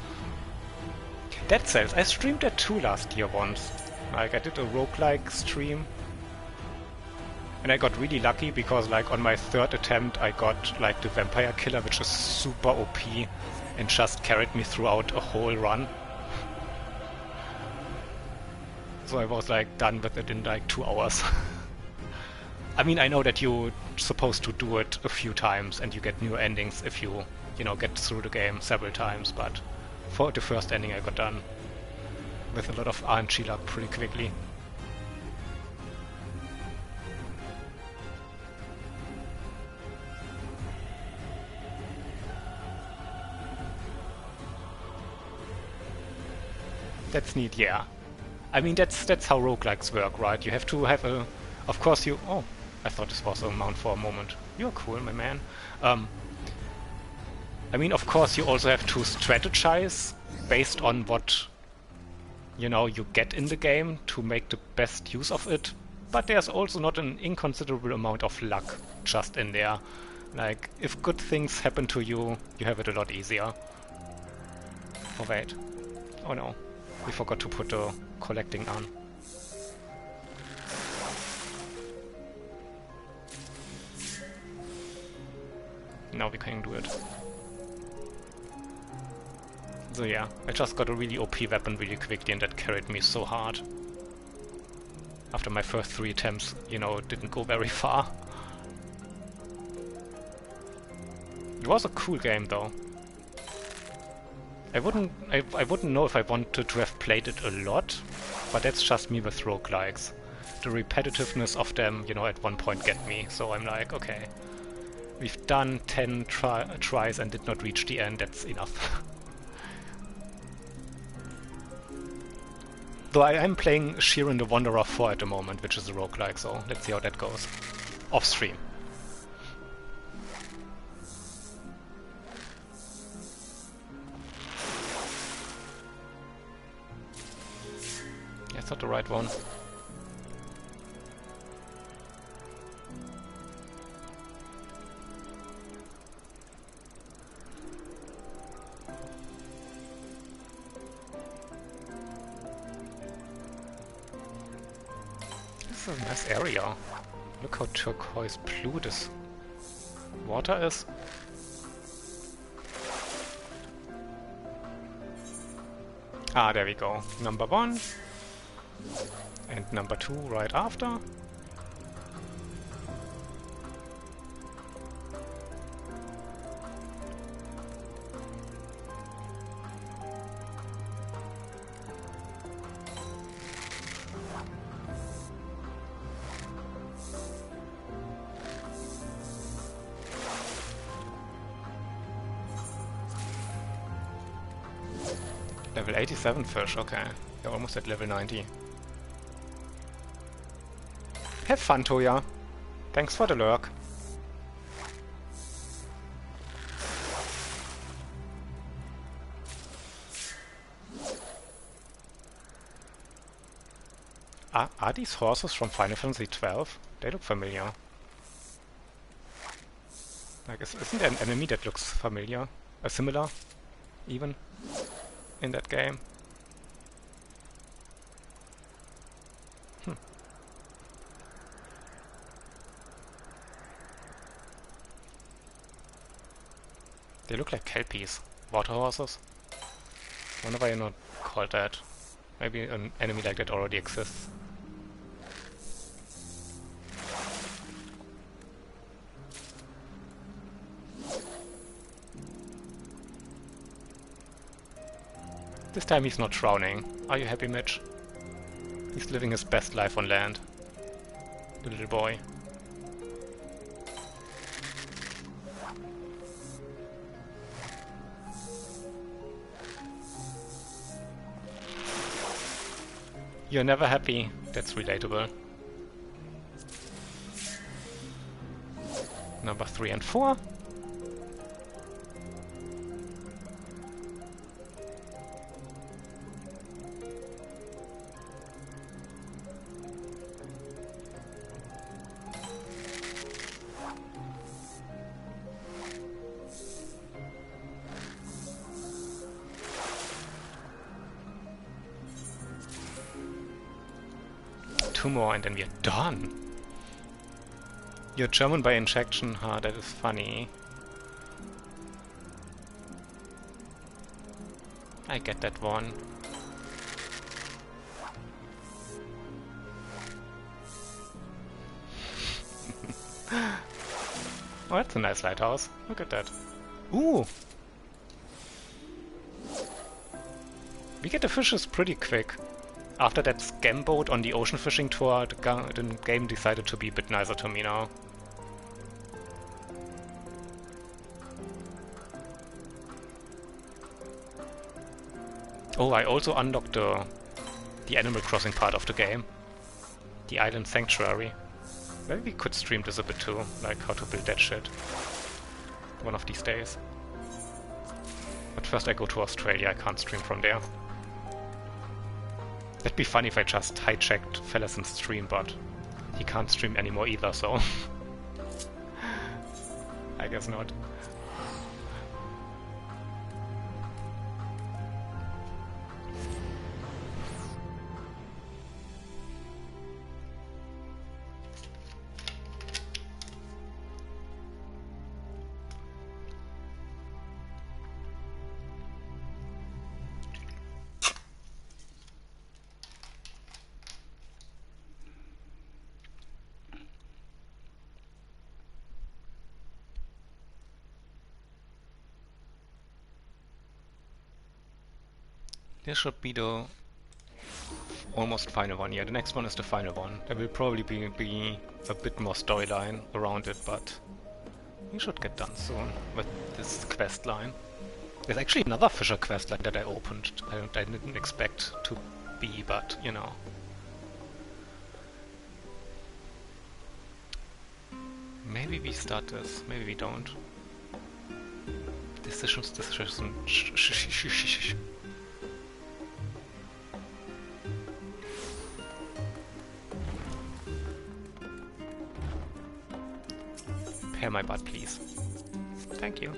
Dead cells. I streamed that too last year once. Like, I did a roguelike stream. And I got really lucky because, like, on my third attempt I got, like, the Vampire Killer, which is super OP and just carried me throughout a whole run. So I was, like, done with it in, like, 2 hours. I mean, I know that you're supposed to do it a few times and you get new endings if you know, get through the game several times, but for the first ending I got done with a lot of RNG luck pretty quickly. That's neat, yeah. I mean, that's how roguelikes work, right? You have to have a... Of course you... Oh, I thought this was a mount for a moment. You're cool, my man. I mean, of course you also have to strategize based on what, you know, you get in the game to make the best use of it. But there's also not an inconsiderable amount of luck just in there. Like, if good things happen to you, you have it a lot easier. Oh wait. Oh no. We forgot to put the collecting on. Now we can do it. So yeah, I just got a really OP weapon really quickly and that carried me so hard. After my first 3 attempts, you know, it didn't go very far. It was a cool game though. I wouldn't know if I wanted to have played it a lot, but that's just me with roguelikes. The repetitiveness of them, you know, at one point get me, so I'm like, okay. We've done 10 tries and did not reach the end, that's enough. Though I am playing Sheeran the Wanderer 4 at the moment, which is a roguelike, so let's see how that goes. Off stream. Yeah, it's not the right one. This is a nice area. Look how turquoise blue this water is. Ah, there we go. Number 1. And number 2 right after. Level 87 fish, okay. You're almost at level 90. Have fun, Toya. Thanks for the lurk. Are these horses from Final Fantasy XII? They look familiar. Like, isn't there an enemy that looks familiar? Similar, even, in that game? They look like kelpies. Water horses. Wonder why you're not called that. Maybe an enemy like that already exists. This time he's not drowning. Are you happy, Mitch? He's living his best life on land. The little boy. You're never happy. That's relatable. Number 3 and 4. Two more and then we're done. You're German by injection? Huh, that is funny. I get that one. Oh, that's a nice lighthouse. Look at that. Ooh! We get the fishes pretty quick. After that scam boat on the ocean fishing tour, the game decided to be a bit nicer to me now. Oh, I also unlocked the Animal Crossing part of the game. The Island Sanctuary. Maybe we could stream this a bit too, like how to build that shit. One of these days. But first I go to Australia, I can't stream from there. That'd be funny if I just hijacked Fellason's stream, but he can't stream anymore either, so... I guess not. This should be the almost final one. Yeah, the next one is the final one. There will probably be a bit more storyline around it, but we should get done soon with this quest line. There's actually another Fisher quest line that I opened. I didn't expect to be, but you know. Maybe we start this, maybe we don't. Decisions. Repair my butt, please. Thank you.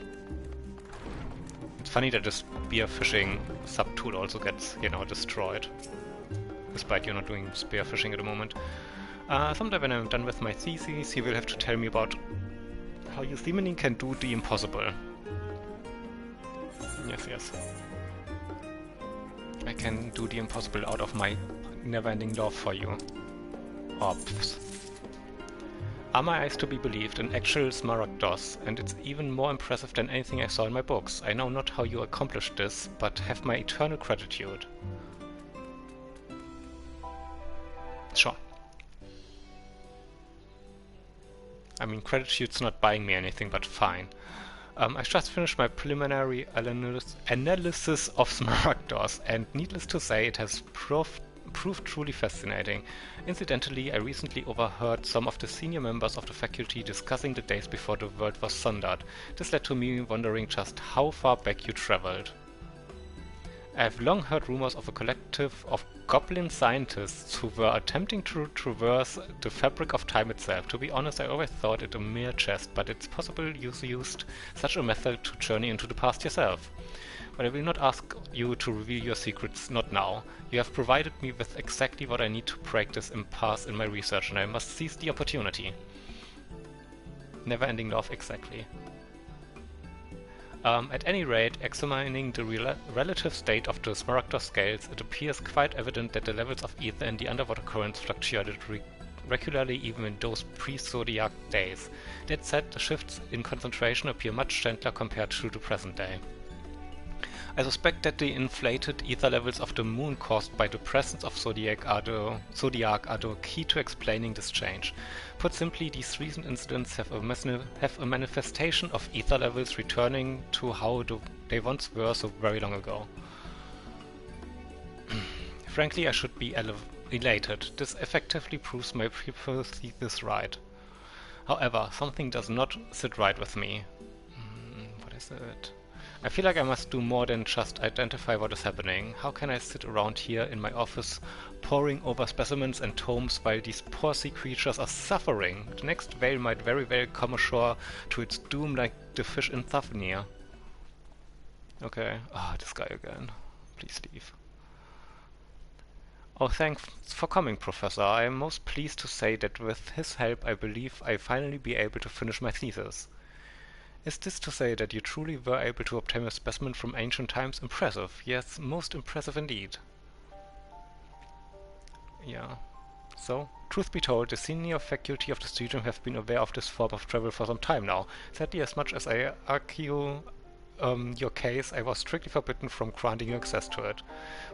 It's funny that this spearfishing sub-tool also gets, you know, destroyed. Despite you not doing spearfishing at the moment. Sometime when I'm done with my thesis, you will have to tell me about how you seemingly can do the impossible. Yes. I can do the impossible out of my never-ending love for you. Ops. Are my eyes to be believed? An actual Smaragdos, and it's even more impressive than anything I saw in my books. I know not how you accomplished this, but have my eternal gratitude. Sure. I mean, gratitude's not buying me anything, but fine. I just finished my preliminary analysis of Smaragdos, and needless to say, it has proved truly fascinating. Incidentally, I recently overheard some of the senior members of the faculty discussing the days before the world was sundered. This led to me wondering just how far back you traveled. I have long heard rumors of a collective of goblin scientists who were attempting to traverse the fabric of time itself. To be honest, I always thought it a mere jest, but it's possible you used such a method to journey into the past yourself. But I will not ask you to reveal your secrets, not now. You have provided me with exactly what I need to break this impasse in my research, and I must seize the opportunity. Never-ending love, exactly. At any rate, examining the relative state of the Smaragdos scales, it appears quite evident that the levels of ether in the underwater currents fluctuated regularly even in those pre-zodiac days. That said, the shifts in concentration appear much gentler compared to the present day. I suspect that the inflated ether levels of the moon caused by the presence of Zodiac are the key to explaining this change. Put simply, these recent incidents have a manifestation of ether levels returning to how they once were so very long ago. Frankly, I should be elated. This effectively proves my hypothesis right. However, something does not sit right with me. What is it? I feel like I must do more than just identify what is happening. How can I sit around here in my office poring over specimens and tomes while these poor sea creatures are suffering? The next whale might very well come ashore to its doom like the fish in Thavnir. Okay. Ah, this guy again. Please leave. Oh, thanks for coming, Professor. I am most pleased to say that with his help I believe I finally be able to finish my thesis. Is this to say that you truly were able to obtain a specimen from ancient times? Impressive. Yes, most impressive indeed. Yeah. So, truth be told, the senior faculty of the studium have been aware of this form of travel for some time now. Sadly, as much as I argue your case, I was strictly forbidden from granting you access to it.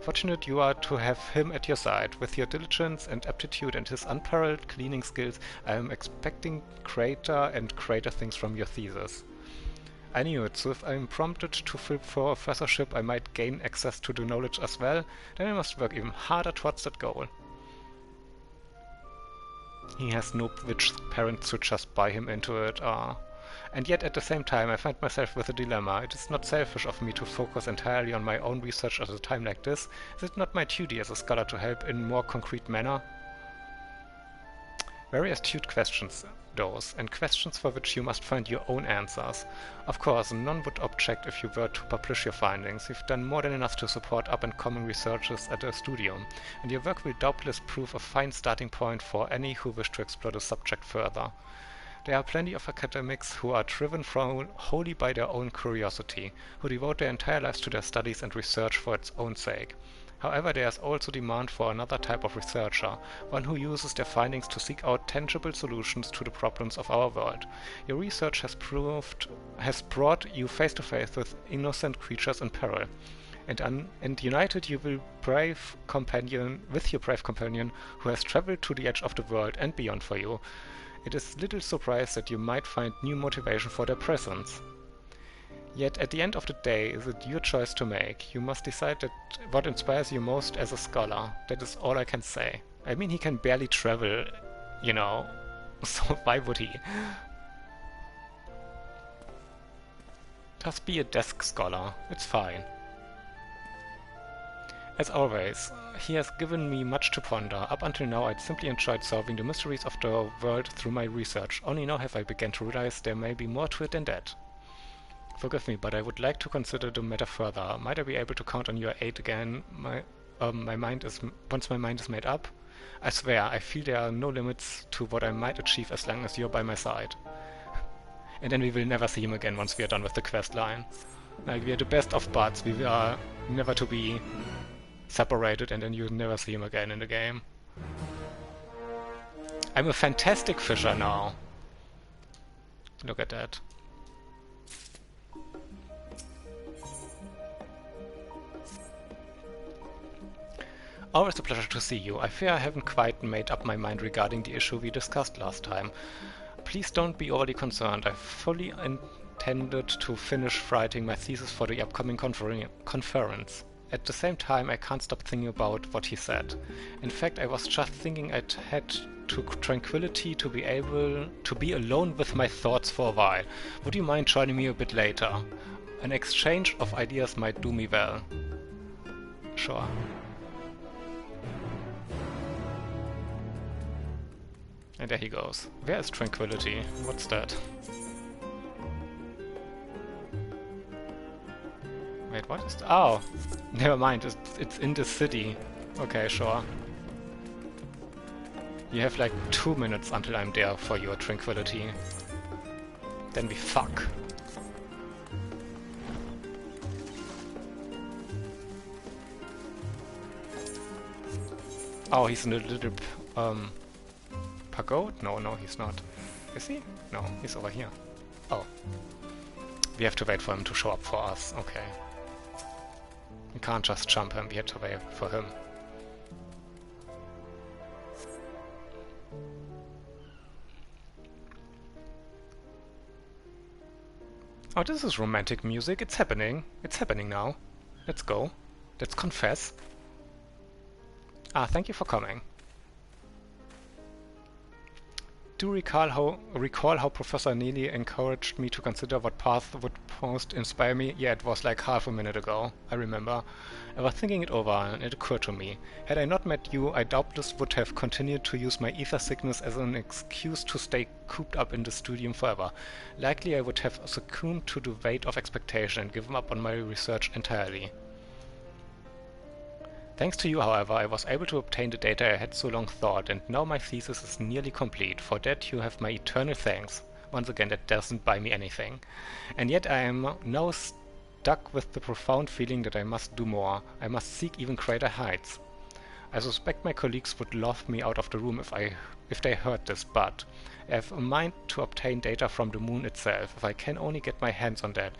Fortunate you are to have him at your side. With your diligence and aptitude and his unparalleled cleaning skills, I am expecting greater and greater things from your thesis. I knew it, so if I am prompted to fill for a professorship I might gain access to the knowledge as well, then I must work even harder towards that goal. He has no rich parents to just buy him into it, And yet at the same time I find myself with a dilemma. It is not selfish of me to focus entirely on my own research at a time like this. Is it not my duty as a scholar to help in more concrete manner? Very astute questions, those, and questions for which you must find your own answers. Of course, none would object if you were to publish your findings. You've done more than enough to support up-and-coming researchers at the studio, and your work will doubtless prove a fine starting point for any who wish to explore the subject further. There are plenty of academics who are driven wholly by their own curiosity, who devote their entire lives to their studies and research for its own sake. However, there is also demand for another type of researcher, one who uses their findings to seek out tangible solutions to the problems of our world. Your research has brought you face to face with innocent creatures in peril, and united you will with your brave companion who has traveled to the edge of the world and beyond for you. It is little surprise that you might find new motivation for their presence. Yet at the end of the day, is it your choice to make. You must decide that what inspires you most as a scholar. That is all I can say. I mean, he can barely travel, you know, so why would he? Just be a desk scholar. It's fine. As always, he has given me much to ponder. Up until now I'd simply enjoyed solving the mysteries of the world through my research. Only now have I begun to realize there may be more to it than that. Forgive me, but I would like to consider the matter further. Might I be able to count on your aid again? Once my mind is made up? I swear, I feel there are no limits to what I might achieve as long as you're by my side. And then we will never see him again once we are done with the quest line. Like, we are the best of buds, we are never to be separated, and then you never see him again in the game. I'm a fantastic fisher now. Look at that. Always a pleasure to see you. I fear I haven't quite made up my mind regarding the issue we discussed last time. Please don't be overly concerned. I fully intended to finish writing my thesis for the upcoming conference. At the same time, I can't stop thinking about what he said. In fact, I was just thinking I'd had to tranquility to be able to be alone with my thoughts for a while. Would you mind joining me a bit later? An exchange of ideas might do me well. Sure. And there he goes. Where is tranquility? What's that? Wait, what is that? Oh! Never mind, it's in the city. Okay, sure. You have like 2 minutes until I'm there for your tranquility. Then we fuck. Oh, he's in a little pagode? No, he's not. Is he? No, he's over here. Oh. We have to wait for him to show up for us. Okay. We can't just jump him, we have to wait for him. Oh, this is romantic music. It's happening. It's happening now. Let's go. Let's confess. Ah, thank you for coming. Do recall how Professor Neely encouraged me to consider what path would most inspire me? Yeah, it was like half a minute ago, I remember. I was thinking it over and it occurred to me. Had I not met you, I doubtless would have continued to use my ether sickness as an excuse to stay cooped up in the studium forever. Likely I would have succumbed to the weight of expectation and given up on my research entirely. Thanks to you, however, I was able to obtain the data I had so long thought, and now my thesis is nearly complete. For that you have my eternal thanks. Once again, that doesn't buy me anything. And yet I am now stuck with the profound feeling that I must do more. I must seek even greater heights. I suspect my colleagues would laugh me out of the room if they heard this, but I have a mind to obtain data from the moon itself. If I can only get my hands on that,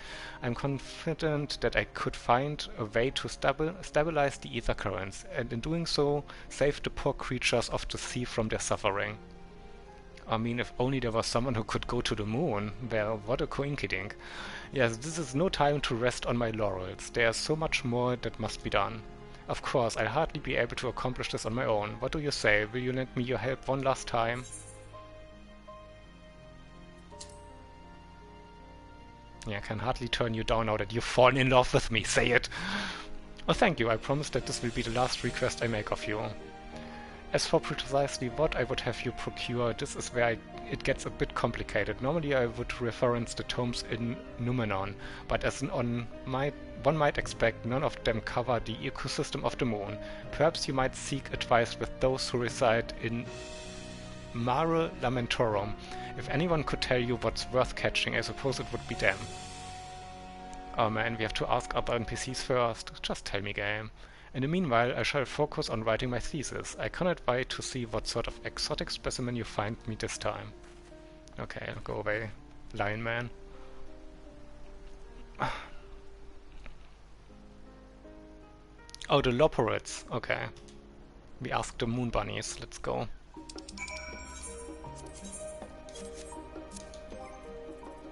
I'm confident that I could find a way to stabilize the ether currents, and in doing so, save the poor creatures of the sea from their suffering. I mean, if only there was someone who could go to the moon. Well, what a coinkydink. Yes, this is no time to rest on my laurels. There is so much more that must be done. Of course, I'll hardly be able to accomplish this on my own. What do you say? Will you lend me your help one last time? Yeah, I can hardly turn you down now that you've fallen in love with me. Say it! Oh, thank you. I promise that this will be the last request I make of you. As for precisely what I would have you procure, this is where it gets a bit complicated. Normally I would reference the tomes in Numenon, but as one might expect, none of them cover the ecosystem of the moon. Perhaps you might seek advice with those who reside in Mare Lamentorum. If anyone could tell you what's worth catching, I suppose it would be them. Oh man, we have to ask other NPCs first. Just tell me, game. In the meanwhile, I shall focus on writing my thesis. I cannot wait to see what sort of exotic specimen you find me this time. Okay, go away, Lion Man. Oh, the Loporids. Okay. We asked the moon bunnies. Let's go.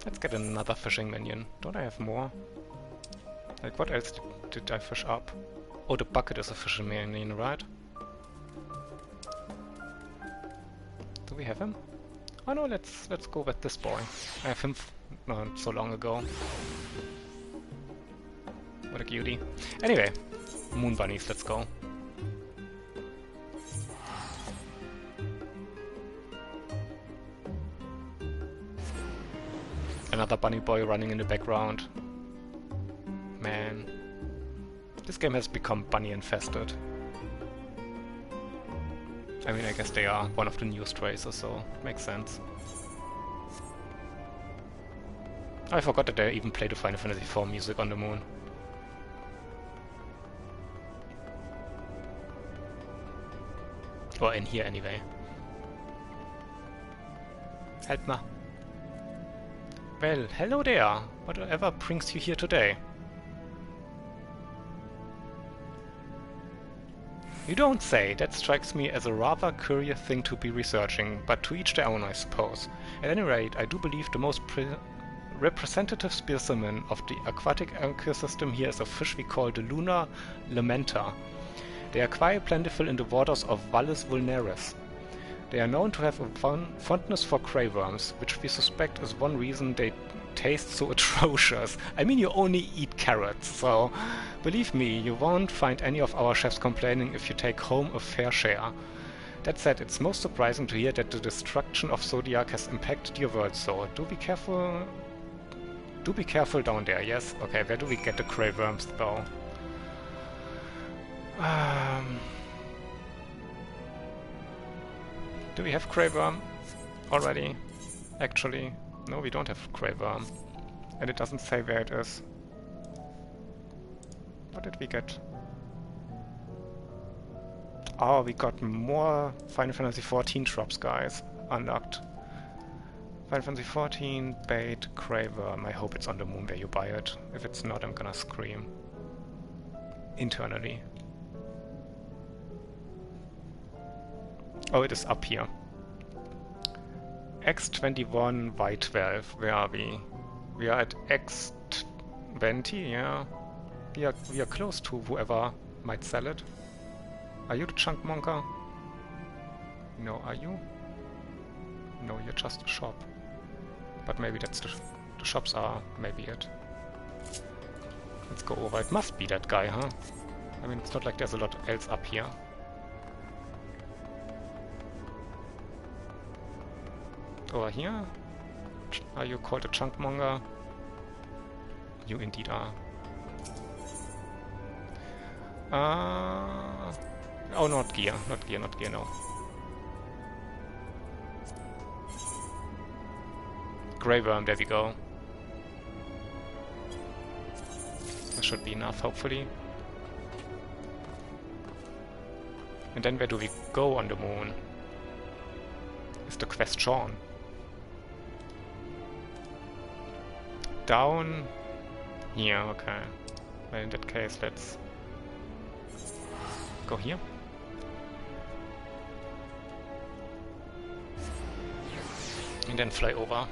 Let's get another fishing minion. Don't I have more? Like, what else did I fish up? Oh, the bucket is a fishing minion, right? Do we have him? Oh no, let's go with this boy. I have him not so long ago. What a cutie. Anyway, moon bunnies, let's go. Another bunny boy running in the background. Man. This game has become bunny infested. I mean, I guess they are one of the newest races, so it makes sense. I forgot that they even play the Final Fantasy IV music on the moon. Or in here anyway. Help me. Well, hello there. Whatever brings you here today? You don't say. That strikes me as a rather curious thing to be researching, but to each their own, I suppose. At any rate, I do believe the most representative specimen of the aquatic ecosystem here is a fish we call the lunar lamenta. They are quite plentiful in the waters of Valles Vulnerus. They are known to have a fondness for crayworms, which we suspect is one reason they taste so atrocious. I mean, you only eat carrots, so believe me, you won't find any of our chefs complaining if you take home a fair share. That said, it's most surprising to hear that the destruction of Zodiac has impacted your world, so do be careful. Do be careful down there, yes? Okay, where do we get the crayworms though? Do we have crayworm already? Actually, no, we don't have crayworm. And it doesn't say where it is. What did we get? Oh, we got more Final Fantasy XIV drops, guys. Unlocked. Final Fantasy XIV, bait, crayworm. I hope it's on the moon where you buy it. If it's not, I'm gonna scream. internally. Oh, it is up here. X21, Y12. Where are we? We are at X20, yeah. We are close to whoever might sell it. Are you the chunk monker? No, are you? No, you're just a shop. But maybe that's the shops are maybe it. Let's go over. It must be that guy, huh? I mean, it's not like there's a lot else up here. Over here? Are you called a chunk monger? You indeed are. Oh, not gear, no. Grey worm, there we go. That should be enough, hopefully. And then where do we go on the moon? Is the question. Down here, okay. Well, in that case, let's go here. And then fly over.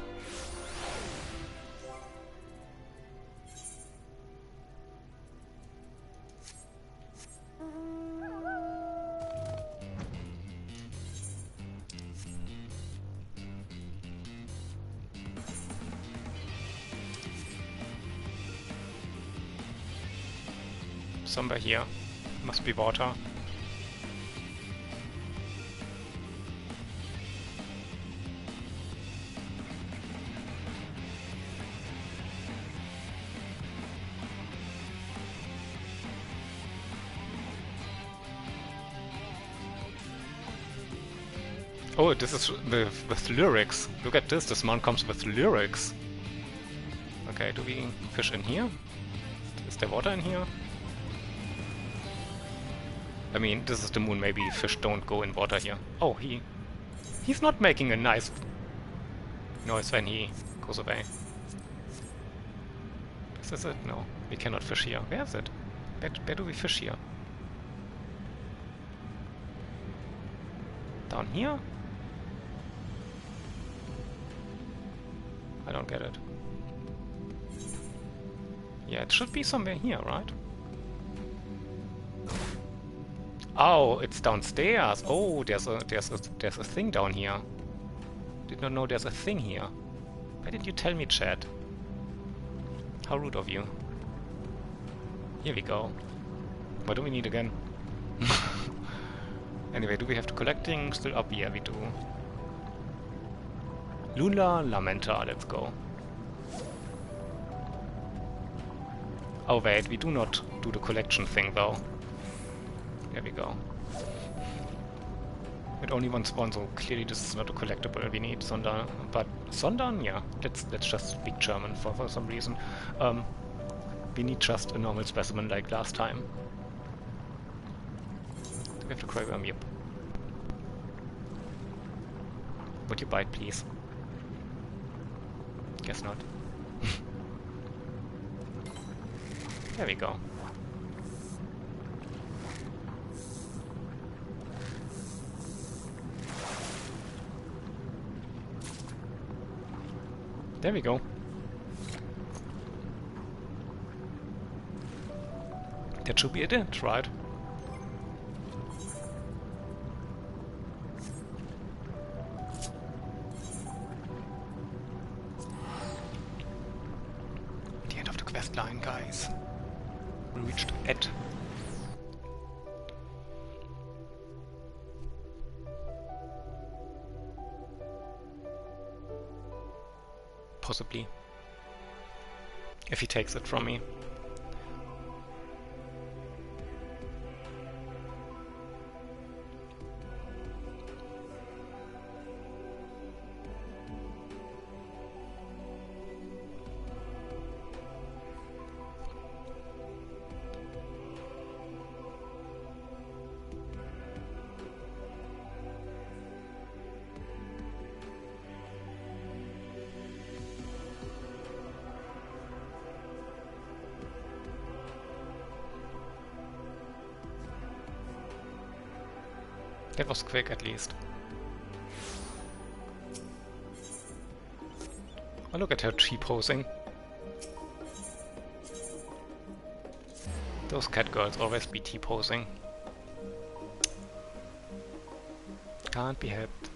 Somewhere here. Must be water. Oh, this is with lyrics. Look at this, this mount comes with lyrics. Okay, do we fish in here? Is there water in here? I mean, this is the moon, maybe fish don't go in water here. Oh, he's not making a nice noise when he goes away. This is it? No, we cannot fish here. Where is it? Where do we fish here? Down here? I don't get it. Yeah, it should be somewhere here, right? Oh, it's downstairs. Oh, there's a thing down here. Did not know there's a thing here. Why did you tell me, Chad? How rude of you. Here we go. What do we need again? Anyway, do we have to collecting still up? Yeah, we do. Lula Lamenta, let's go. Oh wait, we do not do the collection thing though. There we go. It only wants one, so clearly this is not a collectible we need, sondern, but sondern, yeah, let's just speak German for some reason. We need just a normal specimen like last time. Do we have to grey worm? Yep. Would you bite, please? Guess not. There we go. There we go. That should be it, right? The end of the quest line, guys. We reached it. Possibly. If he takes it from me. That was quick, at least. Oh, look at her T-posing. Those cat girls always be T-posing. Can't be helped.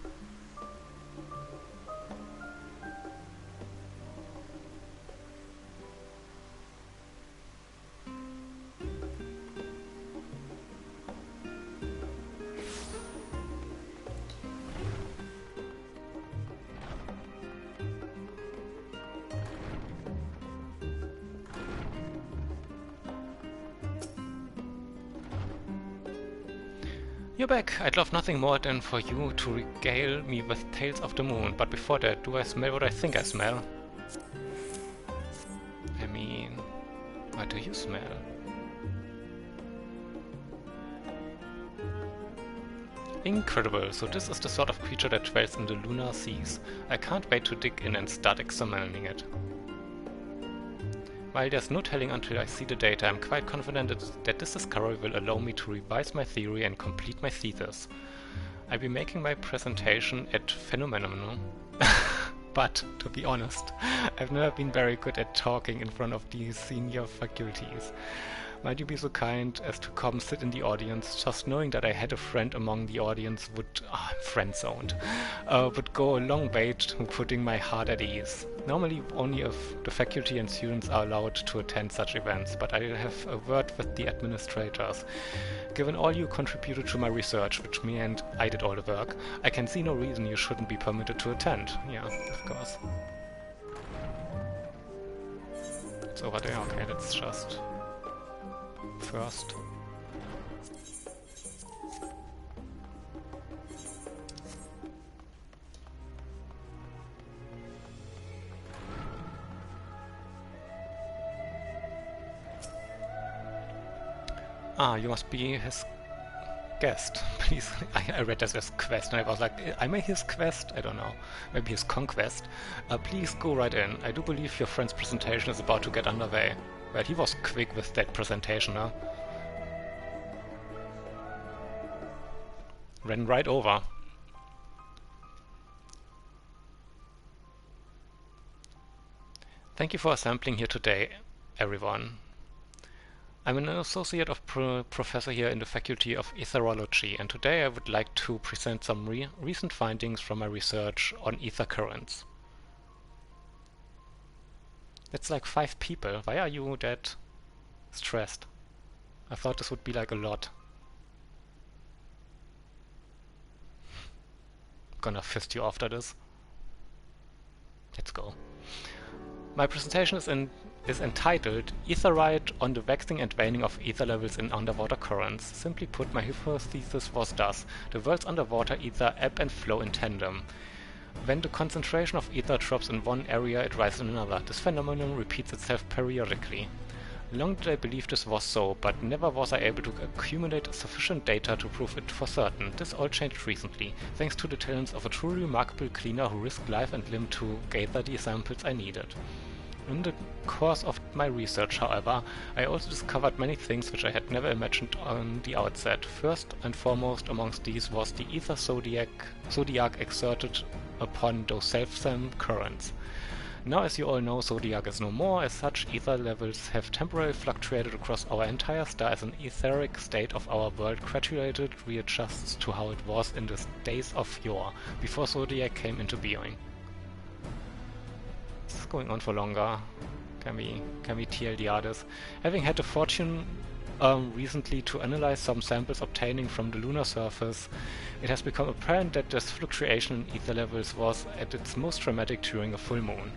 You're back. I'd love nothing more than for you to regale me with tales of the moon. But before that, do I smell what I think I smell? I mean, what do you smell? Incredible. So this is the sort of creature that dwells in the lunar seas. I can't wait to dig in and start examining it. While there's no telling until I see the data, I'm quite confident that this discovery will allow me to revise my theory and complete my thesis. I'll be making my presentation at Phenomenon, but, to be honest, I've never been very good at talking in front of the senior faculties. Might you be so kind as to come sit in the audience? Just knowing that I had a friend among the audience would, friend-zoned, would go a long way to putting my heart at ease. Normally only if the faculty and students are allowed to attend such events, but I'll have a word with the administrators. Given all you contributed to my research, which meant I did all the work, I can see no reason you shouldn't be permitted to attend. Yeah, of course. It's over there, okay, let's just... first. Ah, you must be his guest. Please, I read this as quest and I was like, am I his quest? I don't know. Maybe his conquest. Please go right in. I do believe your friend's presentation is about to get underway. Well, he was quick with that presentation, huh? Ran right over. Thank you for assembling here today, everyone. I'm an associate of professor here in the Faculty of Etherology, and today I would like to present some recent findings from my research on ether currents. That's like 5 people. Why are you that stressed? I thought this would be like a lot. Gonna fist you after this. Let's go. My presentation is entitled Etherite on the Waxing and Waning of Ether Levels in Underwater Currents. Simply put, my hypothesis was thus: the world's underwater ether ebb and flow in tandem. When the concentration of ether drops in one area, it rises in another. This phenomenon repeats itself periodically. Long did I believe this was so, but never was I able to accumulate sufficient data to prove it for certain. This all changed recently, thanks to the talents of a truly remarkable cleaner who risked life and limb to gather the samples I needed. In the course of my research, however, I also discovered many things which I had never imagined on the outset. First and foremost amongst these was the ether zodiac exerted upon those self-same currents. Now, as you all know, zodiac is no more. As such, ether levels have temporarily fluctuated across our entire star as an etheric state of our world gradually readjusts to how it was in the days of yore, before zodiac came into being. This is going on for longer. Can we TLDR this? Having had the fortune recently to analyze some samples obtaining from the lunar surface, it has become apparent that this fluctuation in ether levels was at its most dramatic during a full moon.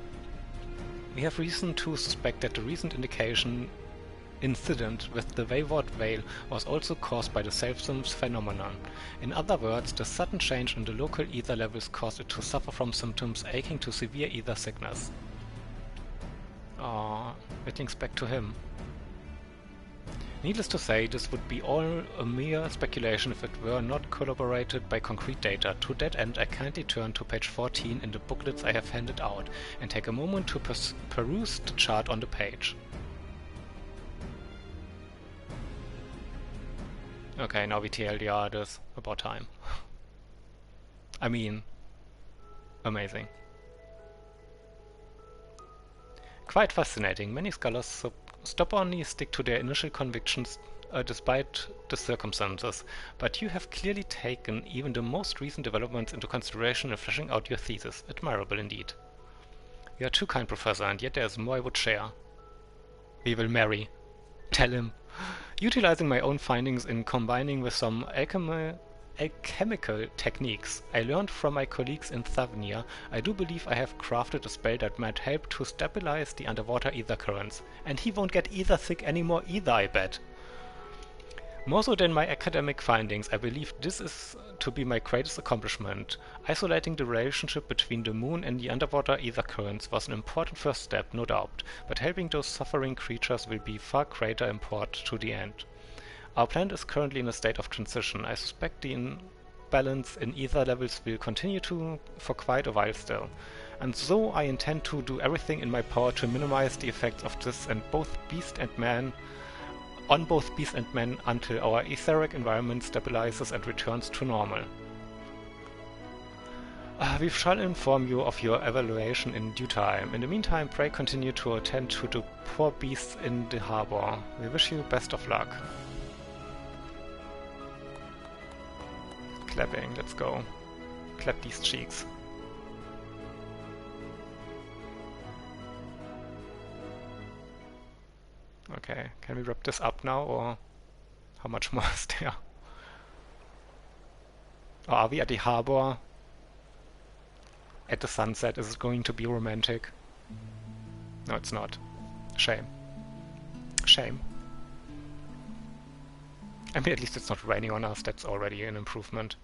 We have reason to suspect that the recent incident with the wayward whale was also caused by the selfsame phenomenon. In other words, the sudden change in the local ether levels caused it to suffer from symptoms akin to severe ether sickness. Ah, it links back to him. Needless to say, this would be all a mere speculation if it were not corroborated by concrete data. To that end, I kindly turn to page 14 in the booklets I have handed out, and take a moment to peruse the chart on the page. Okay, now we TLDR this. About time. I mean, amazing. Quite fascinating. Many scholars stubbornly stick to their initial convictions despite the circumstances, but you have clearly taken even the most recent developments into consideration in fleshing out your thesis. Admirable indeed. You are too kind, Professor, and yet there is more I would share. We will marry. Tell him. Utilizing my own findings in combining with some alchemical techniques I learned from my colleagues in Thavnia, I do believe I have crafted a spell that might help to stabilize the underwater ether currents. And he won't get ether sick anymore either, I bet. More so than my academic findings, I believe this is to be my greatest accomplishment. Isolating the relationship between the moon and the underwater ether currents was an important first step, no doubt, but helping those suffering creatures will be far greater import to the end. Our planet is currently in a state of transition. I suspect the imbalance in ether levels will continue for quite a while still. And so I intend to do everything in my power to minimize the effects of this on both beast and man until our etheric environment stabilizes and returns to normal. We shall inform you of your evaluation in due time. In the meantime, pray continue to attend to the poor beasts in the harbor. We wish you best of luck. Clapping, let's go. Clap these cheeks. Okay, can we wrap this up now, or how much more is there? Or are we at the harbor? At the sunset, is it going to be romantic? No, it's not. Shame. Shame. I mean, at least it's not raining on us, that's already an improvement.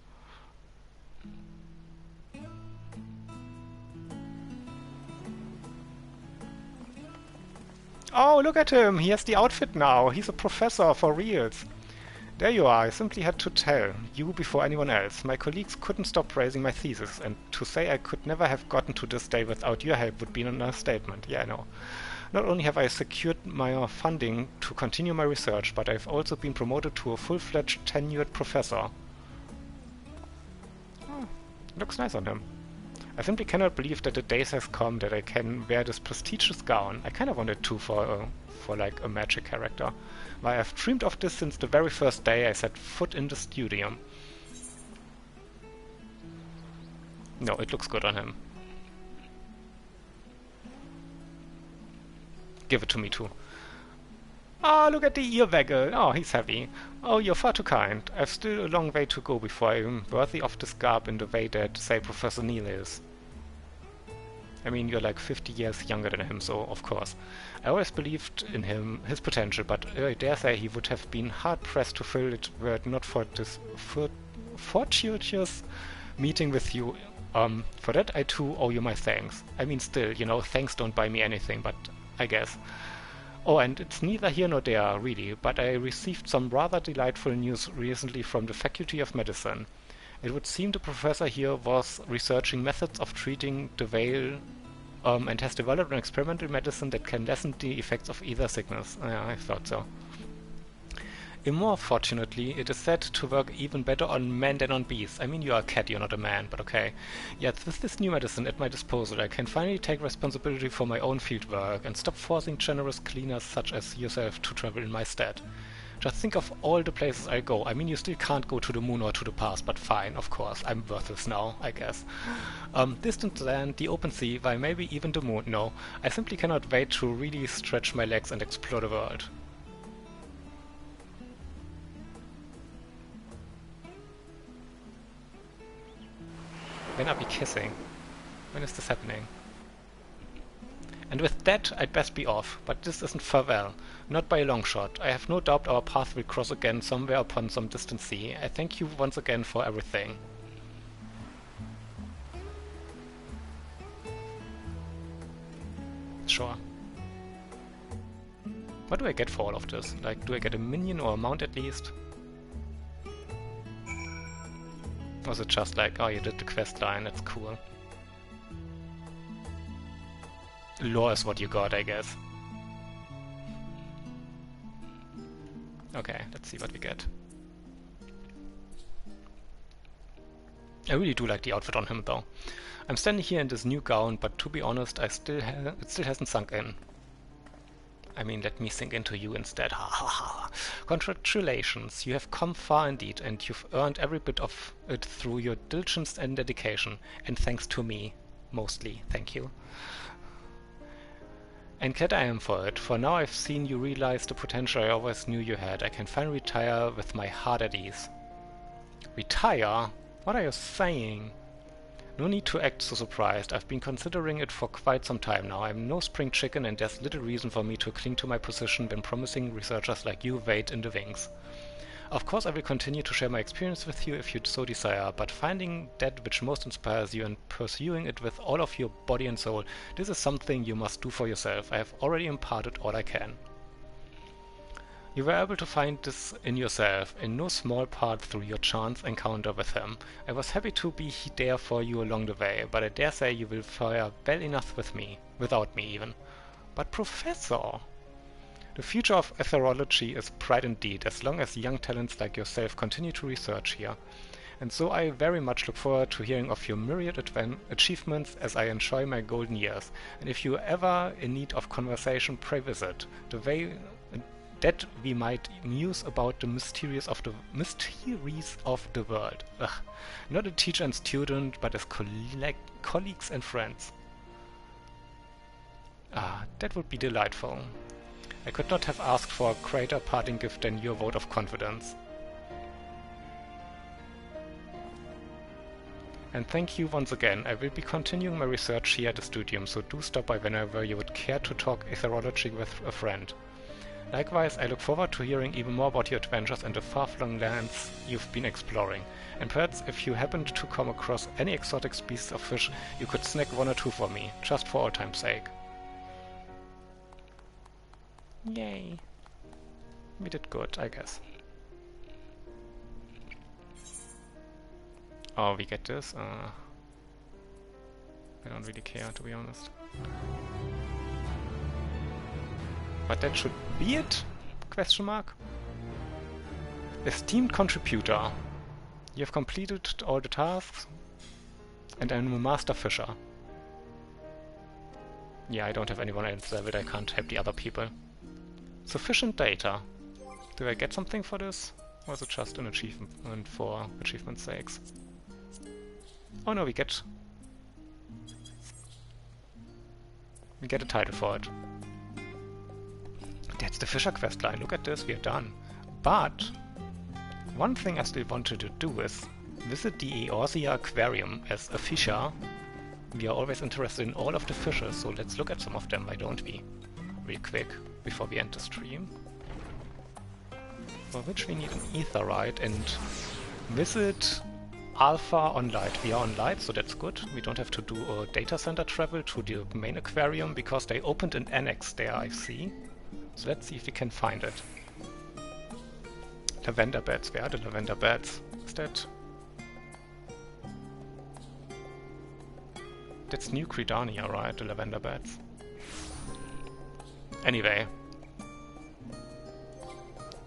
Oh, look at him! He has the outfit now! He's a professor for reals! There you are, I simply had to tell you before anyone else. My colleagues couldn't stop praising my thesis, and to say I could never have gotten to this day without your help would be an understatement. Yeah, I know. Not only have I secured my funding to continue my research, but I've also been promoted to a full-fledged tenured professor. Oh, looks nice on him. I simply cannot believe that the days has come that I can wear this prestigious gown. I kind of wanted to for like a magic character. Why, I've dreamed of this since the very first day I set foot in the studio. No, it looks good on him. Give it to me too. Ah, look at the ear waggle. Oh, he's happy. Oh, you're far too kind. I've still a long way to go before I'm worthy of this garb in the way that, say, Professor Neil is. I mean, you're like 50 years younger than him, so of course. I always believed in his potential, but I dare say he would have been hard-pressed to fill it were it not for this fortuitous meeting with you. For that I too owe you my thanks. I mean, still, you know, thanks don't buy me anything, but I guess. Oh, and it's neither here nor there, really, but I received some rather delightful news recently from the Faculty of Medicine. It would seem the professor here was researching methods of treating the whale and has developed an experimental medicine that can lessen the effects of either sickness. I thought so. More fortunately, it is said to work even better on men than on beasts. I mean, you're a cat, you're not a man, but okay. Yet with this new medicine at my disposal, I can finally take responsibility for my own fieldwork and stop forcing generous cleaners such as yourself to travel in my stead. Just think of all the places I go. I mean, you still can't go to the moon or to the past, but fine, of course. I'm worthless now, I guess. Distant land, the open sea, why maybe even the moon. No, I simply cannot wait to really stretch my legs and explore the world. When are we kissing? When is this happening? And with that, I'd best be off, but this isn't farewell. Not by a long shot. I have no doubt our paths will cross again somewhere upon some distant sea. I thank you once again for everything. Sure. What do I get for all of this? Like, do I get a minion or a mount at least? Or was it just like, oh, you did the quest line, that's cool. Lore is what you got, I guess. Okay, let's see what we get. I really do like the outfit on him though. I'm standing here in this new gown, but to be honest, it still hasn't sunk in. I mean, let me sink into you instead. Ha ha ha. Congratulations, you have come far indeed, and you've earned every bit of it through your diligence and dedication, and thanks to me, mostly. Thank you. And glad I am for it, for now I've seen you realize the potential I always knew you had. I can finally retire with my heart at ease. Retire? What are you saying? No need to act so surprised. I've been considering it for quite some time now. I'm no spring chicken and there's little reason for me to cling to my position when promising researchers like you wait in the wings. Of course I will continue to share my experience with you if you so desire, but finding that which most inspires you and pursuing it with all of your body and soul, this is something you must do for yourself. I have already imparted all I can. You were able to find this in yourself, in no small part through your chance encounter with him. I was happy to be there for you along the way, but I dare say you will fare well enough with me, without me even. But Professor! The future of etherology is bright indeed, as long as young talents like yourself continue to research here. And so I very much look forward to hearing of your myriad achievements as I enjoy my golden years. And if you are ever in need of conversation, pray visit. The way that we might muse about the mysteries of the world. Ugh. Not a teacher and student, but as colleagues and friends. Ah, that would be delightful. I could not have asked for a greater parting gift than your vote of confidence. And thank you once again. I will be continuing my research here at the studium, so do stop by whenever you would care to talk etherology with a friend. Likewise, I look forward to hearing even more about your adventures and the far-flung lands you've been exploring. And perhaps if you happened to come across any exotic species of fish, you could snag one or two for me, just for old time's sake. Yay. We did good, I guess. Oh, we get this? I don't really care, to be honest. But that should be it? Question mark? Esteemed contributor. You have completed all the tasks. And I'm a master fisher. Yeah, I don't have anyone else leveled, I can't help the other people. Sufficient data. Do I get something for this? Or is it just an achievement for achievement's sakes? Oh no, we get a title for it. That's the Fisher quest line. Look at this, we are done. But one thing I still wanted to do is visit the Eorzea Aquarium. As a fisher, we are always interested in all of the fishes, so let's look at some of them, why don't we? Real quick, before we end the stream. For which we need an etherite and visit Alpha on Light. We are on Light, so that's good. We don't have to do a data center travel to the main aquarium, because they opened an annex there, I see. So let's see if we can find it. Lavender beds. Where are the lavender beds? Is that... That's New Credania, right? The lavender beds. Anyway.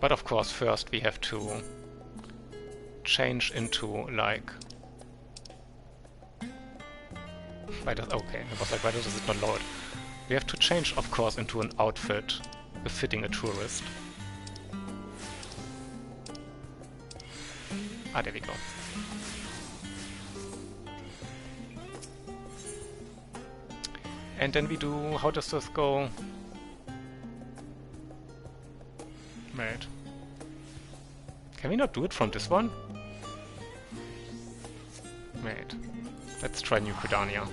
But of course first we have to change into like... Why does... Okay, I was like, why does it not load? We have to change of course into an outfit befitting a tourist. Ah, there we go. And then we do... How does this go? Wait. Can we not do it from this one? Wait. Let's try New Credania.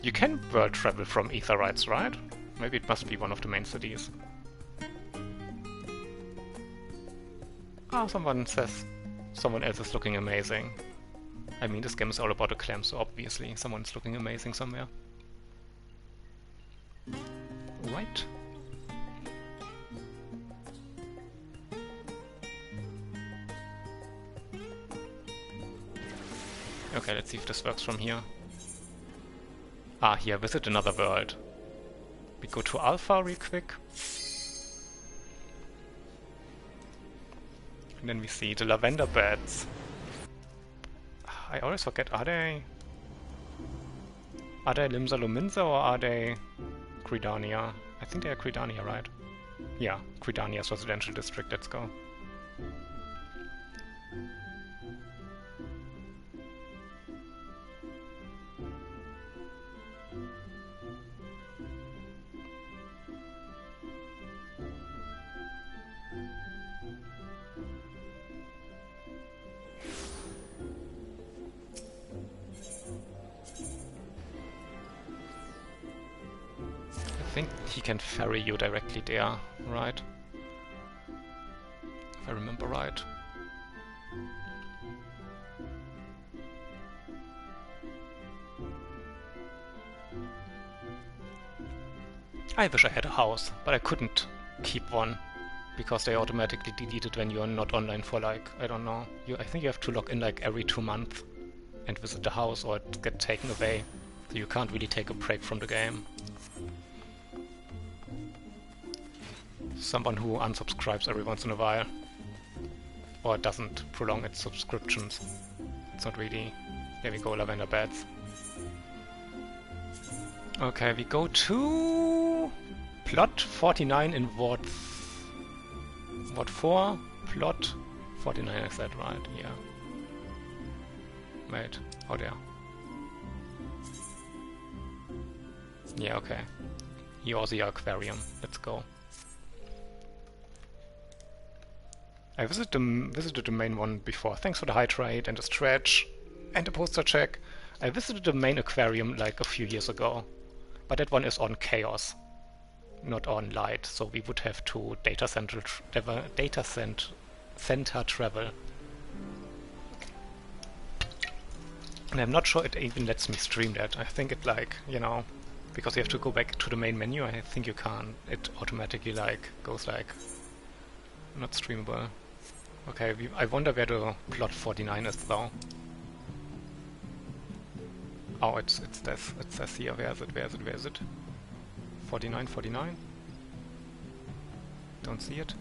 You can world travel from Aetherites, right? Maybe it must be one of the main cities. Ah, someone says someone else is looking amazing. I mean, this game is all about a clam, so obviously someone's looking amazing somewhere. Right. Okay, let's see if this works from here. Ah, here, visit another world. We go to Alpha real quick. And then we see the lavender beds. I always forget, are they Limsa Lominsa or are they Gridania? I think they are Gridania, right? Yeah, Gridania's residential district, let's go. I think he can ferry you directly there, right? If I remember right. I wish I had a house, but I couldn't keep one because they automatically delete it when you're not online for like, I don't know, I think you have to log in like every 2 months and visit the house or it gets taken away. So you can't really take a break from the game. Someone who unsubscribes every once in a while or doesn't prolong its subscriptions. It's not really... There we go, lavender beds. Okay, we go to plot 49 in Ward 4, plot 49, is that right? Yeah. Wait, oh there. Yeah, okay. Eorzea Aquarium, let's go. I visited the main one before. Thanks for the hydrate and the stretch and the poster check. I visited the main aquarium like a few years ago, but that one is on Chaos, not on Light, so we would have to data center travel. And I'm not sure it even lets me stream that. I think it like, you know, because you have to go back to the main menu, I think you can't. It automatically like goes like not streamable. Okay, I wonder where the plot 49 is though. Oh, it's this. It says here. Where is it? 49. Don't see it.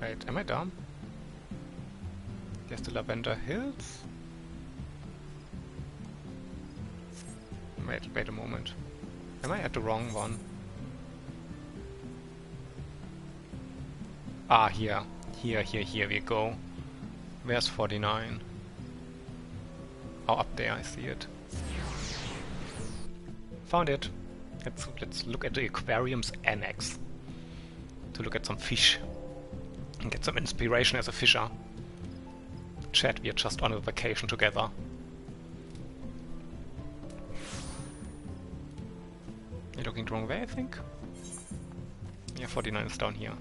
Wait, am I dumb? There's the Lavender Hills. Wait a moment. Am I at the wrong one? Ah, here we go. Where's 49? Oh, up there, I see it. Found it. Let's look at the aquarium's annex. To look at some fish. And get some inspiration as a fisher. Chat, we are just on a vacation together. You're looking the wrong way, I think? Yeah, 49 is down here.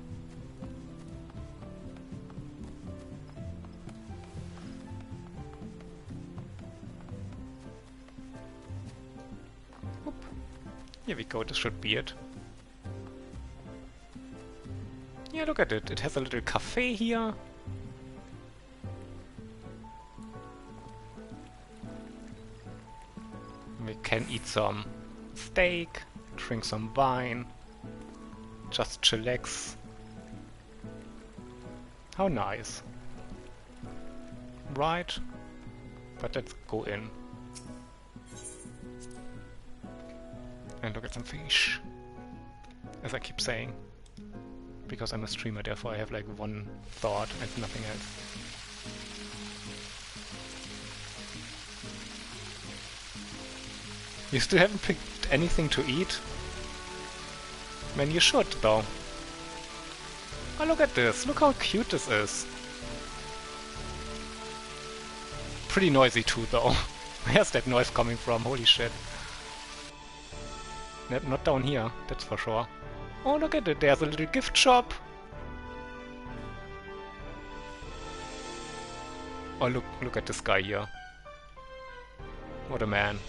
Here we go, this should be it. Yeah, look at it. It has a little cafe here. We can eat some steak, drink some wine, just chillax. How nice. Right? But let's go in. And look at some fish, as I keep saying, because I'm a streamer, therefore I have like one thought and nothing else. You still haven't picked anything to eat? Man, you should though. Oh, look at this, look how cute this is. Pretty noisy too though. Where's that noise coming from? Holy shit. Not down here, that's for sure. Oh, look at it, there's a little gift shop! Oh, look at this guy here. What a man.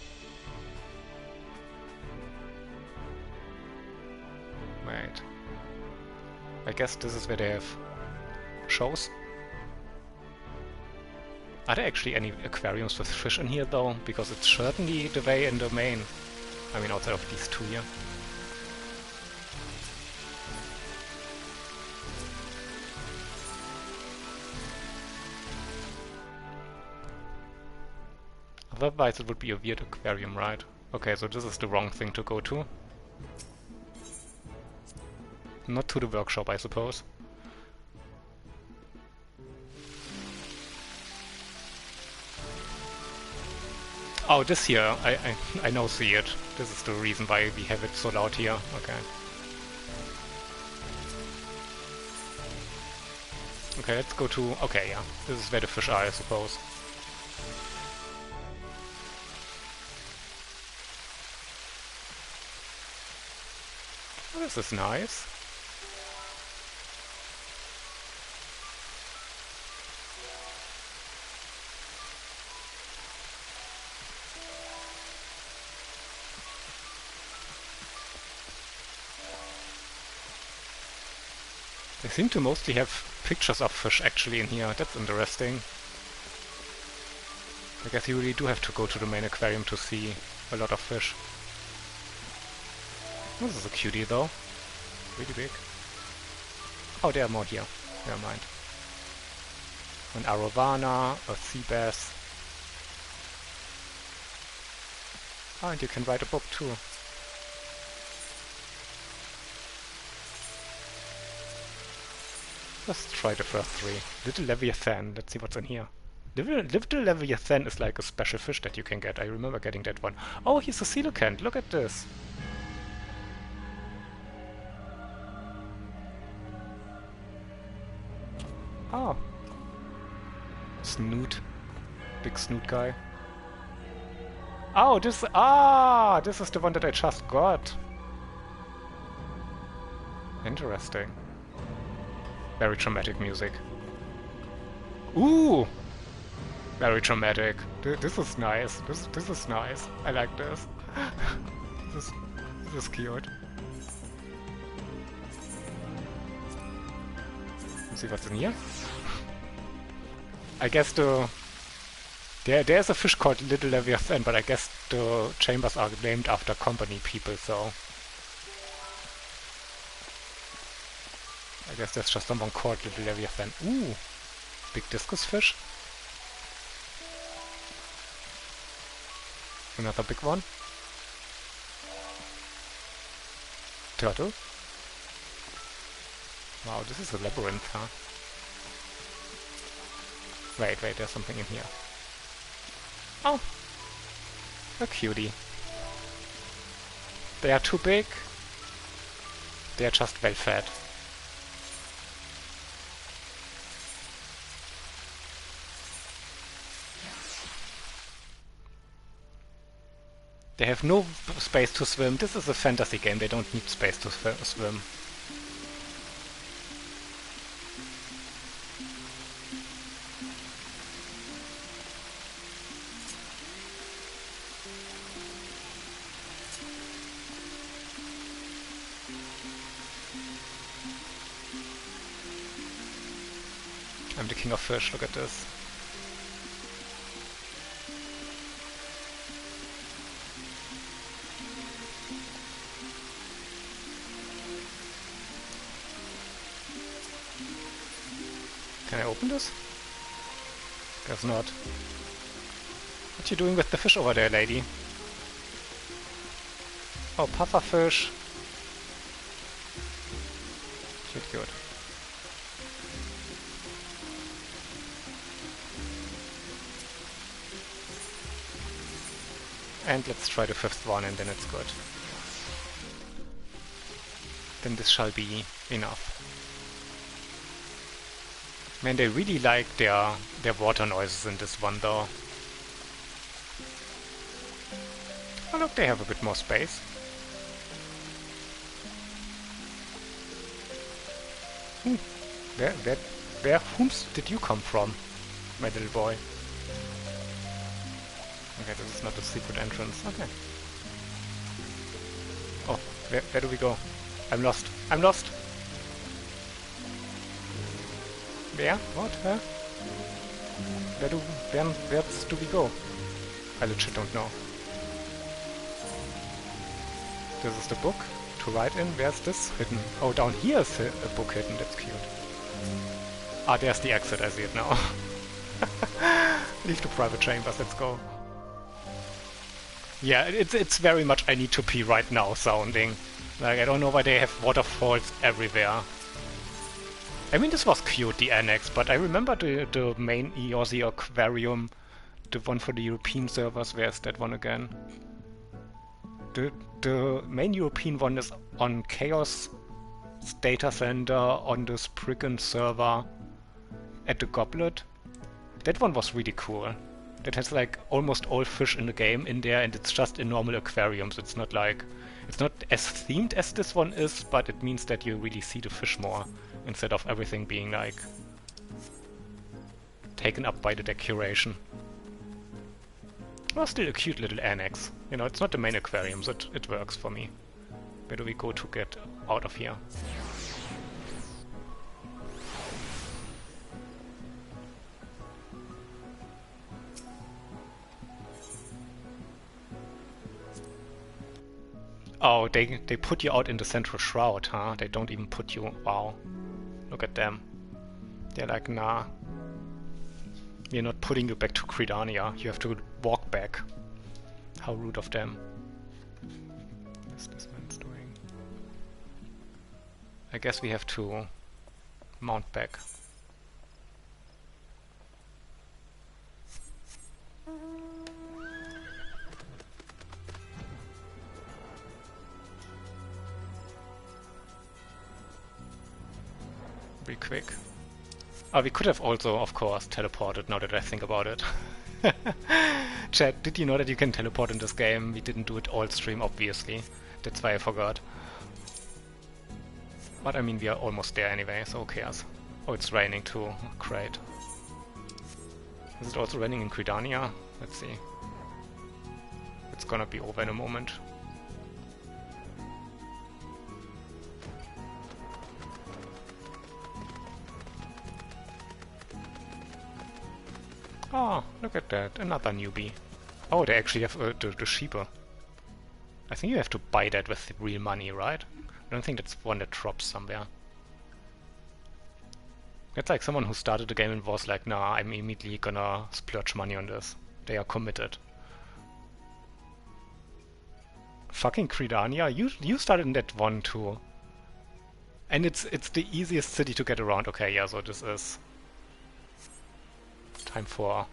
Wait. I guess this is where they have shows. Are there actually any aquariums with fish in here though? Because it's certainly the way in the main. I mean, outside of these two here. Otherwise it would be a weird aquarium, right? Okay, so this is the wrong thing to go to. Not to the workshop, I suppose. Oh, this here, I now see it. This is the reason why we have it so loud here. Okay. Okay, let's go to... Okay, yeah. This is where the fish are, I suppose. Oh, this is nice. They seem to mostly have pictures of fish actually in here. That's interesting. I guess you really do have to go to the main aquarium to see a lot of fish. This is a cutie though. Really big. Oh, there are more here. Never mind. An arowana, a sea bass. Oh, and you can write a book too. Let's try the first three. Little Leviathan. Let's see what's in here. Little Leviathan is like a special fish that you can get. I remember getting that one. Oh, he's a coelacanth. Look at this. Oh. Snoot. Big snoot guy. Oh, this... Ah! This is the one that I just got. Interesting. Very dramatic music. Ooh! Very dramatic. This is nice. This is nice. I like this. this is cute. Let's see what's in here. I guess there's a fish called Little Leviathan, but I guess the chambers are named after company people, so I guess there's just someone called Little Leviathan. Ooh! Big discus fish. Another big one. Turtle. Wow, this is a labyrinth, huh? Wait, there's something in here. Oh! A cutie. They are too big. They are just well fed. They have no space to swim. This is a fantasy game. They don't need space to swim. I'm the king of fish. Look at this. Can I open this? Guess not. What you doing with the fish over there, lady? Oh, pufferfish. Cute. And let's try the fifth one and then it's good. Then this shall be enough. Man, they really like their water noises in this one though. Oh look, they have a bit more space. Where whom's did you come from, my little boy? Okay, this is not a secret entrance. Okay. Oh, where do we go? I'm lost. I'm lost! Where? What? Huh? Where do we go? I legit don't know. This is the book to write in. Where's this hidden? Oh, down here is a book hidden. That's cute. Ah, there's the exit. I see it now. Leave the private chambers. Let's go. Yeah, it's very much I need to pee right now sounding. Like, I don't know why they have waterfalls everywhere. I mean, this was cute, the annex, but I remember the main Eosi aquarium, the one for the European servers. Where's that one again? The main European one is on Chaos data center on the Spriggan server at the Goblet. That one was really cool. That has like almost all fish in the game in there, and it's just in normal aquariums. It's not like, it's not as themed as this one is, but it means that you really see the fish more instead of everything being like taken up by the decoration. Well, still a cute little annex. You know, it's not the main aquarium, so it works for me. Where do we go to get out of here? Oh, they put you out in the central shroud, huh? They don't even put you... Wow. Look at them. They're like, nah. We're not putting you back to Credania. You have to walk back. How rude of them. What is this man's doing? I guess we have to mount back. Real quick. Oh, we could have also, of course, teleported, now that I think about it. Chat, did you know that you can teleport in this game? We didn't do it all stream, obviously. That's why I forgot. But I mean, we are almost there anyway, so who cares? Oh, it's raining too. Great. Is it also raining in Credania? Let's see. It's gonna be over in a moment. Oh, look at that, another newbie. Oh, they actually have the sheeper. I think you have to buy that with real money, right? I don't think that's one that drops somewhere. That's like someone who started the game and was like, nah, I'm immediately gonna splurge money on this. They are committed. Fucking Credania, you started in that one too. And it's the easiest city to get around. Okay, yeah, so this is time for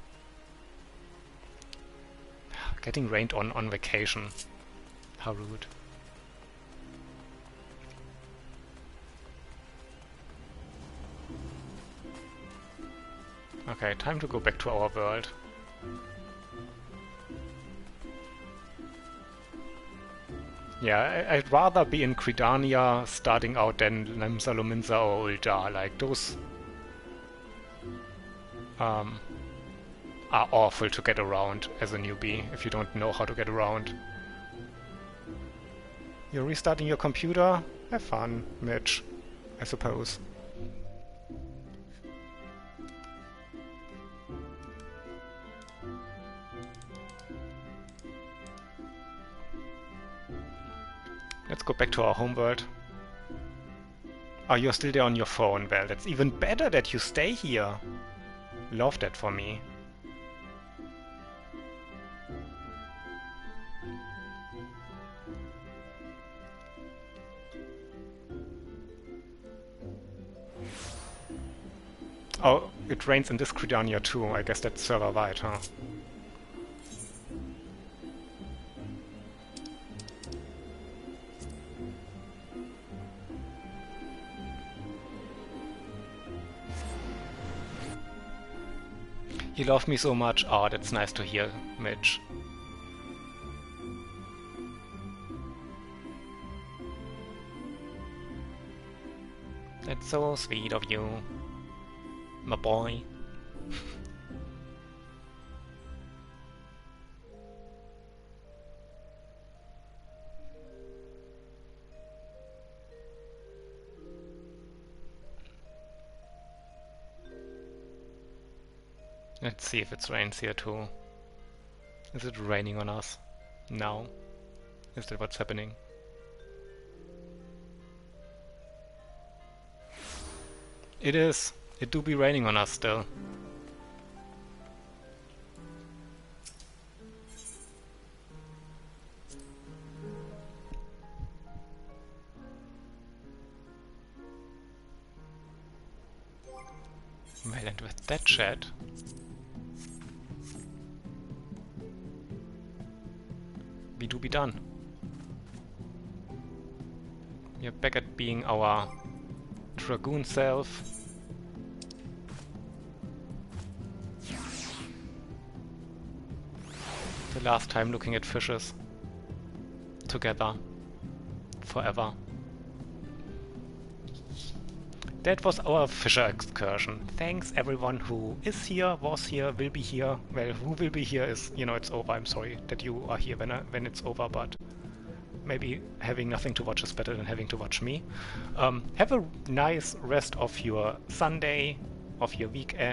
getting rained on vacation. How rude. Okay, time to go back to our world. Yeah, I'd rather be in Credania starting out than Lemsa, Lominsa or Ul'dah. Like, those are awful to get around as a newbie if you don't know how to get around. You're restarting your computer? Have fun, Mitch, I suppose. Let's go back to our homeworld. Oh, you're still there on your phone. Well, that's even better that you stay here. Love that for me. Oh, it rains in this Credania too. I guess that's server-wide, huh? You love me so much. Oh, that's nice to hear, Mitch. That's so sweet of you, my boy. Let's see if it rains here too. Is it raining on us? No. Is that what's happening? It is. It do be raining on us still. . Well, and with that chat, we do be done. We're back at being our dragoon self. The last time looking at fishes together forever. That was our Fisher excursion. Thanks everyone who is here, was here, will be here. Well, who will be here is, you know, it's over. I'm sorry that you are here when it's over, but maybe having nothing to watch is better than having to watch me. Have a nice rest of your Sunday, of your weekend.